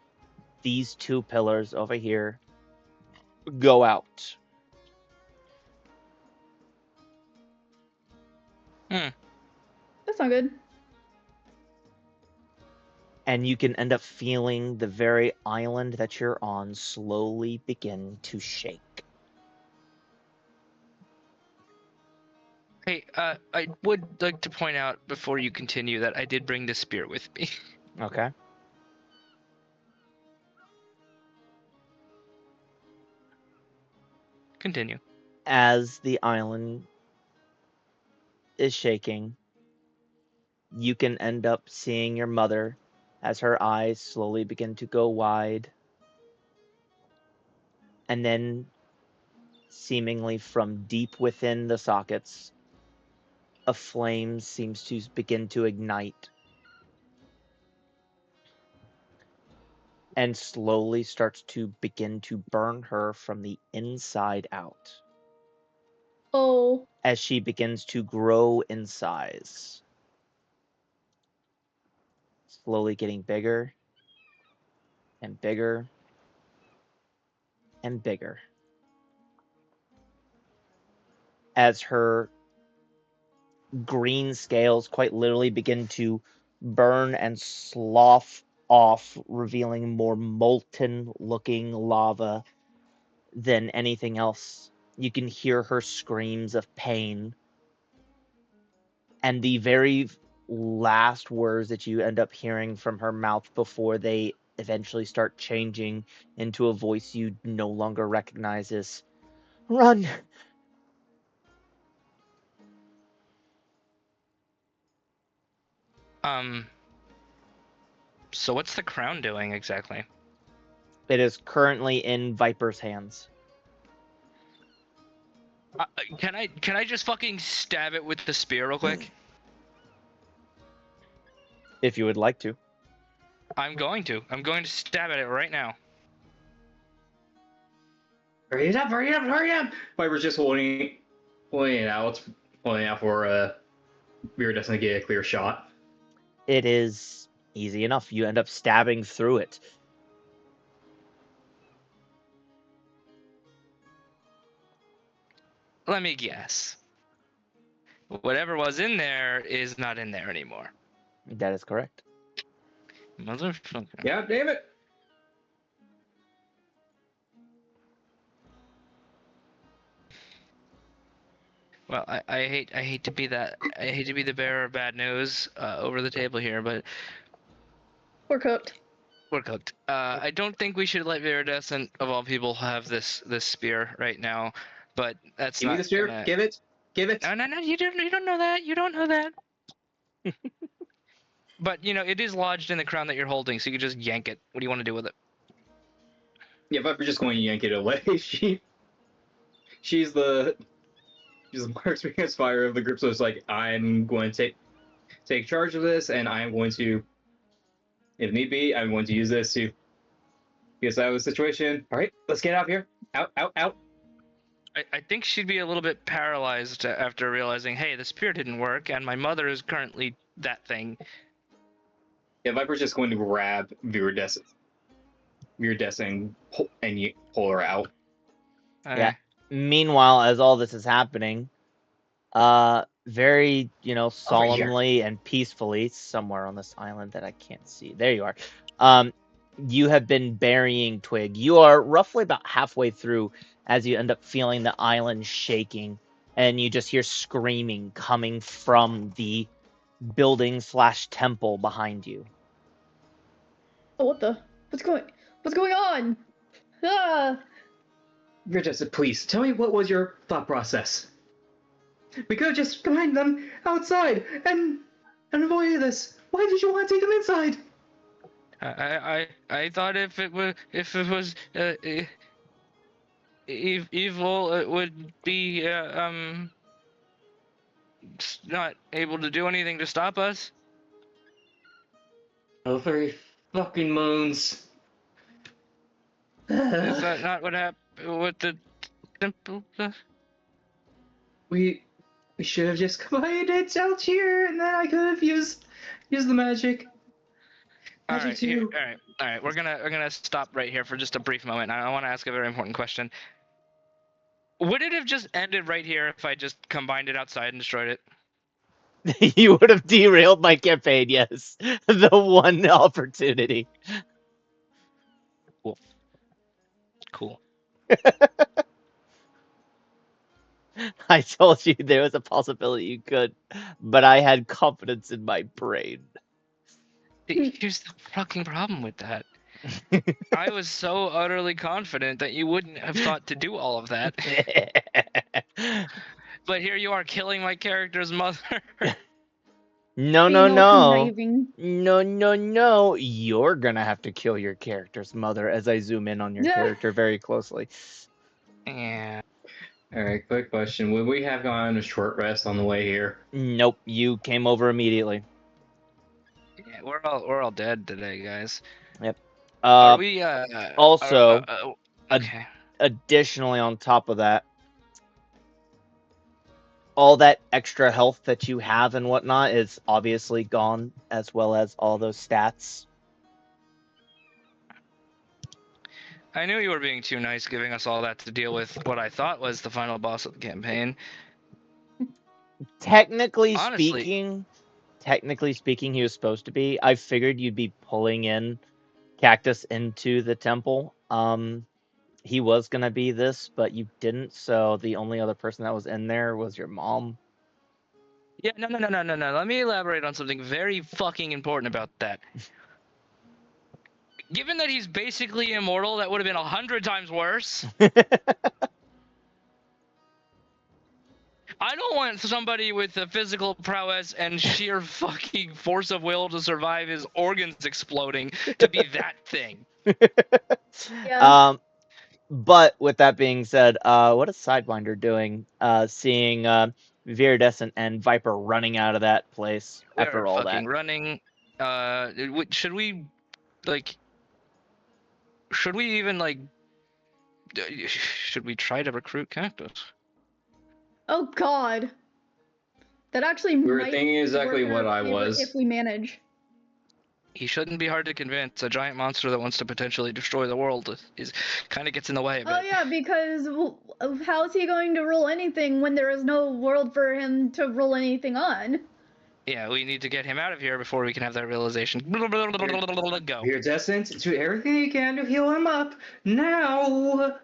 these two pillars over here go out. That's not good. And you can end up feeling the very island that you're on slowly begin to shake. Hey, I would like to point out before you continue that I did bring the spear with me. Okay. Continue. As the island is shaking, you can end up seeing your mother as her eyes slowly begin to go wide. And then, seemingly from deep within the sockets, a flame seems to begin to ignite and slowly starts to begin to burn her from the inside out. Oh. As she begins to grow in size. Slowly getting bigger and bigger and bigger. As her green scales quite literally begin to burn and slough off, revealing more molten looking lava than anything else. You can hear her screams of pain. And the very last words that you end up hearing from her mouth before they eventually start changing into a voice you no longer recognize is, "Run!" So what's the crown doing exactly? It is currently in Viper's hands. Can I just fucking stab it with the spear real quick? If you would like to. I'm going to stab at it right now. Hurry it up! Hurry up! Hurry up! Viper's just holding it out, for we were destined to get a clear shot. It is easy enough. You end up stabbing through it. Let me guess. Whatever was in there is not in there anymore. That is correct. Motherfucker. Yeah, damn it! Well, I hate to be the bearer of bad news over the table here, but We're cooked. We're cooked. I don't think we should let Viridescent, of all people, have this spear right now. But that's Give me not the spear. gonna. Give it. Give it. No, you don't know that. You don't know that. But it is lodged in the crown that you're holding, so you can just yank it. What do you want to do with it? Yeah, if I'm just going to yank it away, she's the more experienced fighter of the group, so it's like I'm going to take charge of this, and I'm going to, if need be, I'm going to use this to get out of the situation. All right, let's get out of here. Out, out, out. I think she'd be a little bit paralyzed after realizing, hey, the spear didn't work, and my mother is currently that thing. Yeah, Viper's just going to grab Viridescent and pull her out. Yeah. Meanwhile, as all this is happening, very, solemnly and peacefully, somewhere on this island that I can't see. There you are. You have been burying Twig. You are roughly about halfway through as you end up feeling the island shaking, and you just hear screaming coming from the building/temple behind you. Oh, what's going on? Ah! Viridescent, please tell me what was your thought process. We could have just combined them outside and avoided this. Why did you want to take them inside? I thought if it was evil, it would be not able to do anything to stop us. Oh, very fucking moans. Is that not what happened with the temple? We should have just combined it out here, and then I could have used the magic. All right. We're gonna stop right here for just a brief moment. I want to ask a very important question. Would it have just ended right here if I just combined it outside and destroyed it? You would have derailed my campaign, yes. The one opportunity. Cool. I told you there was a possibility you could, but I had confidence in my brain. Here's the fucking problem with that. I was so utterly confident that you wouldn't have thought to do all of that. But here you are killing my character's mother. No. Conniving. No. You're gonna have to kill your character's mother as I zoom in on your character very closely. Yeah. Alright, quick question. Would we have gone on a short rest on the way here? Nope, you came over immediately. Yeah, we're all dead today, guys. Yep. Are we also, okay. Additionally, on top of that, all that extra health that you have and whatnot is obviously gone, as well as all those stats. I knew you were being too nice giving us all that to deal with what I thought was the final boss of the campaign. Technically Honestly, speaking, he was supposed to be. I figured you'd be pulling in Cactus into the temple. He was gonna be this, but you didn't, so the only other person that was in there was your mom. Yeah, no. Let me elaborate on something very fucking important about that. Given that he's basically immortal, that would have been 100 times worse. I don't want somebody with a physical prowess and sheer fucking force of will to survive his organs exploding to be that thing. Yeah. But with that being said, what is Sidewinder doing? Seeing Viridescent and Viper running out of that place after all that. Running. Should we even should we try to recruit Cactus? Oh God. That actually We were might thinking exactly work in what our I favor was. if we manage. He shouldn't be hard to convince. A giant monster that wants to potentially destroy the world is kind of gets in the way a bit. Oh yeah, because how is he going to rule anything when there is no world for him to rule anything on? Yeah, we need to get him out of here before we can have that realization. Go. Viridescent, do everything you can to heal him up now.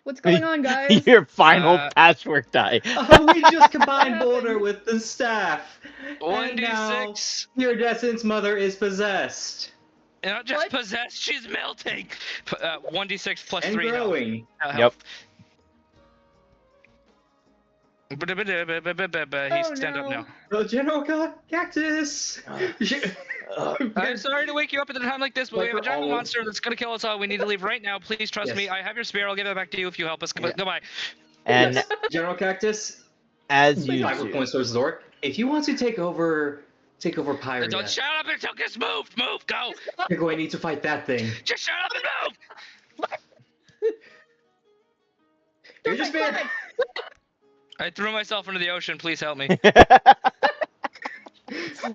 What's going on, guys? Your final patchwork die. We just combined Boulder with the staff. 1d6. Viridescent's mother is possessed. Not just What? possessed, she's melting. 1d6 plus And 3 growing. health. Yep. He's stand up no. now. The General Cactus! I'm sorry to wake you up at a time like this, but we Like have a we're giant all- monster that's gonna kill us all. We need to leave right now. Please trust Yes. me. I have your spear. I'll give it back to you if you help us. Yeah. Goodbye. And General Cactus, as you 5 do, points towards the door. If you want to take over Pyria, Don't shut up until gets moved. Move. Go. you're going to need to fight that thing. Just shut up and move. You're just being... I threw myself into the ocean. Please help me.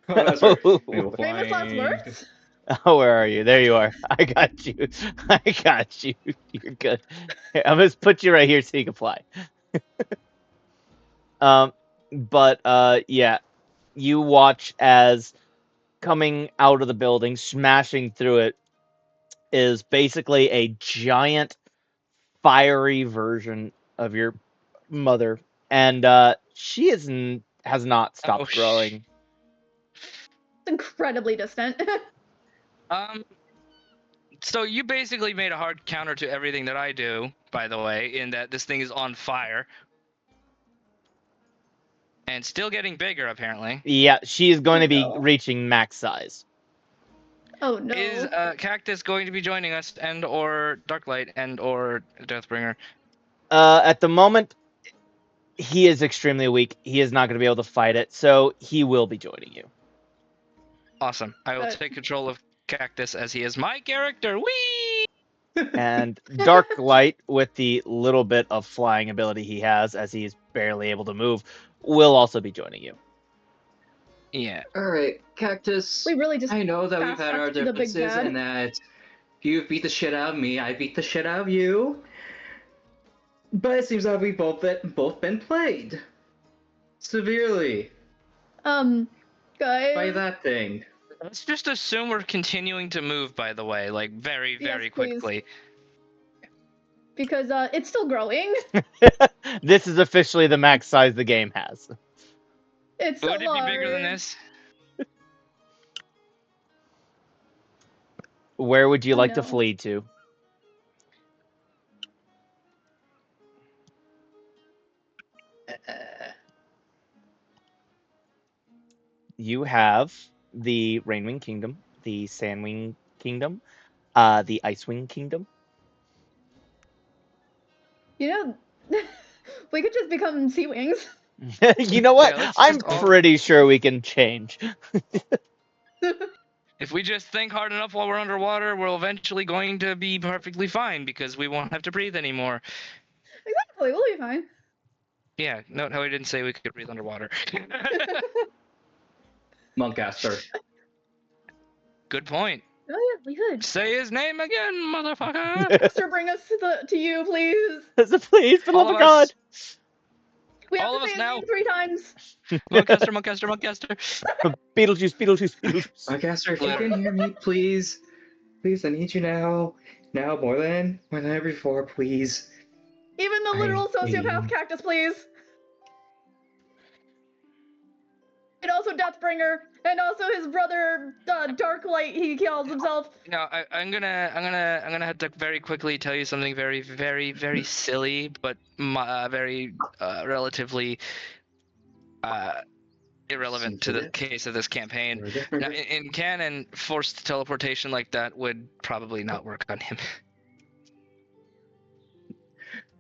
Oh, that's right. Famous last words? Oh, where are you? There you are. I got you. I got you. You're good. Here, I'm gonna put you right here so you can fly. Yeah, you watch as coming out of the building, smashing through it, is basically a giant, fiery version of your mother, and she has not stopped growing. Incredibly distant. So you basically made a hard counter to everything that I do, by the way, in that this thing is on fire. And still getting bigger, apparently. Yeah, she is going to be No. reaching max size. Oh no. Is Cactus going to be joining us, and or Darklight, and or Deathbringer? At the moment, he is extremely weak. He is not going to be able to fight it, so he will be joining you. Awesome. I will take control of Cactus as he is my character. Whee! And Darklight, with the little bit of flying ability he has, as he is barely able to move, will also be joining you. Yeah. Alright, Cactus. We really just I know that we've had our fast-tracked to the big differences bad. and that you've beat the shit out of me, I beat the shit out of you. But it seems that we've both been played. Severely. Guys. By that thing. Let's just assume we're continuing to move, by the way, like very, very Yes, please. quickly. Because it's still growing. This is officially the max size the game has. It's so Would it large. be bigger than this? Where would you Oh, like to no. flee to? You have the Rainwing Kingdom, the Sandwing Kingdom, the Icewing Kingdom. You know, we could just become sea wings. You know what? Yeah, let's I'm just all- pretty sure we can change. If we just think hard enough while we're underwater, we're eventually going to be perfectly fine because we won't have to breathe anymore. Exactly, we'll be fine. Yeah, note how I didn't say we could breathe underwater. Monkcaster. Good point. Oh yeah, we could. Say his name again, motherfucker. Master, bring us to you, please. Please, for the love of God. We have All to of say us his now. name 3 times. Monkcaster. Beetlejuice. Monkcaster, if you can hear me, please. Please, I need you now. Now more than ever before, please. Even the literal sociopath cactus, please. And also Deathbringer, and also his brother Darklight. He calls himself. No, I'm gonna have to very quickly tell you something very, very, very silly, but very relatively irrelevant to the case of this campaign. Now, in canon, forced teleportation like that would probably not work on him.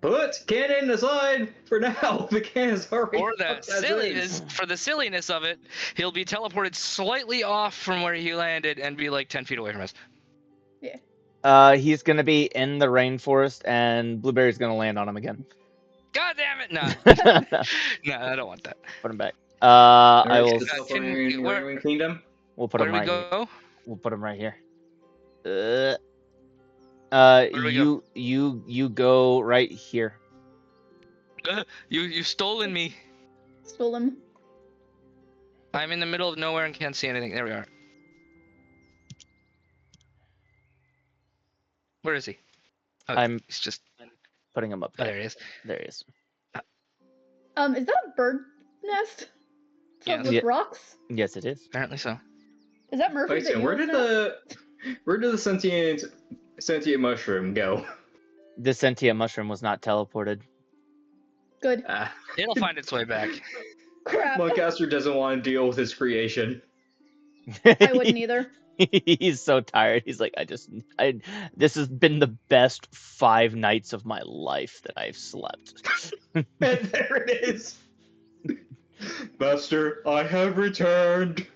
Put cannon aside for now. The cannon's already For the fucked as silliness of it, he'll be teleported slightly off from where he landed and be like 10 feet away from us. He's gonna be in the rainforest, and Blueberry's gonna land on him again. God damn it! No, no, I don't want that. Put him back. Alright, I will. Rainwing Kingdom. We'll put Where him do we right here. go? We'll put him right here. do we go? You go right here. You've stolen me. Stole him. I'm in the middle of nowhere and can't see anything. There we are. Where is he? Oh, he's just Putting him up Oh, there. there he is. There he is. Is that a bird nest? Filled Yes. with rocks? Yes, it is. Apparently so. Is that Murphy? Wait, so where did the Where did the sentient mushroom go? The sentient mushroom was not teleported. Good. Ah. It'll find its way back. Crap. Monkcaster doesn't want to deal with his creation. I wouldn't either. He's so tired. He's like, this has been the best 5 nights of my life that I've slept. And there it is. Master, I have returned.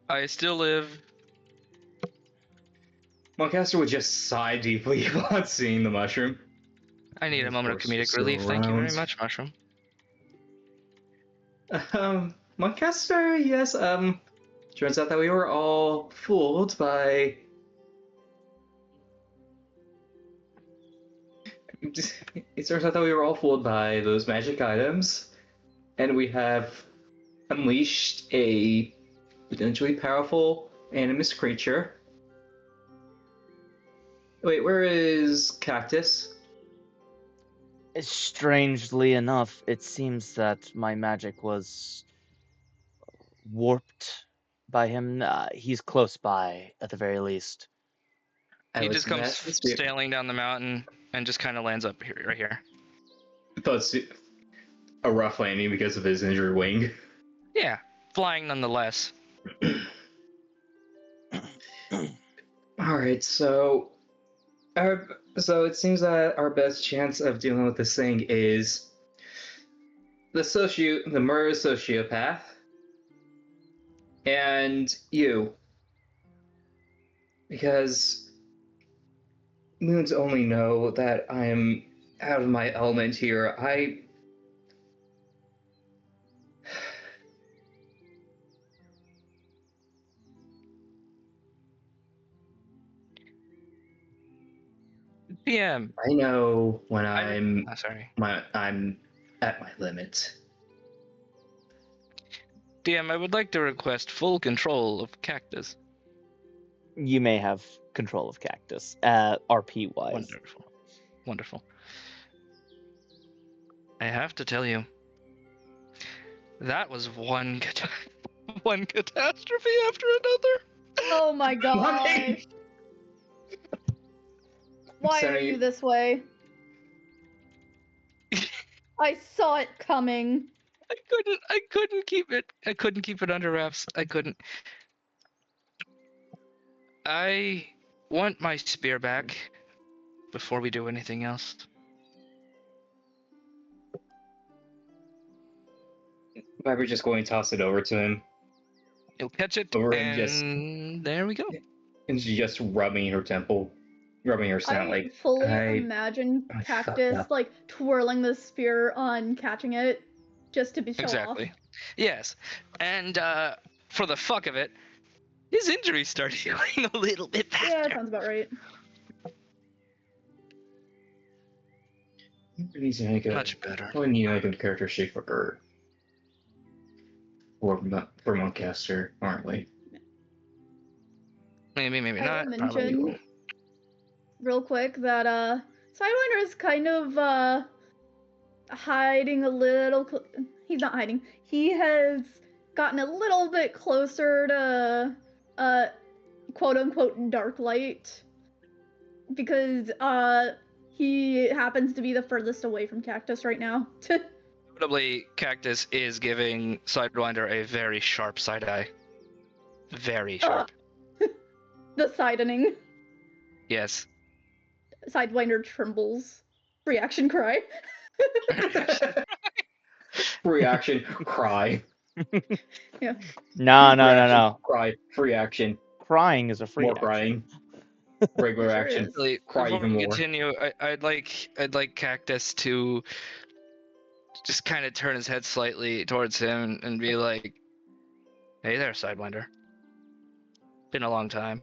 I still live. Monkcaster would just sigh deeply upon seeing the mushroom. I need a Of moment of course, you're comedic still relief. Thank you very around. much, Mushroom. Monkcaster, yes, turns out that we were all fooled by... It turns out that we were all fooled by those magic items, and we have unleashed a potentially powerful animus creature. Wait, where is Cactus? Strangely enough, it seems that my magic was warped by him. He's close by, at the very least. He just comes sailing. sailing down the mountain and just kind of lands up here, right here. That's a rough landing because of his injured wing. Yeah, flying nonetheless. Alright, so it seems that our best chance of dealing with this thing is the murder sociopath, and you. Because moons only know that I'm out of my element here. PM. I know when I'm sorry. I'm at my limit. DM, I would like to request full control of Cactus. You may have control of Cactus, RP-wise. Wonderful. Wonderful. I have to tell you, that was one catastrophe after another. Oh my gosh. Why are Sorry. you this way? I saw it coming. I couldn't keep it under wraps. I couldn't. I want my spear back before we do anything else. We're just going to toss it over to him, You'll catch it, Or and just- there we go. and she's just rubbing her temple, rubbing her snout I like, fully I imagine fucked Cactus up. like twirling the spear on catching it just to be show Exactly. off. Yes, and for the fuck of it, his injuries start healing a little bit faster. Yeah, that sounds about right. He's gonna go. Much better. We need like a character sheet for Monkcaster, aren't we? Maybe I not. will Probably will. mention real quick that Sidewinder is kind of hiding a little. He's not hiding. He has gotten a little bit closer to quote unquote dark light because he happens to be the furthest away from Cactus right now. Notably, Cactus is giving Sidewinder a very sharp side eye. Very sharp. The sidening. Yes. Sidewinder trembles. Reaction cry. Reaction, cry. No. Cry, free action. Crying is a free More action. crying. Regular Sure action. is. Actually, Cry before even we more. continue, I'd like Cactus to just kind of turn his head slightly towards him and be like, "Hey there, Sidewinder. Been a long time."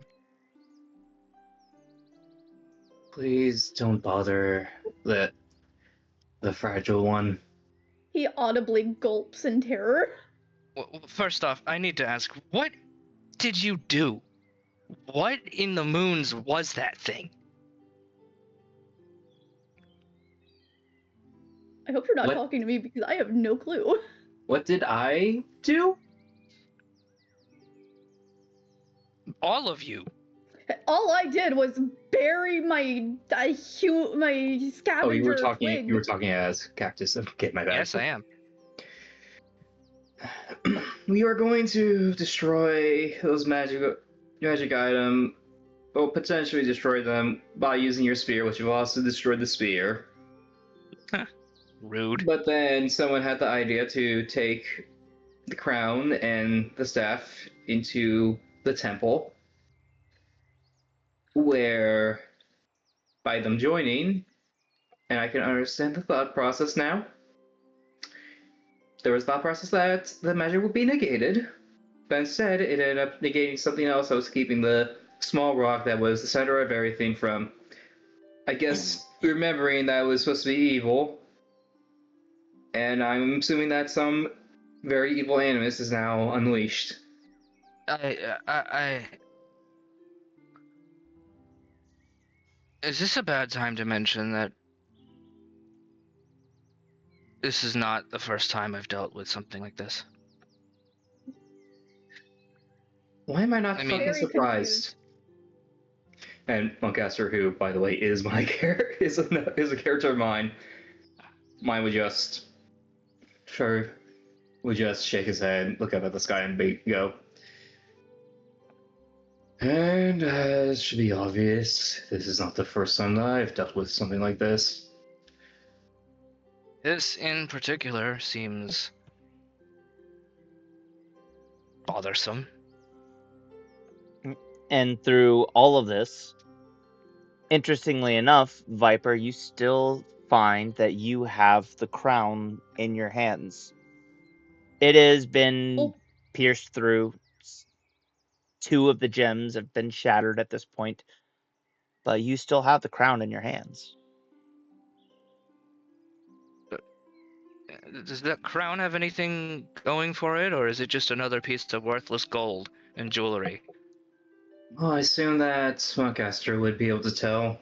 Please don't bother the fragile one. He audibly gulps in terror. Well, first off, I need to ask, what did you do? What in the moons was that thing? I hope you're not What? talking to me because I have no clue. What did I do? All of you. All I did was bury my scavenger Oh, you were talking. twig. You were talking as Cactus. Okay, my bad. Yes, I am. We are going to destroy those magic item, or potentially destroy them by using your spear, which will also destroy the spear. Rude. But then someone had the idea to take the crown and the staff into the temple, where by them joining, and I can understand the thought process now. There was thought process that the magic would be negated, but instead it ended up negating something else that was keeping the small rock that was the center of everything from, I guess, remembering that it was supposed to be evil. And I'm assuming that some very evil animus is now unleashed. Is this a bad time to mention that this is not the first time I've dealt with something like this? Why am I not I mean- fucking Very surprised? And Monkcaster, who, by the way, is my character, is a character of mine, mine would just shake his head, look up at the sky, and go. And as should be obvious, this is not the first time that I've dealt with something like this. This in particular seems bothersome. And through all of this, interestingly enough, Viper, you still find that you have the crown in your hands. It has been pierced through. 2 of the gems have been shattered at this point, but you still have the crown in your hands. Does that crown have anything going for it, or is it just another piece of worthless gold and jewelry? Well, I assume that Monkcaster would be able to tell.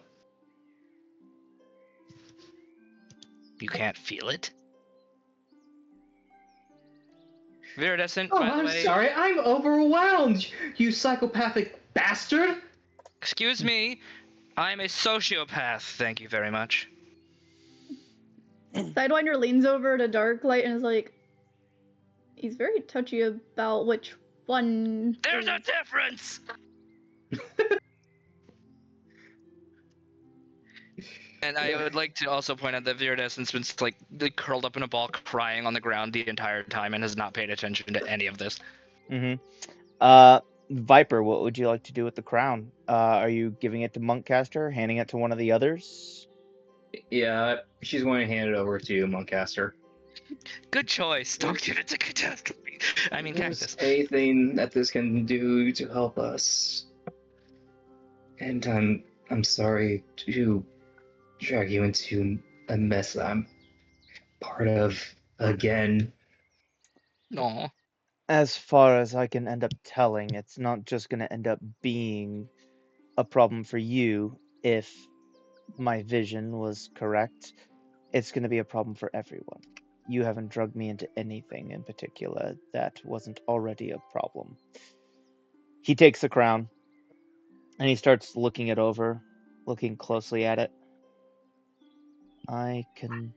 You can't feel it? Viridescent, Oh, by the I'm way. sorry, I'm overwhelmed, you psychopathic bastard! Excuse me, I'm a sociopath, thank you very much. Sidewinder leans over to Darklight and is like, he's very touchy about which one. There's a difference! And I would like to also point out that Viridescent's been like curled up in a ball crying on the ground the entire time and has not paid attention to any of this. Viper, what would you like to do with the crown? Are you giving it to Monkcaster, handing it to one of the others? Yeah, she's going to hand it over to Monkcaster. Good choice. Don't give it to Catastrophe. I mean, Cactus. Anything that this can do to help us. And I'm sorry to drag you into a mess that I'm part of again. Aw. As far as I can end up telling, it's not just going to end up being a problem for you if my vision was correct. It's going to be a problem for everyone. You haven't drugged me into anything in particular that wasn't already a problem. He takes the crown and he starts looking it over, looking closely at it. I can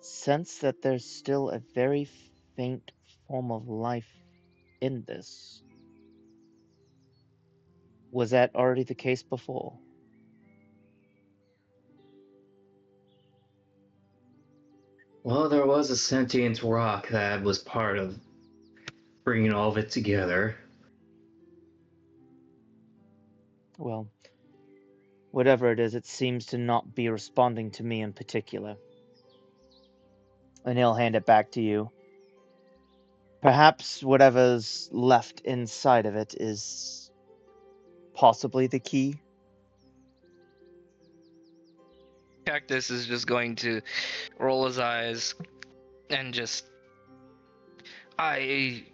sense that there's still a very faint form of life in this. Was that already the case before? Well, there was a sentient rock that was part of bringing all of it together. Well, whatever it is, it seems to not be responding to me in particular. And he'll hand it back to you. Perhaps whatever's left inside of it is possibly the key. Cactus is just going to roll his eyes and just. I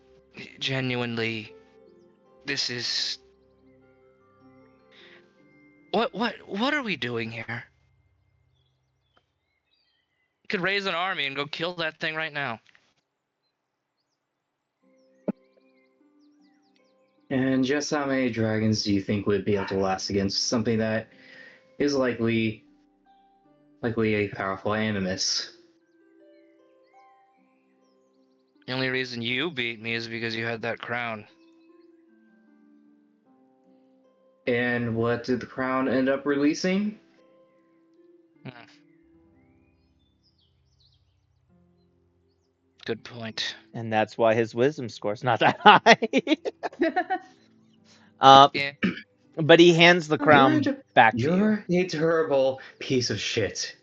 genuinely. This is. What are we doing here? We could raise an army and go kill that thing right now. And just how many dragons do you think would be able to last against something that is likely a powerful animus? The only reason you beat me is because you had that crown. And what did the crown end up releasing? Good point. And that's why his wisdom score's not that high. Yeah. But he hands the crown back to you. You're a terrible piece of shit.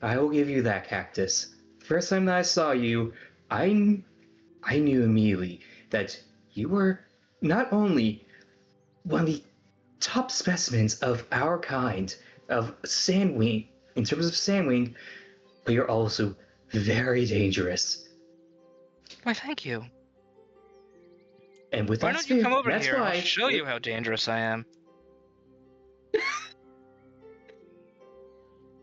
I will give you that, Cactus. First time that I saw you, I knew immediately that you were not only one of the top specimens of our kind, of Sandwing, in terms of Sandwing, but you're also very dangerous. Why, thank you. And with Why that don't you spear, come over that's here? why I'll show you how dangerous I am.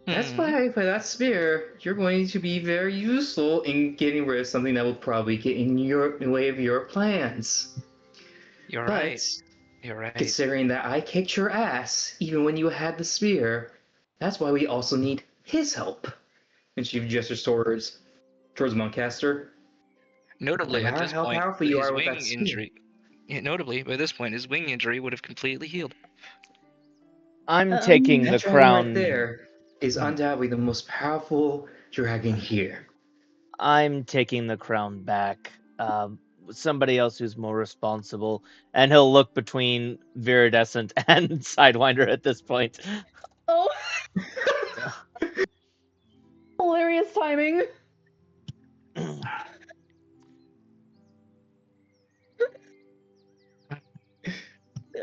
That's why with that spear, you're going to be very useful in getting rid of something that will probably get in the way of your plans. You're But right. You're right. considering that I kicked your ass even when you had the spear, that's why we also need his help. And she gestures towards Montcaster. Notably, No at matter this how point, powerful you his are with wing that spear. injury. Yeah, notably, by this point, his wing injury would have completely healed. I'm taking the That dragon crown. right there is undoubtedly the most powerful dragon here. I'm taking the crown back. Somebody else who's more responsible, and he'll look between Viridescent and Sidewinder at this point. Oh. Hilarious timing.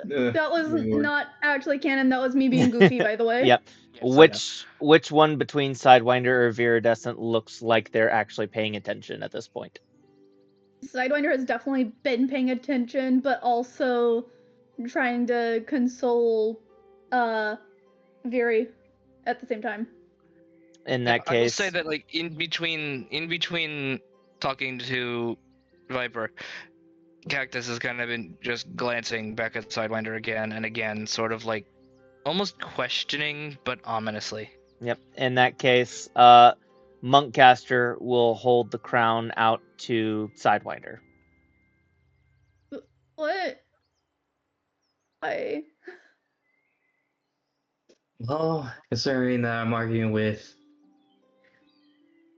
That was not actually canon. That was me being goofy, by the way. Yep. Yes, Which one between Sidewinder or Viridescent looks like they're actually paying attention at this point? Sidewinder has definitely been paying attention, but also trying to console Viri at the same time. In that case, I will say that, like, in between talking to Viper, Cactus has kind of been just glancing back at Sidewinder again and again, sort of like almost questioning, but ominously. Yep. In that case, Monkcaster will hold the crown out to Sidewinder. What? Well, considering that I'm arguing with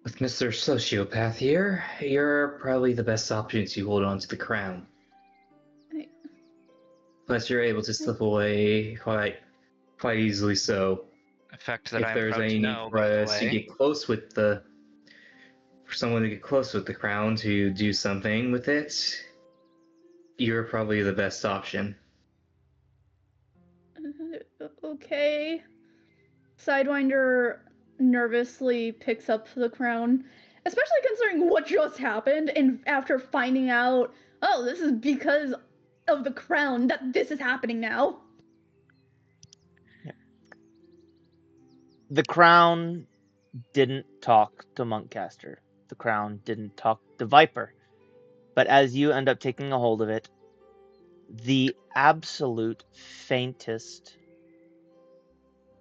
Mr. Sociopath here, you're probably the best option to hold on to the crown. Plus, you're able to slip away quite easily. So, A fact that if I'm there's proud any to need know, for by the us to way. get close with for someone to get close with the crown to do something with it, you're probably the best option. Okay. Sidewinder nervously picks up the crown, especially considering what just happened, and after finding out, oh, this is because of the crown that this is happening now. Yeah. The crown didn't talk to Monkcaster. The crown didn't talk to Viper. But as you end up taking a hold of it, the absolute faintest,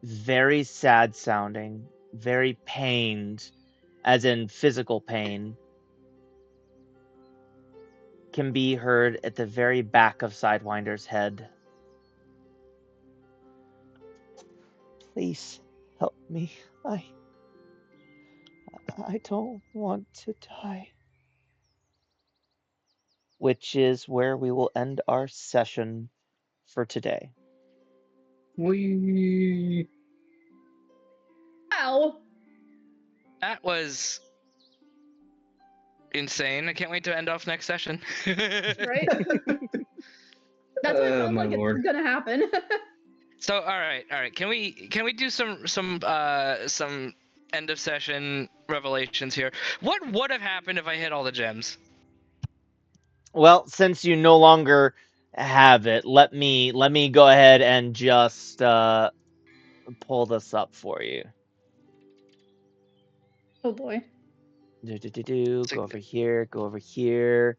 very sad sounding, very pained, as in physical pain, can be heard at the very back of Sidewinder's head. Please help me. I don't want to die. Which is where we will end our session for today. Wow. That was insane. I can't wait to end off next session. Right? That's what it sounds like it's gonna happen. So, all right. Can we do some end of session revelations here? What would have happened if I hit all the gems? Well, since you no longer have it, let me go ahead and just pull this up for you. Oh boy. Go over here.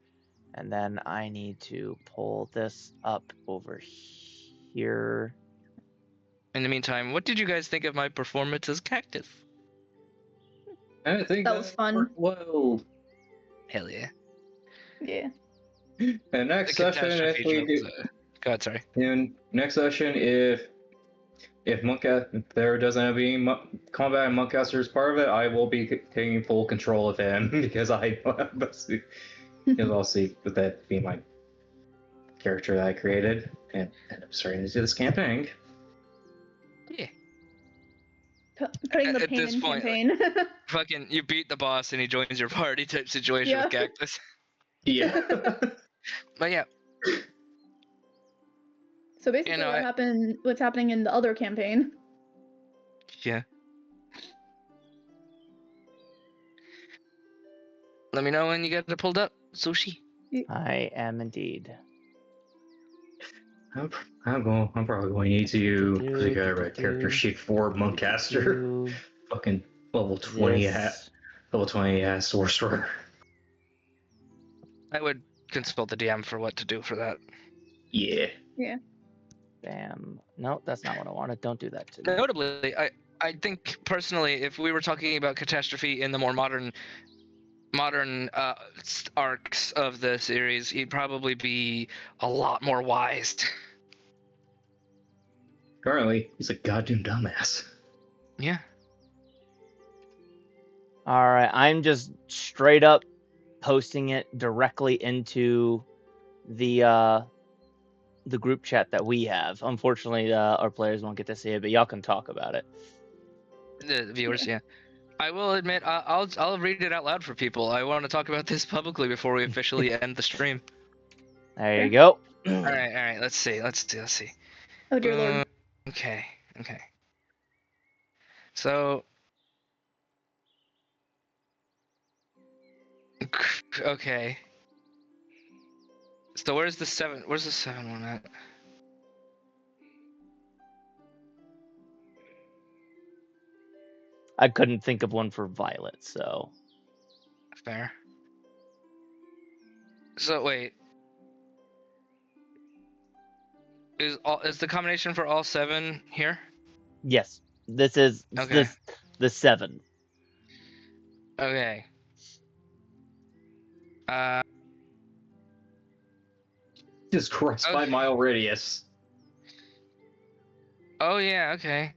And then I need to pull this up over here. In the meantime, what did you guys think of my performance as Cactus? I think That was fun. worked well. Hell yeah. Yeah. And next The session, catastrophe if we joke do, was, God, sorry. in next session, if there doesn't have any combat and Monkcaster is part of it, I will be taking full control of him because I because I'll see with that being my character that I created and end up starting to do this campaign. Yeah. Putting the At pain this in point, campaign. Fucking, you beat the boss and he joins your party type situation Yeah. with Cactus. Yeah. But yeah, So basically, what's happening in the other campaign? yeah. Let me know when you get it pulled up, Sushi. I am indeed. I'm probably going to need to put together a character sheet for Monkcaster. Fucking level 20 level 20 sorcerer. I would consult the DM for what to do for that. Yeah. Yeah. Bam. No, that's not what I wanted. Don't do that to me. Notably, I think personally, if we were talking about catastrophe in the more modern arcs of the series, he'd probably be a lot more wise. Currently, he's a goddamn dumbass. Yeah. All right, I'm just straight up posting it directly into the group chat that we have. Unfortunately, our players won't get to see it, but y'all can talk about it. The viewers, yeah. I will admit, I'll read it out loud for people. I want to talk about this publicly before we officially end the stream. There you go. All right. Let's see. Oh dear lord. Okay. So. Okay. So where's the 7 one at? I couldn't think of one for Violet, so. Fair. So wait. Is the combination for all 7 here? Yes, this is Okay. the 7. Okay. Just crossed by Okay. mile radius. Oh yeah, okay.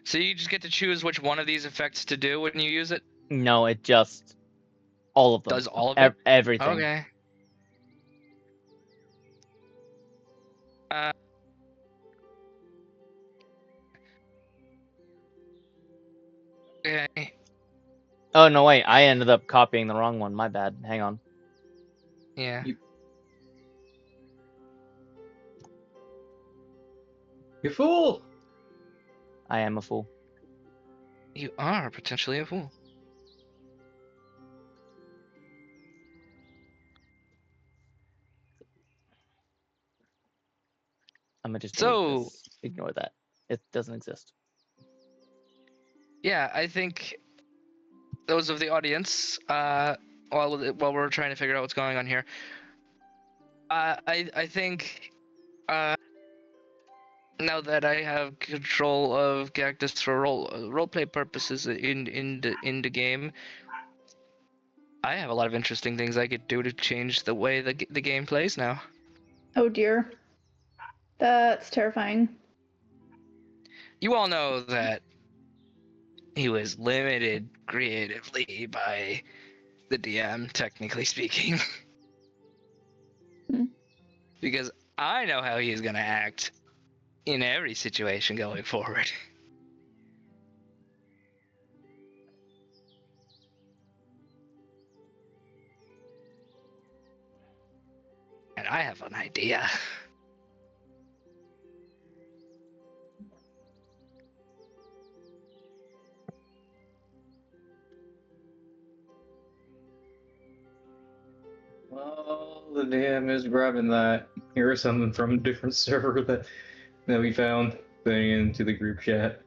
So you just get to choose which one of these effects to do when you use it? No, it just all of them. Does all of it? Everything. Okay. Okay. Oh no, wait! I ended up copying the wrong one. My bad. Hang on. Yeah. You fool! I am a fool. You are potentially a fool. I'm gonna just delete So this. Ignore that. It doesn't exist. yeah, I think those of the audience, while we're trying to figure out what's going on here, I think, now that I have control of Cactus for roleplay purposes in the game, I have a lot of interesting things I could do to change the way the game plays now. Oh dear. That's terrifying. You all know that he was limited creatively by the DM, technically speaking. Because I know how he's gonna act in every situation going forward. And I have an idea. Well, the DM is grabbing that. Here's something from a different server that we found, putting into the group chat.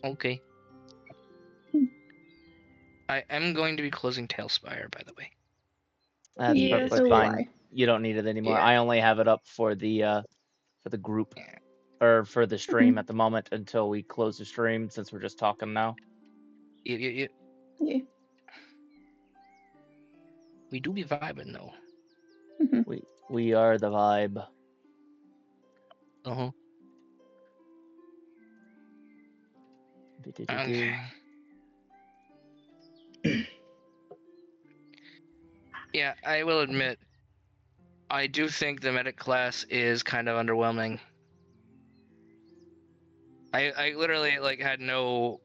Okay. I am going to be closing Tailspire, by the way. That's Yeah, perfectly so will fine. I. You don't need it anymore. Yeah. I only have it up for the group or for the stream at the moment until we close the stream, since we're just talking now. Yeah. Yeah. We do be vibing though. We are the vibe. Uh-huh. Do-do-do-do. Okay. Yeah, I will admit, I do think the medic class is kind of underwhelming. I literally like had no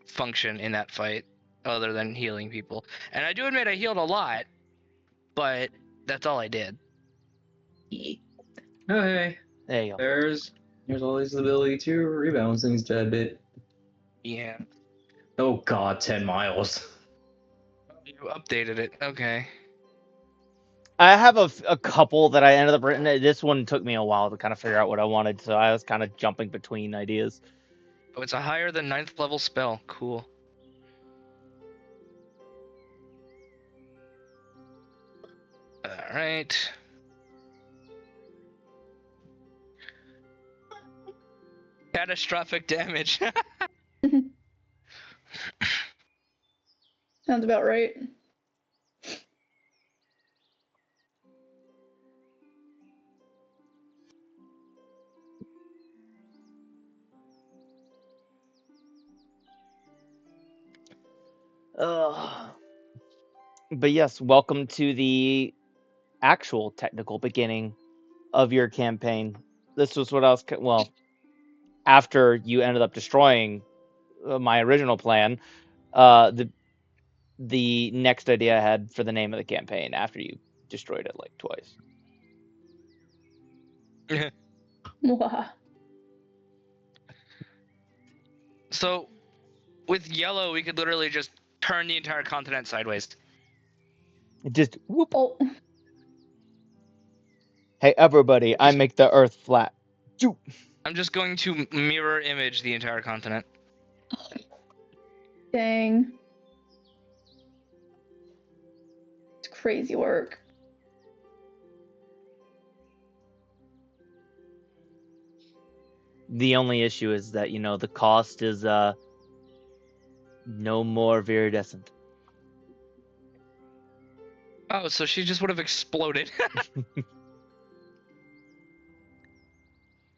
function in that fight other than healing people. And I do admit I healed a lot, but that's all I did. Okay. There you go. There's always the ability to rebound things a bit. Yeah. Oh god, 10 miles. You updated it. Okay. I have a couple that I ended up written. This one took me a while to kind of figure out what I wanted, so I was kind of jumping between ideas. Oh, it's a higher than 9th level spell. Cool. Alright. Catastrophic damage. Sounds about right. But yes, welcome to the actual technical beginning of your campaign. This was what I was after you ended up destroying my original plan. The next idea I had for the name of the campaign after you destroyed it like twice. Mwah. So, with yellow, we could literally just turn the entire continent sideways. Just whoop. Oh, Hey everybody, I make the earth flat. Zoop. I'm just going to mirror image the entire continent. dang. It's crazy work. The only issue is that, the cost is no more viridescent. Oh, so she just would have exploded.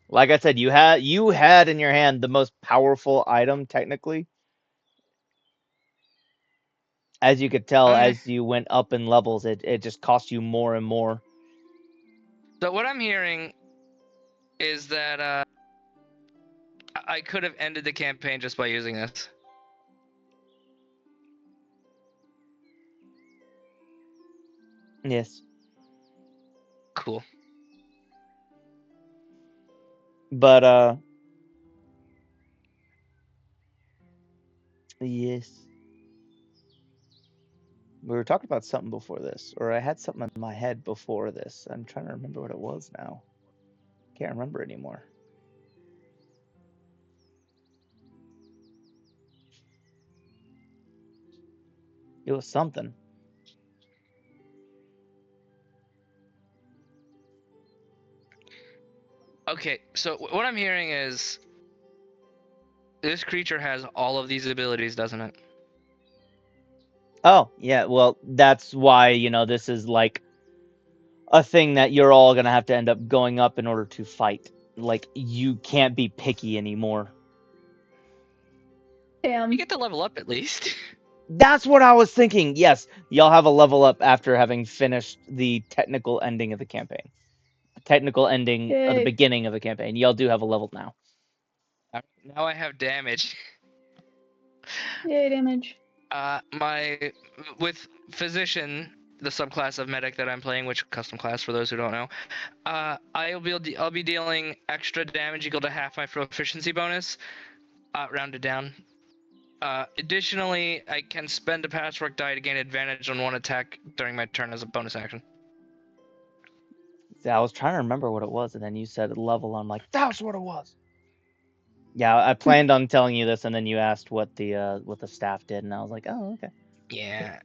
Like I said, you had in your hand the most powerful item technically. As you could tell, Okay. as you went up in levels, it just cost you more and more. So what I'm hearing is that I could have ended the campaign just by using this. Yes. Cool. But yes. We were talking about something before this, or I had something in my head before this. I'm trying to remember what it was now. Can't remember anymore. It was something. Okay, so what I'm hearing is this creature has all of these abilities, doesn't it? Oh, yeah, well, that's why, this is like a thing that you're all going to have to end up going up in order to fight. Like, you can't be picky anymore. Damn. You get to level up at least. That's what I was thinking. Yes, y'all have a level up after having finished the technical ending of the campaign. Technical ending of the Yay. beginning of the campaign. Y'all do have a level now. Now I have damage. Yay, damage. With physician, the subclass of medic that I'm playing, which custom class for those who don't know, I'll be dealing extra damage equal to half my proficiency bonus, rounded down. Additionally, I can spend a patchwork die to gain advantage on one attack during my turn as a bonus action. Yeah, I was trying to remember what it was, and then you said level. I'm like, that's what it was. Yeah, I planned on telling you this, and then you asked what the staff did, and I was like, oh, okay. Yeah.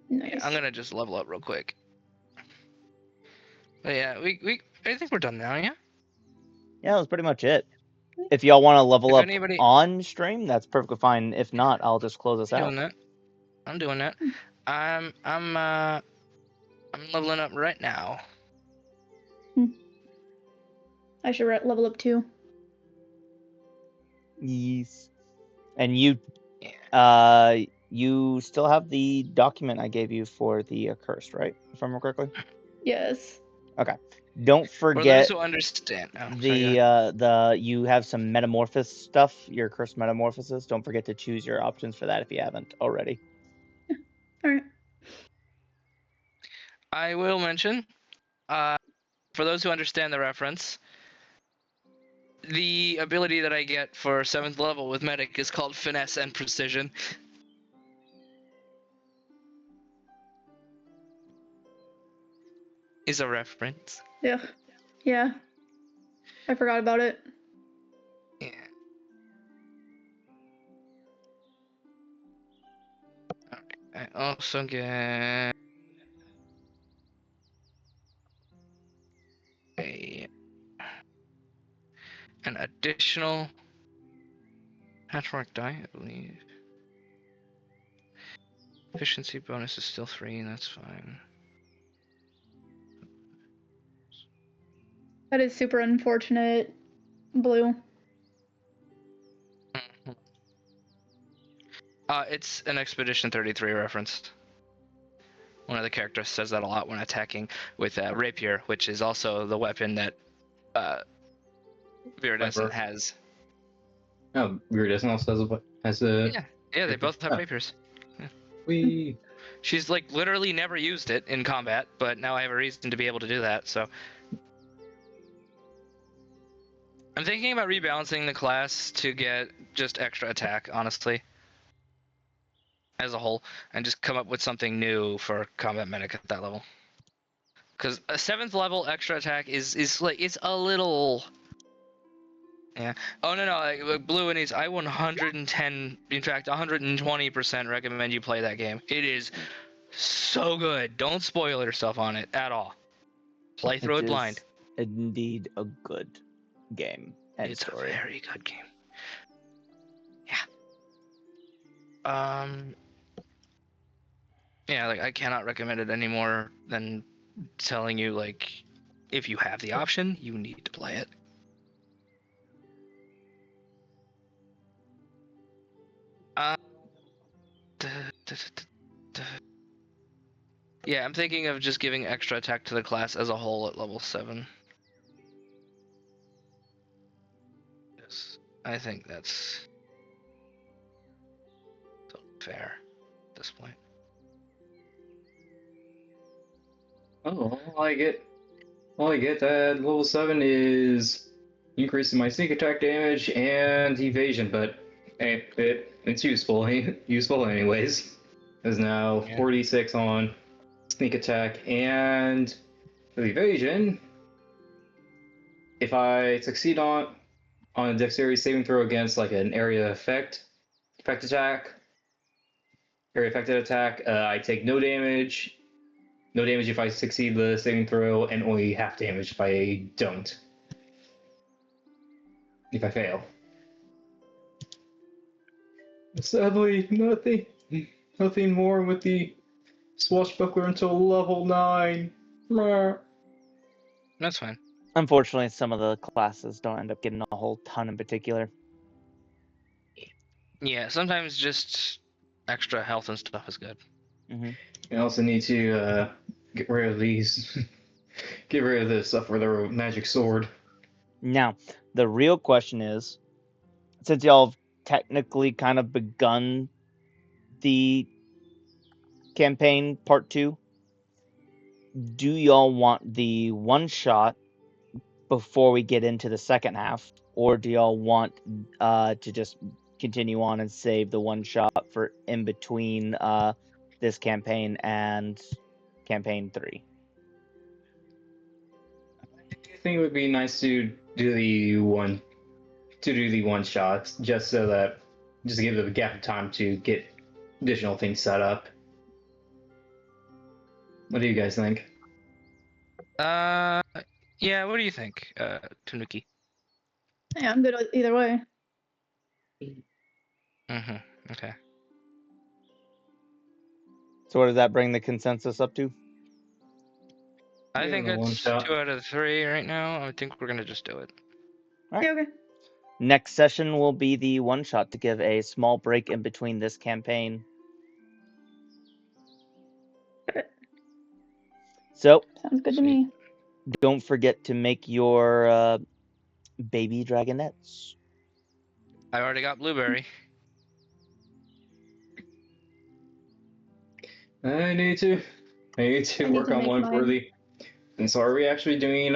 Nice. Yeah, I'm gonna just level up real quick. But yeah, I think we're done now. Yeah. Yeah, that's pretty much it. If y'all want to level If up anybody on stream, that's perfectly fine. If not, I'll just close us out. doing that, I'm doing that. I'm leveling up right now. I should level up too. Yes. And you, you still have the document I gave you for the accursed, right? If I remember correctly. Yes. Okay. Don't For those forget who understand. Oh, sorry, the go ahead. you have some metamorphosis stuff, your cursed metamorphosis. Don't forget to choose your options for that if you haven't already. All right. I will mention, for those who understand the reference, the ability that I get for 7th level with Medic is called Finesse and Precision. Is a reference. Yeah. Yeah. I forgot about it. Yeah. I also get an additional patchwork die, I believe. Efficiency bonus is still 3, that's fine. That is super unfortunate, Blue. It's an Expedition 33 reference. One of the characters says that a lot when attacking with Rapier, which is also the weapon that Viridescent has. Oh, Viridescent also has a. Yeah, they both have rapiers. Yeah. She's like literally never used it in combat, but now I have a reason to be able to do that. So I'm thinking about rebalancing the class to get just extra attack, honestly, as a whole, and just come up with something new for combat medic at that level. Because a 7th level extra attack is like, it's a little. Yeah. Oh no, like Blue and East, I 110, in fact 120% recommend you play that game. It is so good. Don't spoil yourself on it at all. Play through it blind. Indeed a good game and It's story. a very good game. Yeah. Yeah, like I cannot recommend it any more than telling you, like, if you have the option, you need to play it. Yeah, I'm thinking of just giving extra attack to the class as a whole at level 7. Yes, I think that's fair at this point. Oh, all I get at level 7 is increasing my sneak attack damage and evasion, but it's useful anyways. There's now 46 on sneak attack and evasion. If I succeed on a dexterity saving throw against like an area affected attack, I take no damage. No damage if I succeed the saving throw, and only half damage if I don't. If I fail. Sadly, nothing more with the swashbuckler until level 9. That's fine. Unfortunately, some of the classes don't end up getting a whole ton in particular. Yeah, sometimes just extra health and stuff is good. Mm-hmm. I also need to get rid of these. Get rid of this stuff for the magic sword. Now, the real question is, since y'all have technically kind of begun the campaign part 2, do y'all want the one shot before we get into the second half, or do y'all want to just continue on and save the one shot for in between this campaign and campaign 3? I think it would be nice to do the one shots, just so that just to give it a gap of time to get additional things set up. What do you guys think? Yeah. What do you think, Tanuki? Yeah, I'm good either way. Okay. So what does that bring the consensus up to? I Yeah, think the one it's shot. 2 out of 3 right now. I think we're gonna just do it. All right. Yeah, okay. Next session will be the one shot to give a small break in between this campaign. So Sounds good to Sweet. me. don't forget to make your baby dragonets. I already got blueberry. I need to I need work to on make one for mine. the. And so, are we actually doing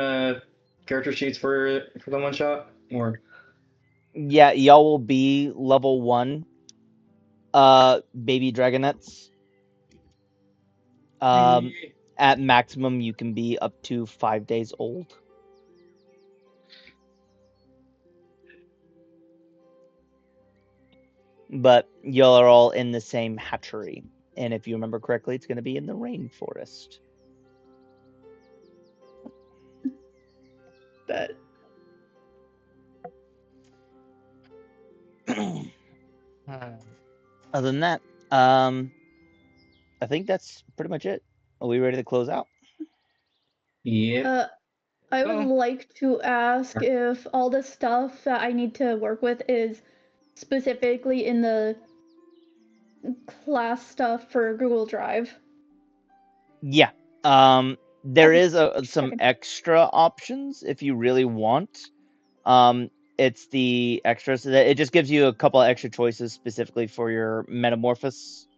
character sheets for the one shot, or? Yeah, y'all will be level 1 baby dragonets. At maximum you can be up to 5 days old. But y'all are all in the same hatchery. And if you remember correctly, it's going to be in the rainforest. But Other than that, I think that's pretty much it. Are we ready to close out? Yeah. I would like to ask if all the stuff that I need to work with is specifically in the class stuff for Google Drive. Yeah. There Okay. is some Second. extra options if you really want. It's the extras. It just gives you a couple of extra choices specifically for your metamorphosis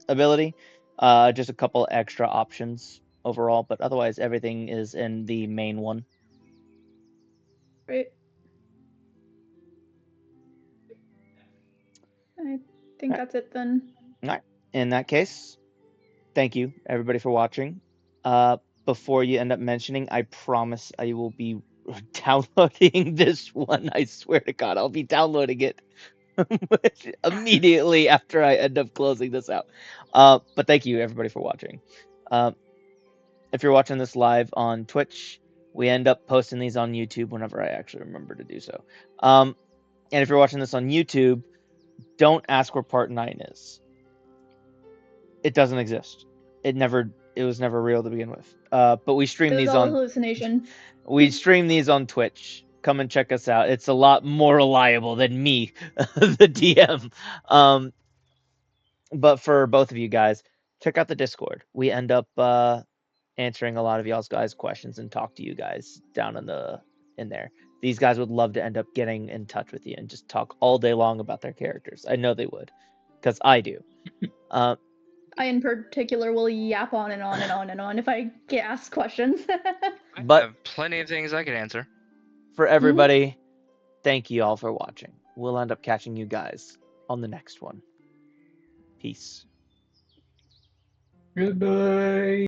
ability. Just a couple extra options overall, but otherwise everything is in the main one. Right. I think that's it then. All right. In that case, thank you everybody for watching. Before you end up mentioning, I promise I will be downloading this one. I swear to God, I'll be downloading it immediately after I end up closing this out. But thank you everybody for watching. If you're watching this live on Twitch, we end up posting these on YouTube whenever I actually remember to do so. And if you're watching this on YouTube, don't ask where part 9 is. It doesn't exist. It was never real to begin with. But we stream It was these all a on hallucination. we stream these on Twitch. Come and check us out. It's a lot more reliable than me, the DM. But for both of you guys, check out the Discord. We end up answering a lot of y'all's guys' questions and talk to you guys down in there. These guys would love to end up getting in touch with you and just talk all day long about their characters. I know they would, because I do. I, in particular, will yap on and on and on and on if I get asked questions. But I have plenty of things I could answer. for everybody, thank you all for watching. We'll end up catching you guys on the next one. Peace. Goodbye.